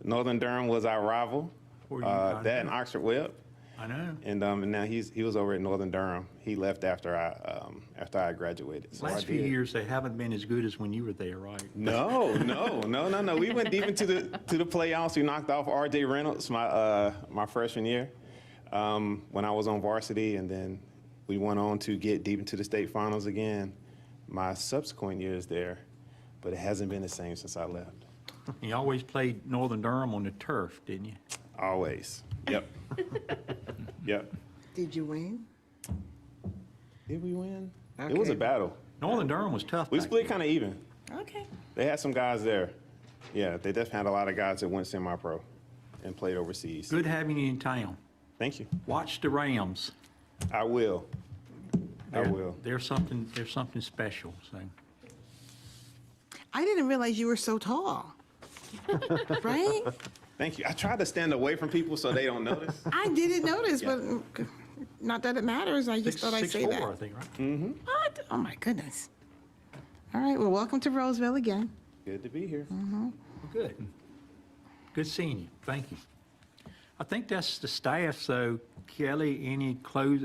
S19: Northern Durham was our rival. That and Oxford Webb.
S1: I know.
S19: And now he was over at Northern Durham. He left after I graduated. So
S1: Last few years, they haven't been as good as when you were there, right?
S19: No. We went deep into the playoffs. We knocked off R.J. Reynolds my freshman year when I was on varsity, and then we went on to get deep into the state finals again my subsequent years there, but it hasn't been the same since I left.
S1: You always played Northern Durham on the turf, didn't you?
S19: Always. Yep. Yep.
S2: Did you win?
S19: Did we win?
S2: Okay.
S19: It was a battle.
S1: Northern Durham was tough.
S19: We split kind of even.
S2: Okay.
S19: They had some guys there. Yeah, they definitely had a lot of guys that went semi-pro and played overseas.
S1: Good having you in town.
S19: Thank you.
S1: Watch the Rams.
S19: I will. I
S1: They're-
S19: will.
S1: There's something special, so.
S2: I didn't realize you were so tall. Right?
S19: Thank you. I try to stand away from people so they don't notice.
S2: I didn't notice, but not that it matters. I just thought I'd say
S1: 6'4",
S2: that.
S1: I think, right?
S19: Mm-hmm.
S2: What? Oh, my goodness. All right, well, welcome to Rolesville again.
S19: Good to be here.
S1: Good. Good seeing you. Thank you. I think that's the staff, so Kelly, any close,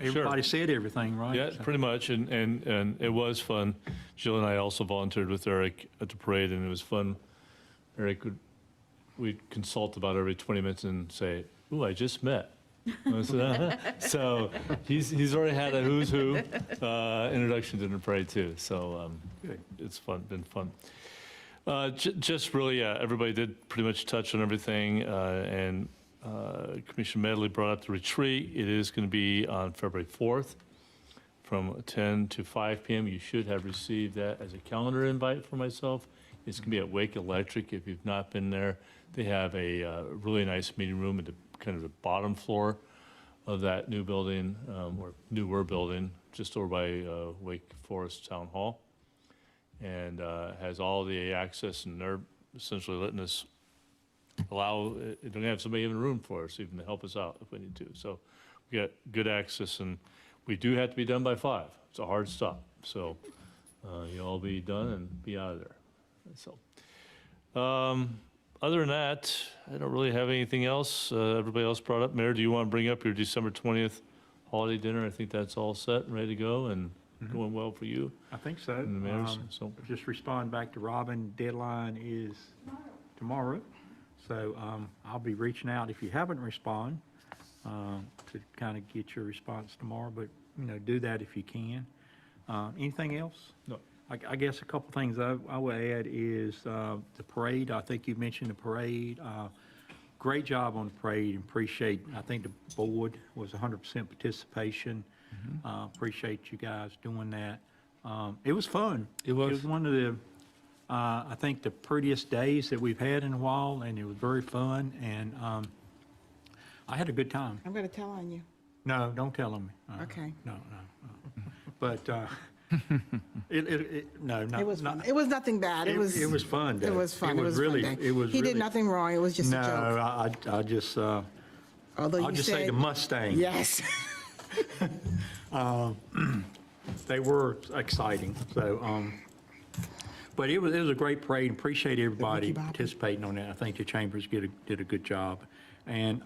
S1: everybody said everything, right?
S8: Yeah,
S1: So-
S8: pretty much, and it was fun. Jill and I also volunteered with Eric at the parade, and it was fun. Eric we'd consult about every 20 minutes and say, "Ooh, I just met." I said, "Uh-huh." So he's already had a who's who introduction to the parade too. So
S1: Good.
S8: it's been fun. Just really, everybody did pretty much touch on everything, and Commissioner Medley brought up the retreat. It is going to be on February 4th from 10 to 5 p.m. You should have received that as a calendar invite for myself. It's going to be at Wake Electric. If you've not been there, they have a really nice meeting room at the kind of the bottom floor of that new building, or newer building, just over by Wake Forest Town Hall. And has all the access, and they're essentially letting us they're going to have somebody in the room for us, even to help us out if we need to. So we got good access, and we do have to be done by 5. It's a hard stop. So you'll all be done and be out of there. So other than that, I don't really have anything else. Everybody else brought up. Mayor, do you want to bring up your December 20th holiday dinner? I think that's all set and ready to go and going well for you.
S1: I think so.
S8: And the mayor's, so.
S1: Just respond back to Robin. Deadline is tomorrow. So I'll be reaching out if you haven't responded to kind of get your response tomorrow. But, do that if you can. Anything else?
S8: No.
S1: I guess a couple things I would add is the parade. I think you mentioned the parade. Great job on the parade. I think the board was 100% participation. Appreciate you guys doing that. It was fun. It was one of the, I think, the prettiest days that we've had in a while, and it was very fun, and I had a good time.
S2: I'm going to tell on you.
S1: No, don't tell them.
S2: Okay.
S1: No. But no,
S2: It was fun. It was nothing bad. It was
S1: fun.
S2: It was fun. It was
S1: really.
S2: fun day.
S1: It was.
S2: He
S1: really,
S2: did nothing wrong. It was just a joke.
S1: No, I just.
S2: Although
S1: I'll
S2: you
S1: just say
S2: said-
S1: the Mustang.
S2: Yes.
S1: They were exciting. So, but it was a great parade. Appreciate everybody participating on that. I think the chambers did a good job, and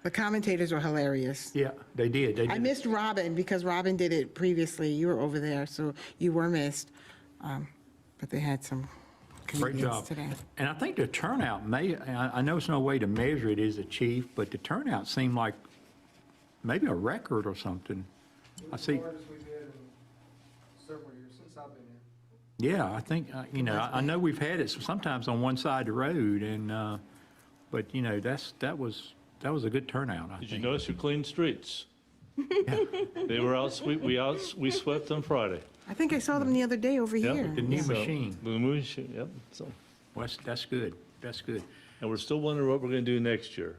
S2: The commentators were hilarious.
S1: Yeah, they did.
S2: I missed Robin because Robin did it previously. You were over there, so you were missed. But they had some
S1: Great
S2: commitments
S1: job.
S2: today.
S1: And I think the turnout I know there's no way to measure it as a chief, but the turnout seemed like maybe a record or something. I see.
S18: Largest we've had in several years since I've been here.
S1: Yeah, I think, I know we've had it sometimes on one side of the road, and, but, that was a good turnout, I think.
S8: Did you notice you cleaned streets? They were out, we swept on Friday.
S2: I think I saw them the other day over
S8: Yep,
S2: here.
S1: The new
S8: So,
S1: machine.
S8: The new machine, yep, so.
S1: Well, that's good. That's good.
S8: And we're still wondering what we're gonna do next year.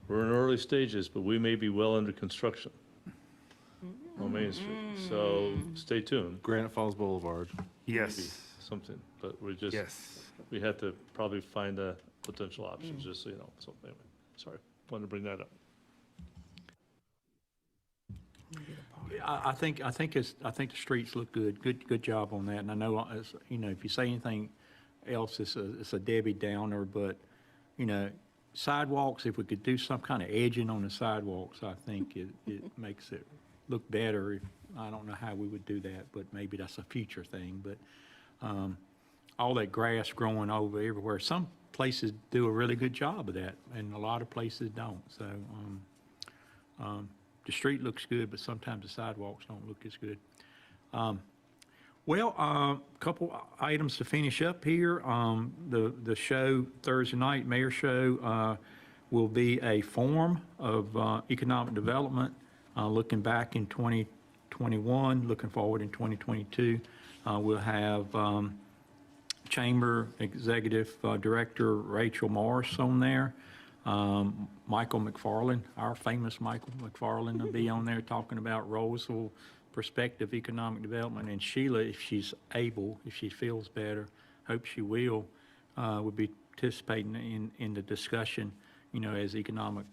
S8: We're in early stages, but we may be well under construction on Main Street, so stay tuned.
S14: Granite Falls Boulevard.
S8: Maybe Something, but we had to probably find potential options, just so you know, so anyway, sorry, wanted to bring that up.
S1: I think the streets look good. Good job on that. And I know, if you say anything else, it's a Debbie Downer, but, sidewalks, if we could do some kind of edging on the sidewalks, I think it makes it look better. I don't know how we would do that, but maybe that's a future thing. But all that grass growing over everywhere, some places do a really good job of that, and a lot of places don't. So the street looks good, but sometimes the sidewalks don't look as good. A couple items to finish up here. The show Thursday night, Mayor Show, will be a form of economic development, looking back in 2021, looking forward in 2022. We'll have Chamber Executive Director Rachel Morris on there. Michael McFarland, our famous Michael McFarland, will be on there talking about Rolesville prospective economic development. And Sheila, if she's able, if she feels better, hope she will be participating in the discussion, as economic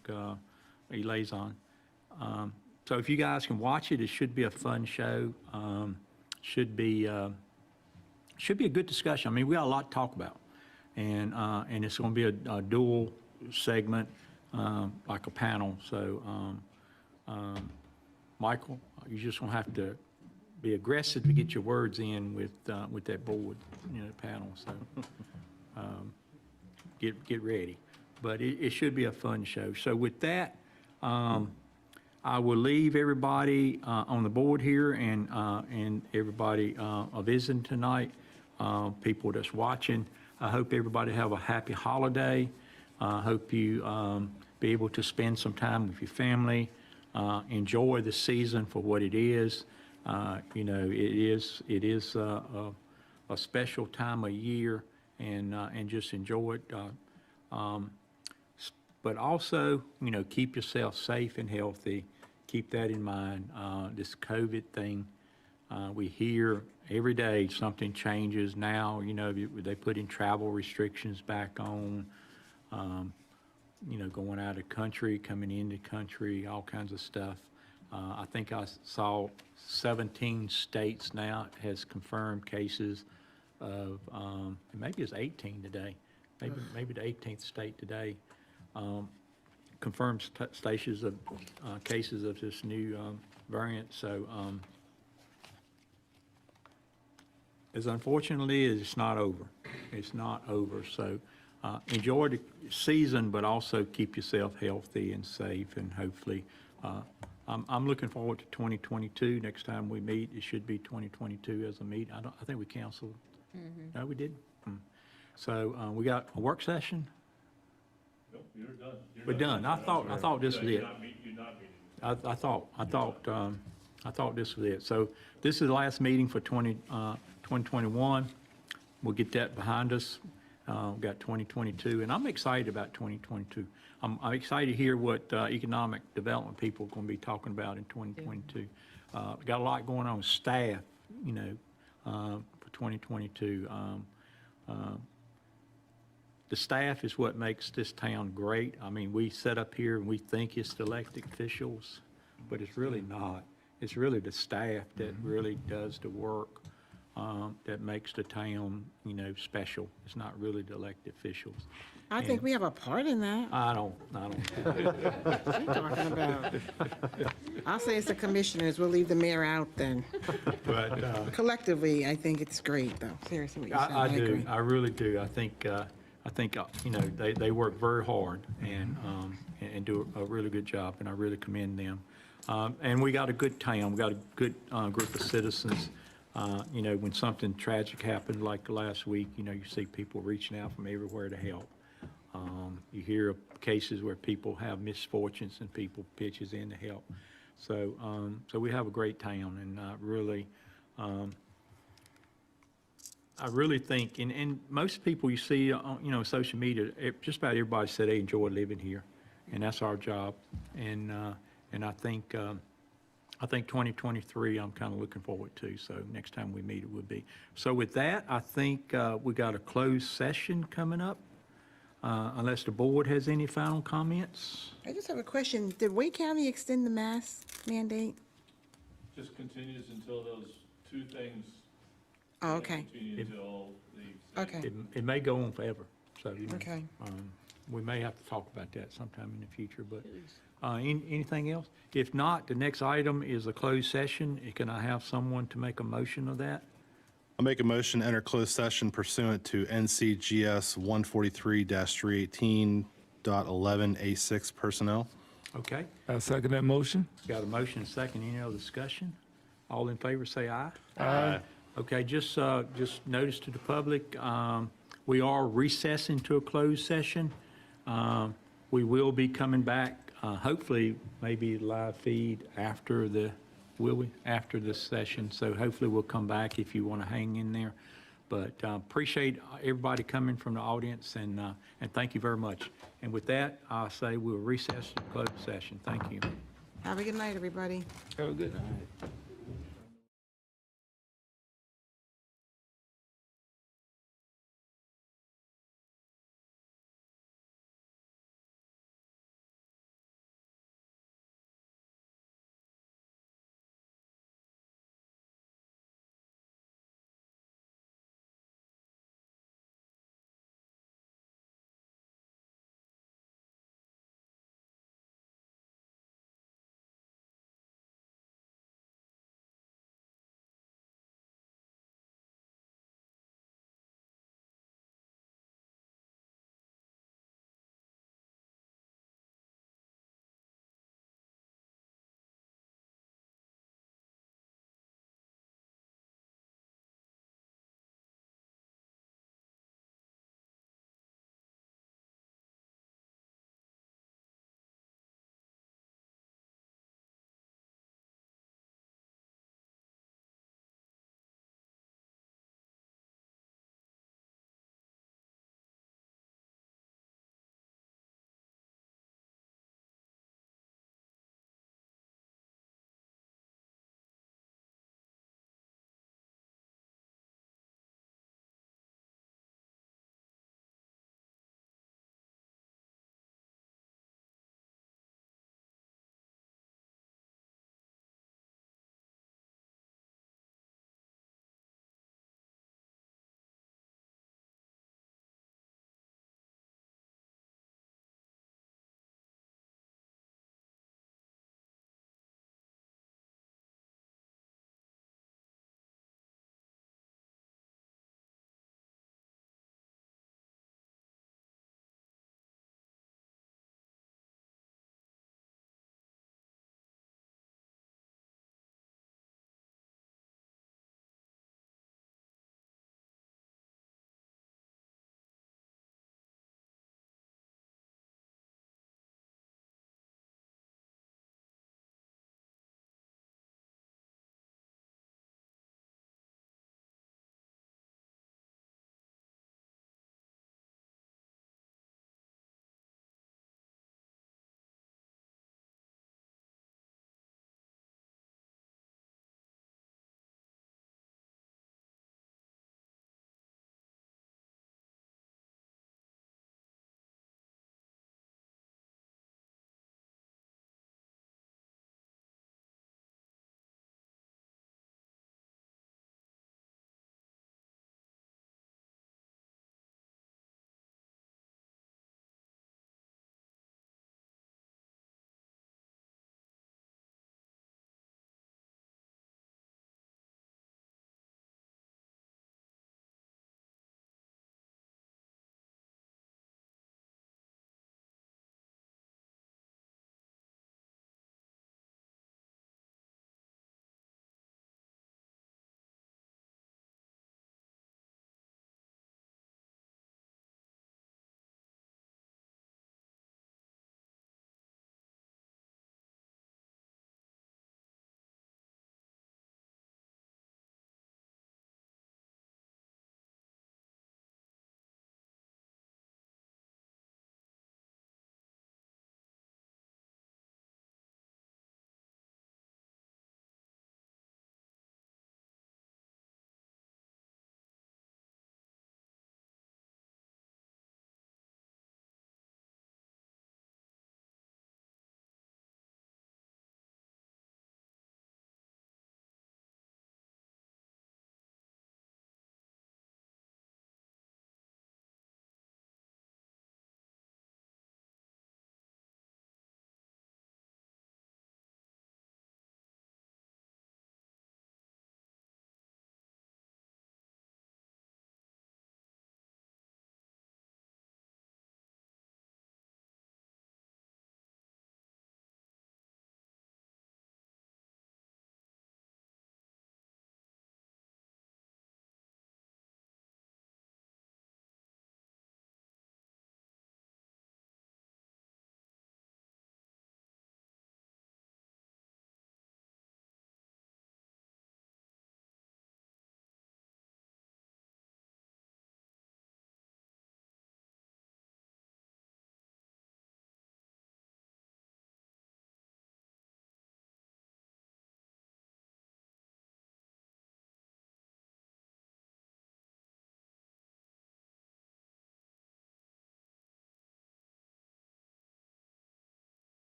S1: liaison. So if you guys can watch it, it should be a fun show. Should be a good discussion. I mean, we got a lot to talk about, and it's going to be a dual segment, like a panel. So, Michael, you just gonna have to be aggressive to get your words in with that board, panel. So, get ready. But it should be a fun show. So with that, I will leave everybody on the board here and everybody visiting tonight, people that's watching. I hope everybody have a happy holiday. I hope you be able to spend some time with your family. Enjoy the season for what it is. It is a special time of year, and just enjoy it. But also, keep yourself safe and healthy. Keep that in mind. This COVID thing, we hear every day something changes. Now, they put in travel restrictions back on, going out of country, coming into country, all kinds of stuff. I think I saw 17 states now has confirmed cases of, maybe it's 18 today, maybe the 18th state today, confirmed cases of this new variant. So as unfortunately, it's not over. It's not over. So enjoy the season, but also keep yourself healthy and safe, and hopefully, I'm looking forward to 2022. Next time we meet, it should be 2022 as a meet. I think we canceled. No, we did. So we got a work session.
S8: Nope, you're done.
S1: We're done. I thought this was it.
S8: You're not meeting.
S1: I thought this was it. So this is the last meeting for 2021. We'll get that behind us. We've got 2022, and I'm excited about 2022. I'm excited to hear what economic development people are going to be talking about in 2022. Got a lot going on with staff, for 2022. The staff is what makes this town great. I mean, we sit up here and we think it's the elected officials, but it's really not. It's really the staff that really does the work that makes the town, special. It's not really the elected officials.
S2: I think we have a part in that.
S1: I don't.
S2: What are you talking about? I'll say it's the commissioners. We'll leave the mayor out then.
S1: But
S2: Collectively, I think it's great, though. Seriously, what you're saying.
S1: I do.
S2: agree.
S1: I really do. I think they work very hard and do a really good job, and I really commend them. And we got a good town. We got a good group of citizens. When something tragic happened like last week, you see people reaching out from everywhere to help. You hear of cases where people have misfortunes and people pitches in to help. So we have a great town, and I really think, and most people you see on, social media, just about everybody said they enjoy living here, and that's our job. And I think 2023, I'm kind of looking forward to. So next time we meet, it would be. So with that, I think we got a closed session coming up, unless the board has any final comments.
S2: I just have a question. Did Wake County extend the mask mandate?
S8: Just continues until those two things.
S2: Oh, okay.
S8: Continue until the.
S2: Okay.
S1: It may go on forever, so,
S2: Okay.
S1: We may have to talk about that sometime in the future, but anything else? If not, the next item is a closed session. Can I have someone to make a motion of that?
S14: I'll make a motion to enter closed session pursuant to NCGS 143-318.11A6 personnel.
S1: Okay,
S9: I second that motion.
S1: got a motion, and a second. Any other discussion? All in favor, say aye.
S9: Aye.
S1: Okay, just notice to the public, we are recessing to a closed session. We will be coming back, hopefully, maybe live feed after the, will we? After this session. So hopefully we'll come back if you want to hang in there. But appreciate everybody coming from the audience, and thank you very much. And with that, I'll say we'll recess to closed session. Thank you.
S2: Have a good night, everybody.
S1: Have a good night.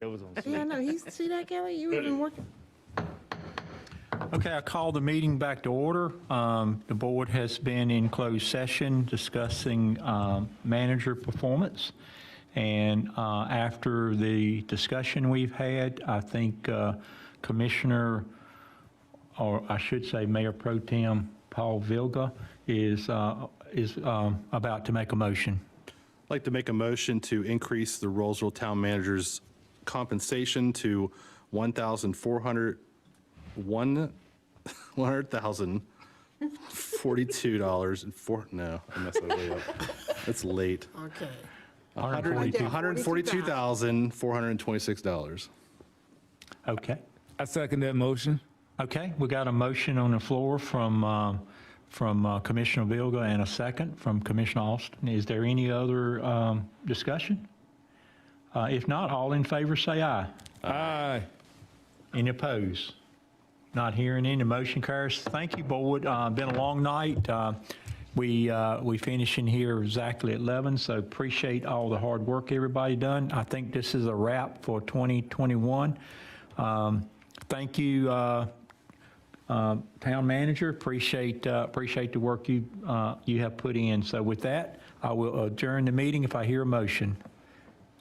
S17: It was on
S2: Yeah, I know, see that, Kelly? You even working.
S1: Okay, I call the meeting back to order. The board has been in closed session discussing manager performance. And after the discussion we've had, I think Commissioner, or I should say Mayor Pro Tem Paul Vilga is about to make a motion.
S14: I'd like to make a motion to increase the Rolesville Town Manager's compensation to $100,042 no, I messed that way up. That's late.
S2: Okay.
S14: $142,426.
S1: Okay.
S9: I second that motion.
S1: Okay, we got a motion on the floor from Commissioner Vilga and a second from Commissioner Alston. Is there any other discussion? If not, all in favor say aye.
S9: Aye.
S1: Any opposed? Not hearing any, motion carries. Thank you, board. Been a long night. We finishing here exactly at 11, so appreciate all the hard work everybody done. I think this is a wrap for 2021. Thank you, Town Manager. Appreciate the work you have put in. So with that, I will adjourn the meeting if I hear a motion.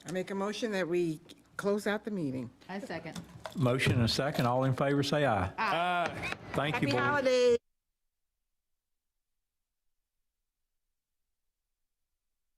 S2: I make a motion that we close out the meeting.
S3: I second.
S1: Motion and a second. All in favor say aye.
S9: Aye.
S1: Thank you,
S2: Happy
S1: board.
S2: holidays.